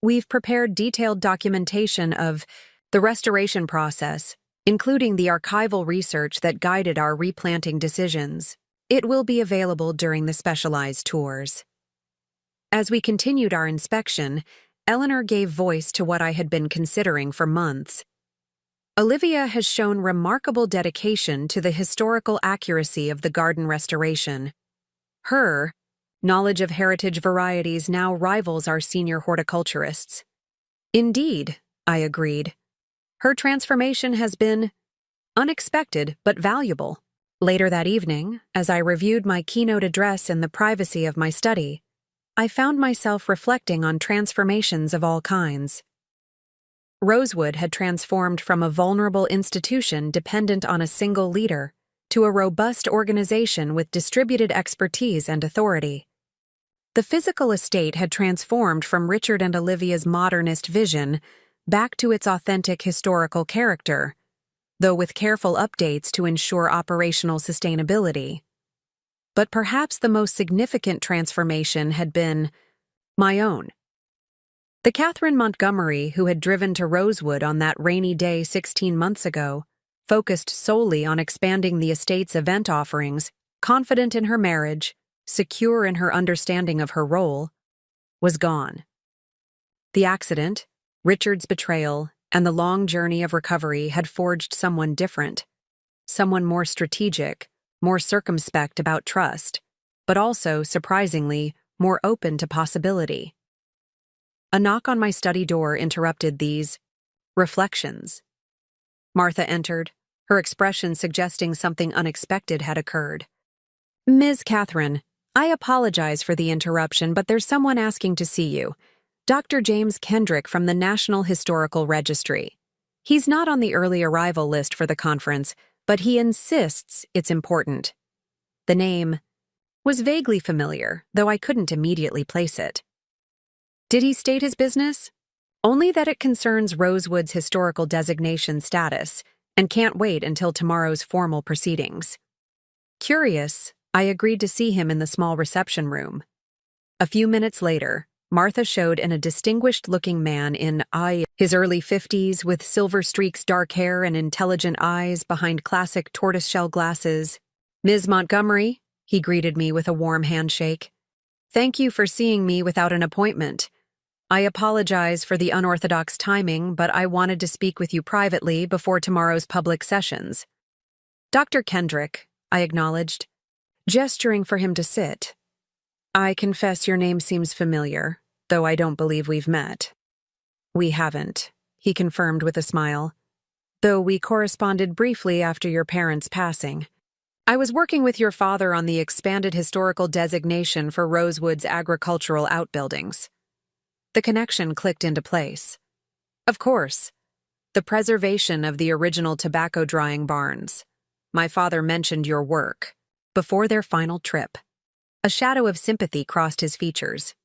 [SPEAKER 1] We've prepared detailed documentation of the restoration process, including the archival research that guided our replanting decisions. It will be available during the specialized tours. As we continued our inspection, Eleanor gave voice to what I had been considering for months. Olivia has shown remarkable dedication to the historical accuracy of the garden restoration. Her knowledge of heritage varieties now rivals our senior horticulturists. Indeed, I agreed. Her transformation has been unexpected but valuable. Later that evening, as I reviewed my keynote address in the privacy of my study, I found myself reflecting on transformations of all kinds. Rosewood had transformed from a vulnerable institution dependent on a single leader to a robust organization with distributed expertise and authority. The physical estate had transformed from Richard and Olivia's modernist vision back to its authentic historical character, though with careful updates to ensure operational sustainability. But perhaps the most significant transformation had been my own. The Catherine Montgomery who had driven to Rosewood on that rainy day 16 months ago, focused solely on expanding the estate's event offerings, confident in her marriage, secure in her understanding of her role, was gone. The accident, Richard's betrayal, and the long journey of recovery had forged someone different, someone more strategic, more circumspect about trust, but also, surprisingly, more open to possibility. A knock on my study door interrupted these reflections. Martha entered, her expression suggesting something unexpected had occurred. Ms. Catherine, I apologize for the interruption, but there's someone asking to see you. Dr. James Kendrick from the National Historical Registry. He's not on the early arrival list for the conference, but he insists it's important. The name was vaguely familiar, though I couldn't immediately place it. Did he state his business? Only that it concerns Rosewood's historical designation status, and can't wait until tomorrow's formal proceedings. Curious, I agreed to see him in the small reception room. A few minutes later, Martha showed in a distinguished-looking man in his early 50s with silver streaks, dark hair, and intelligent eyes behind classic tortoiseshell glasses. Ms. Montgomery, he greeted me with a warm handshake. Thank you for seeing me without an appointment. I apologize for the unorthodox timing, but I wanted to speak with you privately before tomorrow's public sessions. Dr. Kendrick, I acknowledged, gesturing for him to sit. I confess your name seems familiar, though I don't believe we've met. We haven't, he confirmed with a smile, though we corresponded briefly after your parents' passing. I was working with your father on the expanded historical designation for Rosewood's agricultural outbuildings. The connection clicked into place. Of course, the preservation of the original tobacco drying barns. My father mentioned your work before their final trip. A shadow of sympathy crossed his features.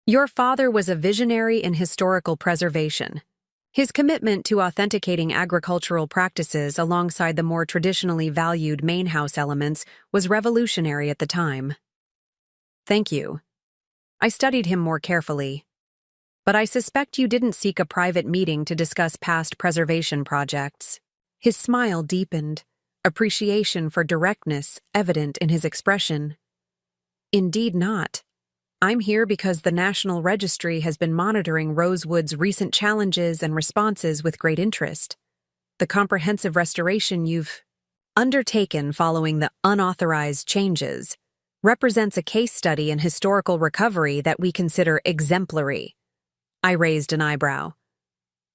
[SPEAKER 1] Your father was a visionary in historical preservation. His commitment to authenticating agricultural practices alongside the more traditionally valued main house elements was revolutionary at the time. Thank you. I studied him more carefully. But I suspect you didn't seek a private meeting to discuss past preservation projects. His smile deepened, appreciation for directness evident in his expression. Indeed not. I'm here because the National Registry has been monitoring Rosewood's recent challenges and responses with great interest. The comprehensive restoration you've undertaken following the unauthorized changes represents a case study in historical recovery that we consider exemplary. I raised an eyebrow.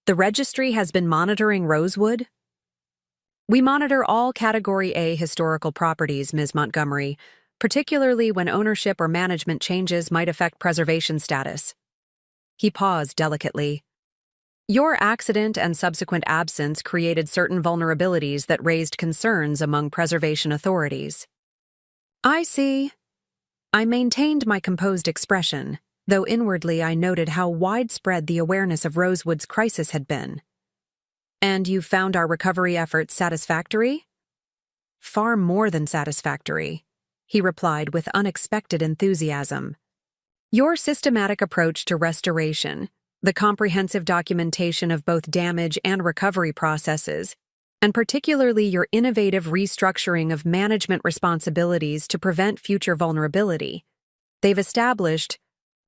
[SPEAKER 1] The registry has been monitoring Rosewood? We monitor all Category A historical properties, Ms. Montgomery, particularly when ownership or management changes might affect preservation status. He paused delicately. Your accident and subsequent absence created certain vulnerabilities that raised concerns among preservation authorities. I see. I maintained my composed expression, though inwardly I noted how widespread the awareness of Rosewood's crisis had been. And you found our recovery efforts satisfactory? Far more than satisfactory, he replied with unexpected enthusiasm. Your systematic approach to restoration, the comprehensive documentation of both damage and recovery processes, and particularly your innovative restructuring of management responsibilities to prevent future vulnerability, they've established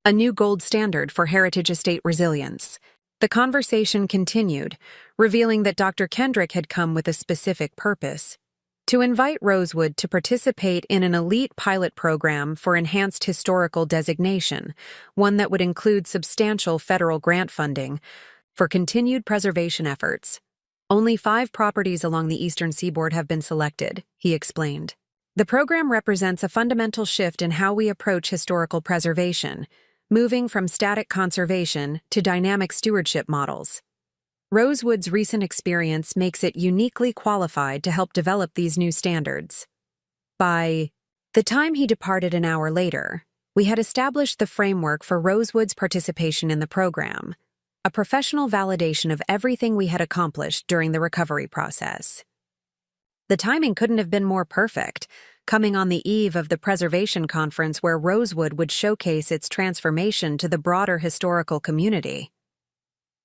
[SPEAKER 1] a new gold standard for heritage estate resilience. The conversation continued, revealing that Dr. Kendrick had come with a specific purpose: to invite Rosewood to participate in an elite pilot program for enhanced historical designation, one that would include substantial federal grant funding for continued preservation efforts. Only 5 properties along the eastern seaboard have been selected, he explained. The program represents a fundamental shift in how we approach historical preservation, moving from static conservation to dynamic stewardship models. Rosewood's recent experience makes it uniquely qualified to help develop these new standards. By the time he departed an hour later, we had established the framework for Rosewood's participation in the program, a professional validation of everything we had accomplished during the recovery process. The timing couldn't have been more perfect, coming on the eve of the preservation conference where Rosewood would showcase its transformation to the broader historical community.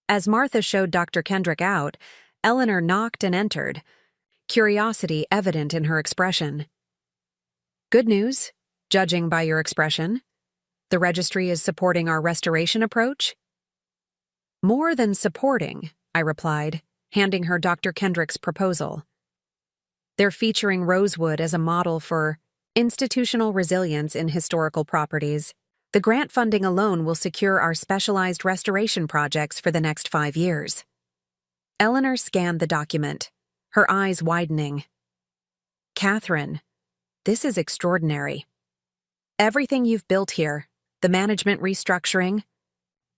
[SPEAKER 1] As Martha showed Dr. Kendrick out, Eleanor knocked and entered, curiosity evident in her expression. Good news, judging by your expression. The registry is supporting our restoration approach? More than supporting, I replied, handing her Dr. Kendrick's proposal. They're featuring Rosewood as a model for institutional resilience in historical properties. The grant funding alone will secure our specialized restoration projects for the next 5 years. Eleanor scanned the document, her eyes widening. Catherine, this is extraordinary. Everything you've built here, the management restructuring,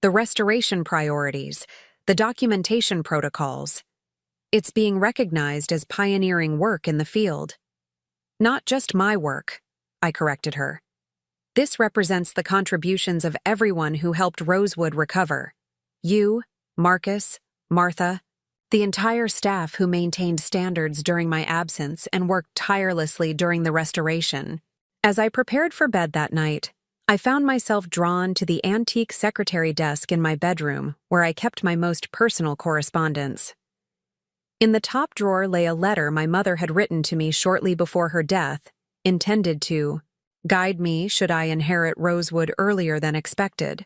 [SPEAKER 1] the restoration priorities, the documentation protocols, it's being recognized as pioneering work in the field. Not just my work, I corrected her. This represents the contributions of everyone who helped Rosewood recover. You, Marcus, Martha, the entire staff who maintained standards during my absence and worked tirelessly during the restoration. As I prepared for bed that night, I found myself drawn to the antique secretary desk in my bedroom where I kept my most personal correspondence. In the top drawer lay a letter my mother had written to me shortly before her death, intended to guide me should I inherit Rosewood earlier than expected.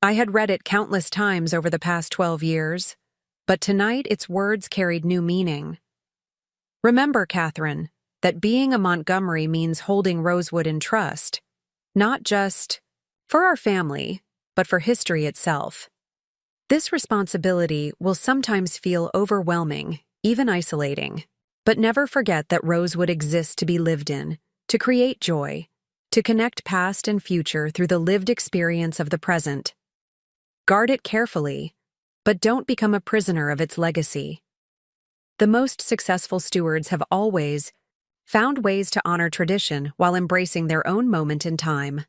[SPEAKER 1] I had read it countless times over the past 12 years, but tonight its words carried new meaning. Remember, Catherine, that being a Montgomery means holding Rosewood in trust, not just for our family, but for history itself. This responsibility will sometimes feel overwhelming, even isolating, but never forget that Rosewood exists to be lived in, to create joy, to connect past and future through the lived experience of the present. Guard it carefully, but don't become a prisoner of its legacy. The most successful stewards have always found ways to honor tradition while embracing their own moment in time.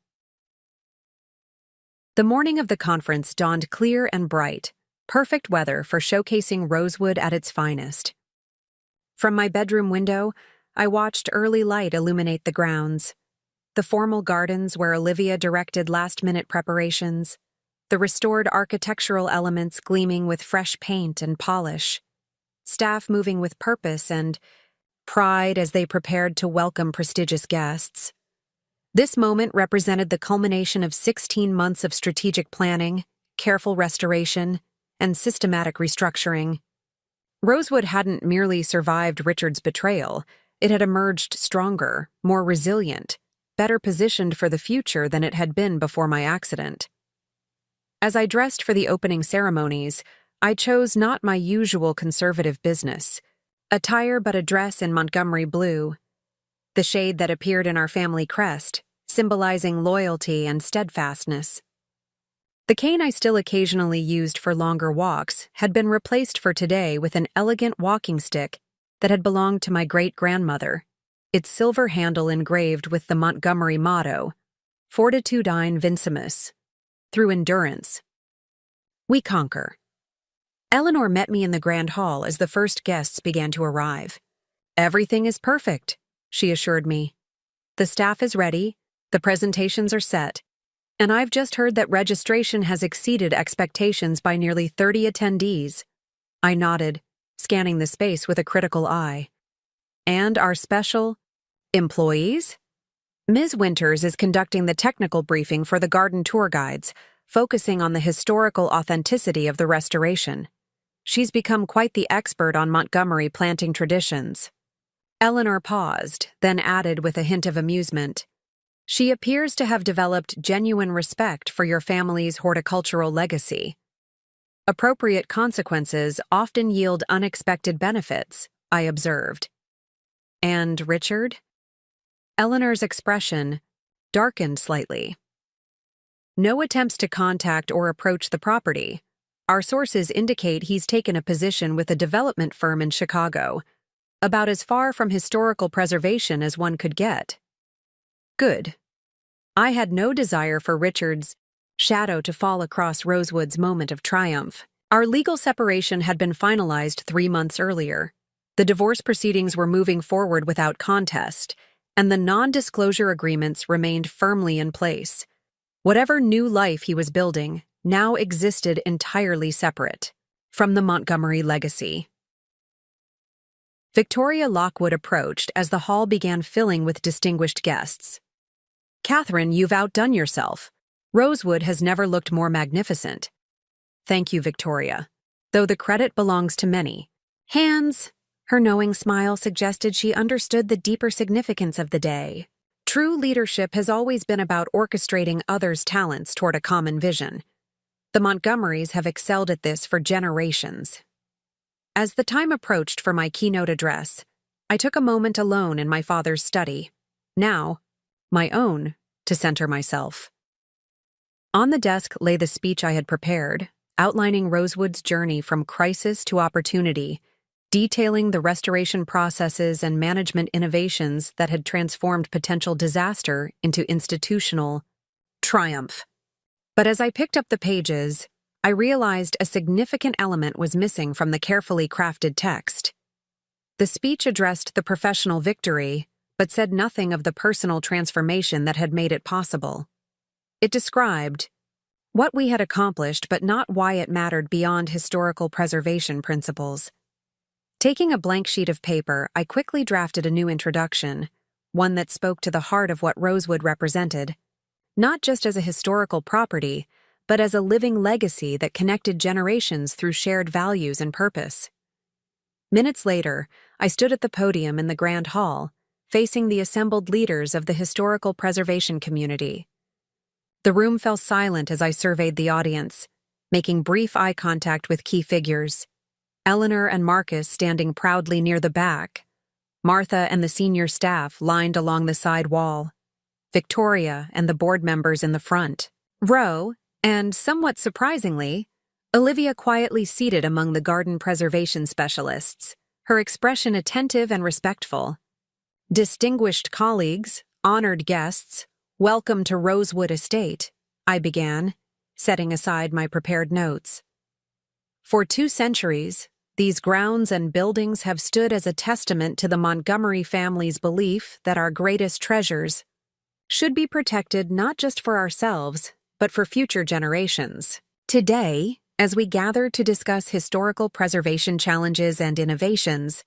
[SPEAKER 1] The morning of the conference dawned clear and bright, perfect weather for showcasing Rosewood at its finest. From my bedroom window, I watched early light illuminate the grounds. The formal gardens where Olivia directed last-minute preparations, the restored architectural elements gleaming with fresh paint and polish, staff moving with purpose and pride as they prepared to welcome prestigious guests. This moment represented the culmination of 16 months of strategic planning, careful restoration, and systematic restructuring. Rosewood hadn't merely survived Richard's betrayal, it had emerged stronger, more resilient, better positioned for the future than it had been before my accident. As I dressed for the opening ceremonies, I chose not my usual conservative business, attire but a dress in Montgomery blue, the shade that appeared in our family crest, symbolizing loyalty and steadfastness. The cane I still occasionally used for longer walks had been replaced for today with an elegant walking stick that had belonged to my great-grandmother, its silver handle engraved with the Montgomery motto, Fortitudine Vincimus, through endurance. We conquer. Eleanor met me in the grand hall as the first guests began to arrive. Everything is perfect, she assured me. The staff is ready, the presentations are set, and I've just heard that registration has exceeded expectations by nearly 30 attendees. I nodded, scanning the space with a critical eye. And our special employees? Ms. Winters is conducting the technical briefing for the garden tour guides, focusing on the historical authenticity of the restoration. She's become quite the expert on Montgomery planting traditions. Eleanor paused, then added with a hint of amusement. She appears to have developed genuine respect for your family's horticultural legacy. Appropriate consequences often yield unexpected benefits, I observed. And Richard? Eleanor's expression darkened slightly. No attempts to contact or approach the property. Our sources indicate he's taken a position with a development firm in Chicago, about as far from historical preservation as one could get. Good. I had no desire for Richard's shadow to fall across Rosewood's moment of triumph. Our legal separation had been finalized 3 months earlier. The divorce proceedings were moving forward without contest, and the non-disclosure agreements remained firmly in place. Whatever new life he was building now existed entirely separate from the Montgomery legacy. Victoria Lockwood approached as the hall began filling with distinguished guests. Catherine, you've outdone yourself. Rosewood has never looked more magnificent. Thank you, Victoria, though the credit belongs to many. Hands, her knowing smile suggested she understood the deeper significance of the day. True leadership has always been about orchestrating others' talents toward a common vision. The Montgomerys have excelled at this for generations. As the time approached for my keynote address, I took a moment alone in my father's study. Now, my own, to center myself. On the desk lay the speech I had prepared, outlining Rosewood's journey from crisis to opportunity, detailing the restoration processes and management innovations that had transformed potential disaster into institutional triumph. But as I picked up the pages, I realized a significant element was missing from the carefully crafted text. The speech addressed the professional victory, but said nothing of the personal transformation that had made it possible. It described what we had accomplished, but not why it mattered beyond historical preservation principles. Taking a blank sheet of paper, I quickly drafted a new introduction, one that spoke to the heart of what Rosewood represented, not just as a historical property, but as a living legacy that connected generations through shared values and purpose. Minutes later, I stood at the podium in the Grand Hall, facing the assembled leaders of the historical preservation community. The room fell silent as I surveyed the audience, making brief eye contact with key figures. Eleanor and Marcus standing proudly near the back, Martha and the senior staff lined along the side wall, Victoria and the board members in the front row, and, somewhat surprisingly, Olivia quietly seated among the garden preservation specialists, her expression attentive and respectful. Distinguished colleagues, honored guests, welcome to Rosewood Estate, I began, setting aside my prepared notes. For 2 centuries, these grounds and buildings have stood as a testament to the Montgomery family's belief that our greatest treasures should be protected not just for ourselves, but for future generations. Today, as we gather to discuss historical preservation challenges and innovations,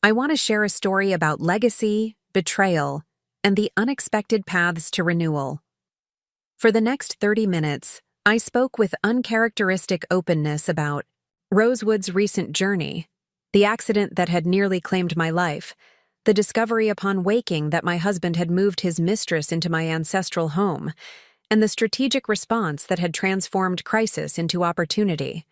[SPEAKER 1] I want to share a story about legacy, betrayal, and the unexpected paths to renewal. For the next 30 minutes, I spoke with uncharacteristic openness about Rosewood's recent journey, the accident that had nearly claimed my life, the discovery upon waking that my husband had moved his mistress into my ancestral home, and the strategic response that had transformed crisis into opportunity.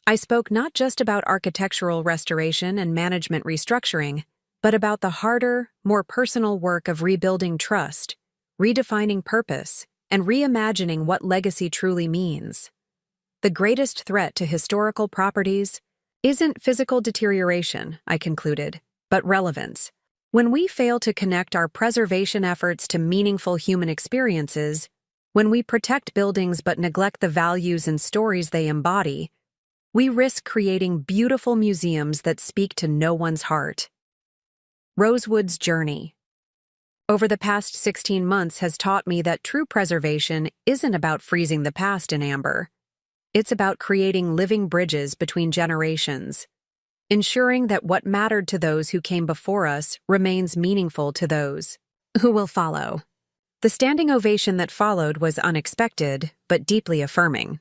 [SPEAKER 1] I spoke not just about architectural restoration and management restructuring, but about the harder, more personal work of rebuilding trust, redefining purpose, and reimagining what legacy truly means. The greatest threat to historical properties isn't physical deterioration, I concluded, but relevance. When we fail to connect our preservation efforts to meaningful human experiences, when we protect buildings but neglect the values and stories they embody, we risk creating beautiful museums that speak to no one's heart. Rosewood's journey. Over the past 16 months has taught me that true preservation isn't about freezing the past in amber. It's about creating living bridges between generations, ensuring that what mattered to those who came before us remains meaningful to those who will follow. The standing ovation that followed was unexpected, but deeply affirming.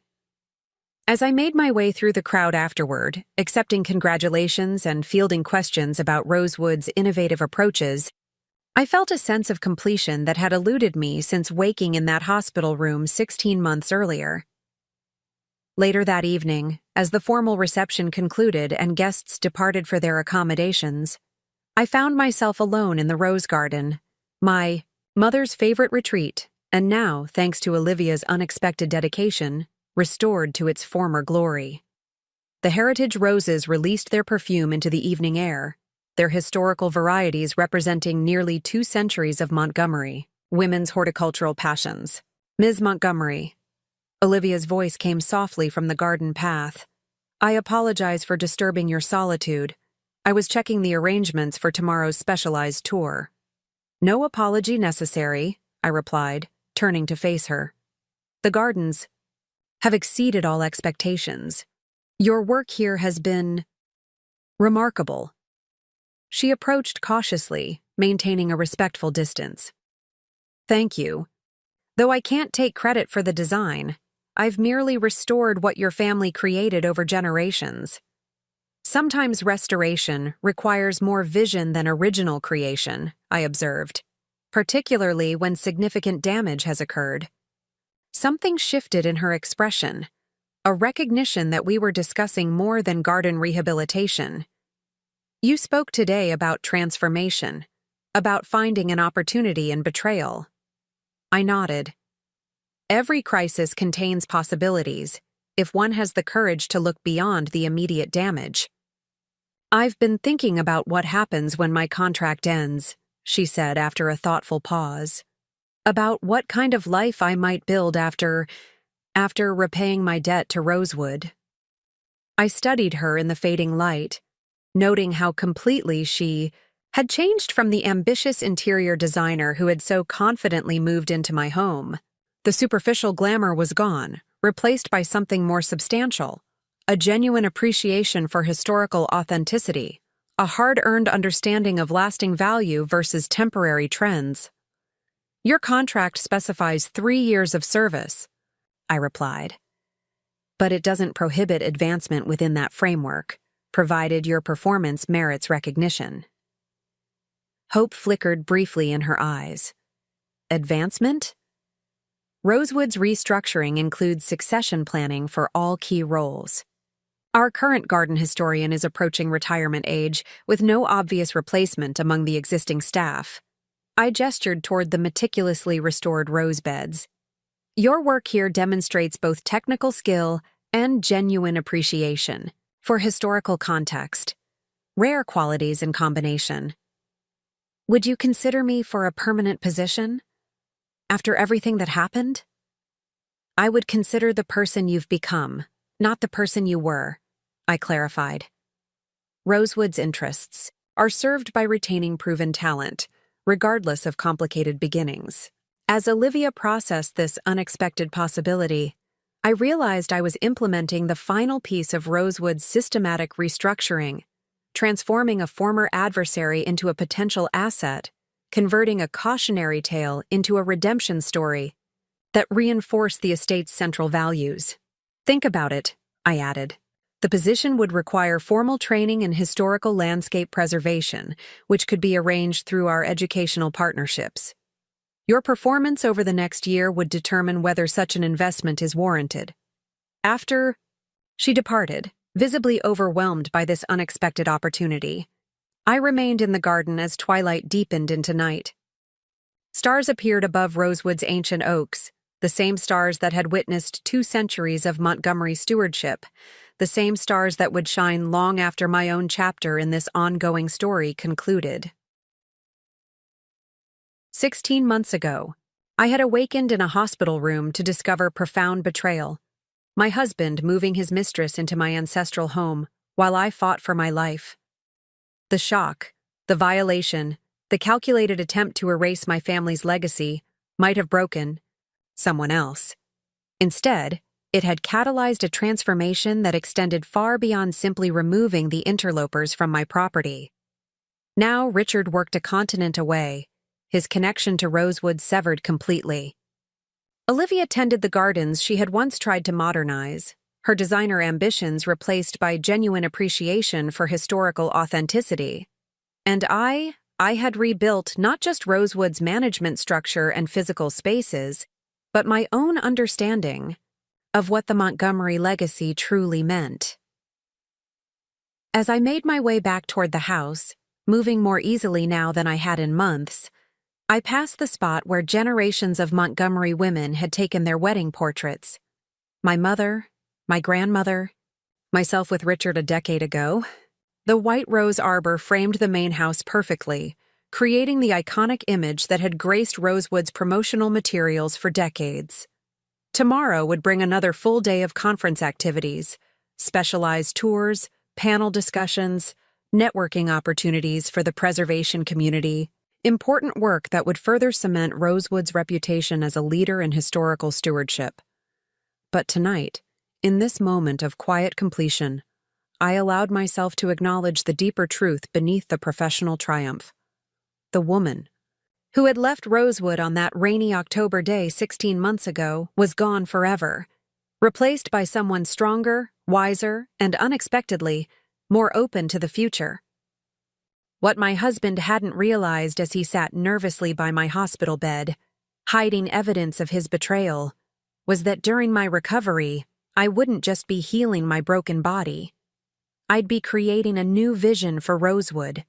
[SPEAKER 1] As I made my way through the crowd afterward, accepting congratulations and fielding questions about Rosewood's innovative approaches, I felt a sense of completion that had eluded me since waking in that hospital room 16 months earlier. Later that evening, as the formal reception concluded and guests departed for their accommodations, I found myself alone in the rose garden, my mother's favorite retreat, and now, thanks to Olivia's unexpected dedication, restored to its former glory. The heritage roses released their perfume into the evening air, their historical varieties representing nearly 2 centuries of Montgomery, women's horticultural passions. Ms. Montgomery. Olivia's voice came softly from the garden path. I apologize for disturbing your solitude. I was checking the arrangements for tomorrow's specialized tour. No apology necessary, I replied, turning to face her. The gardens have exceeded all expectations. Your work here has been remarkable. She approached cautiously, maintaining a respectful distance. Thank you. Though I can't take credit for the design, I've merely restored what your family created over generations. Sometimes restoration requires more vision than original creation, I observed, particularly when significant damage has occurred. Something shifted in her expression, a recognition that we were discussing more than garden rehabilitation. You spoke today about transformation, about finding an opportunity in betrayal. I nodded. Every crisis contains possibilities, if one has the courage to look beyond the immediate damage. I've been thinking about what happens when my contract ends, she said after a thoughtful pause. About what kind of life I might build after repaying my debt to Rosewood. I studied her in the fading light, noting how completely she had changed from the ambitious interior designer who had so confidently moved into my home. The superficial glamour was gone, replaced by something more substantial, a genuine appreciation for historical authenticity, a hard-earned understanding of lasting value versus temporary trends. Your contract specifies 3 years of service, I replied. But it doesn't prohibit advancement within that framework, provided your performance merits recognition. Hope flickered briefly in her eyes. Advancement? Rosewood's restructuring includes succession planning for all key roles. Our current garden historian is approaching retirement age with no obvious replacement among the existing staff. I gestured toward the meticulously restored rose beds. Your work here demonstrates both technical skill and genuine appreciation for historical context, rare qualities in combination. Would you consider me for a permanent position? After everything that happened? I would consider the person you've become, not the person you were, I clarified. Rosewood's interests are served by retaining proven talent, regardless of complicated beginnings. As Olivia processed this unexpected possibility, I realized I was implementing the final piece of Rosewood's systematic restructuring, transforming a former adversary into a potential asset, converting a cautionary tale into a redemption story that reinforced the estate's central values. Think about it, I added. The position would require formal training in historical landscape preservation, which could be arranged through our educational partnerships. Your performance over the next year would determine whether such an investment is warranted. After she departed, visibly overwhelmed by this unexpected opportunity, I remained in the garden as twilight deepened into night. Stars appeared above Rosewood's ancient oaks, the same stars that had witnessed 2 centuries of Montgomery stewardship, the same stars that would shine long after my own chapter in this ongoing story concluded. 16 months ago, I had awakened in a hospital room to discover profound betrayal. My husband moving his mistress into my ancestral home while I fought for my life. The shock, the violation, the calculated attempt to erase my family's legacy might have broken someone else. Instead, it had catalyzed a transformation that extended far beyond simply removing the interlopers from my property. Now Richard worked a continent away, his connection to Rosewood severed completely. Olivia tended the gardens she had once tried to modernize, her designer ambitions replaced by genuine appreciation for historical authenticity. And I had rebuilt not just Rosewood's management structure and physical spaces, but my own understanding of what the Montgomery legacy truly meant. As I made my way back toward the house, moving more easily now than I had in months, I passed the spot where generations of Montgomery women had taken their wedding portraits. My mother, my grandmother, myself with Richard a decade ago. The white rose arbor framed the main house perfectly, creating the iconic image that had graced Rosewood's promotional materials for decades. Tomorrow would bring another full day of conference activities, specialized tours, panel discussions, networking opportunities for the preservation community, important work that would further cement Rosewood's reputation as a leader in historical stewardship. But tonight, in this moment of quiet completion, I allowed myself to acknowledge the deeper truth beneath the professional triumph. The woman, who had left Rosewood on that rainy October day 16 months ago, was gone forever, replaced by someone stronger, wiser, and unexpectedly, more open to the future. What my husband hadn't realized as he sat nervously by my hospital bed, hiding evidence of his betrayal, was that during my recovery, I wouldn't just be healing my broken body. I'd be creating a new vision for Rosewood,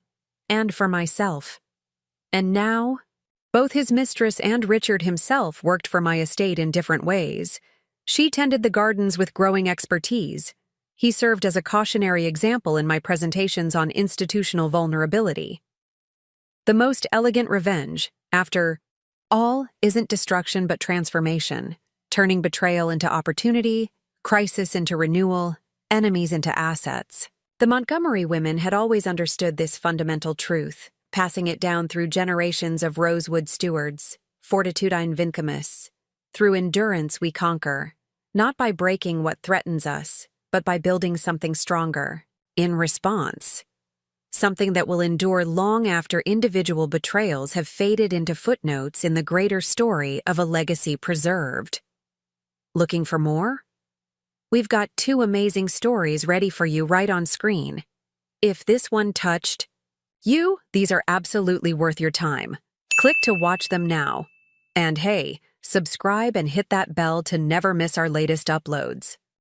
[SPEAKER 1] and for myself. And now, both his mistress and Richard himself worked for my estate in different ways. She tended the gardens with growing expertise. He served as a cautionary example in my presentations on institutional vulnerability. The most elegant revenge, after all, isn't destruction but transformation, turning betrayal into opportunity, crisis into renewal, enemies into assets. The Montgomery women had always understood this fundamental truth, passing it down through generations of Rosewood stewards, fortitudine vincamus. Through endurance we conquer, not by breaking what threatens us, but by building something stronger, in response. Something that will endure long after individual betrayals have faded into footnotes in the greater story of a legacy preserved. Looking for more? We've got 2 amazing stories ready for you right on screen. If this one touched you, these are absolutely worth your time. Click to watch them now. And hey, subscribe and hit that bell to never miss our latest uploads.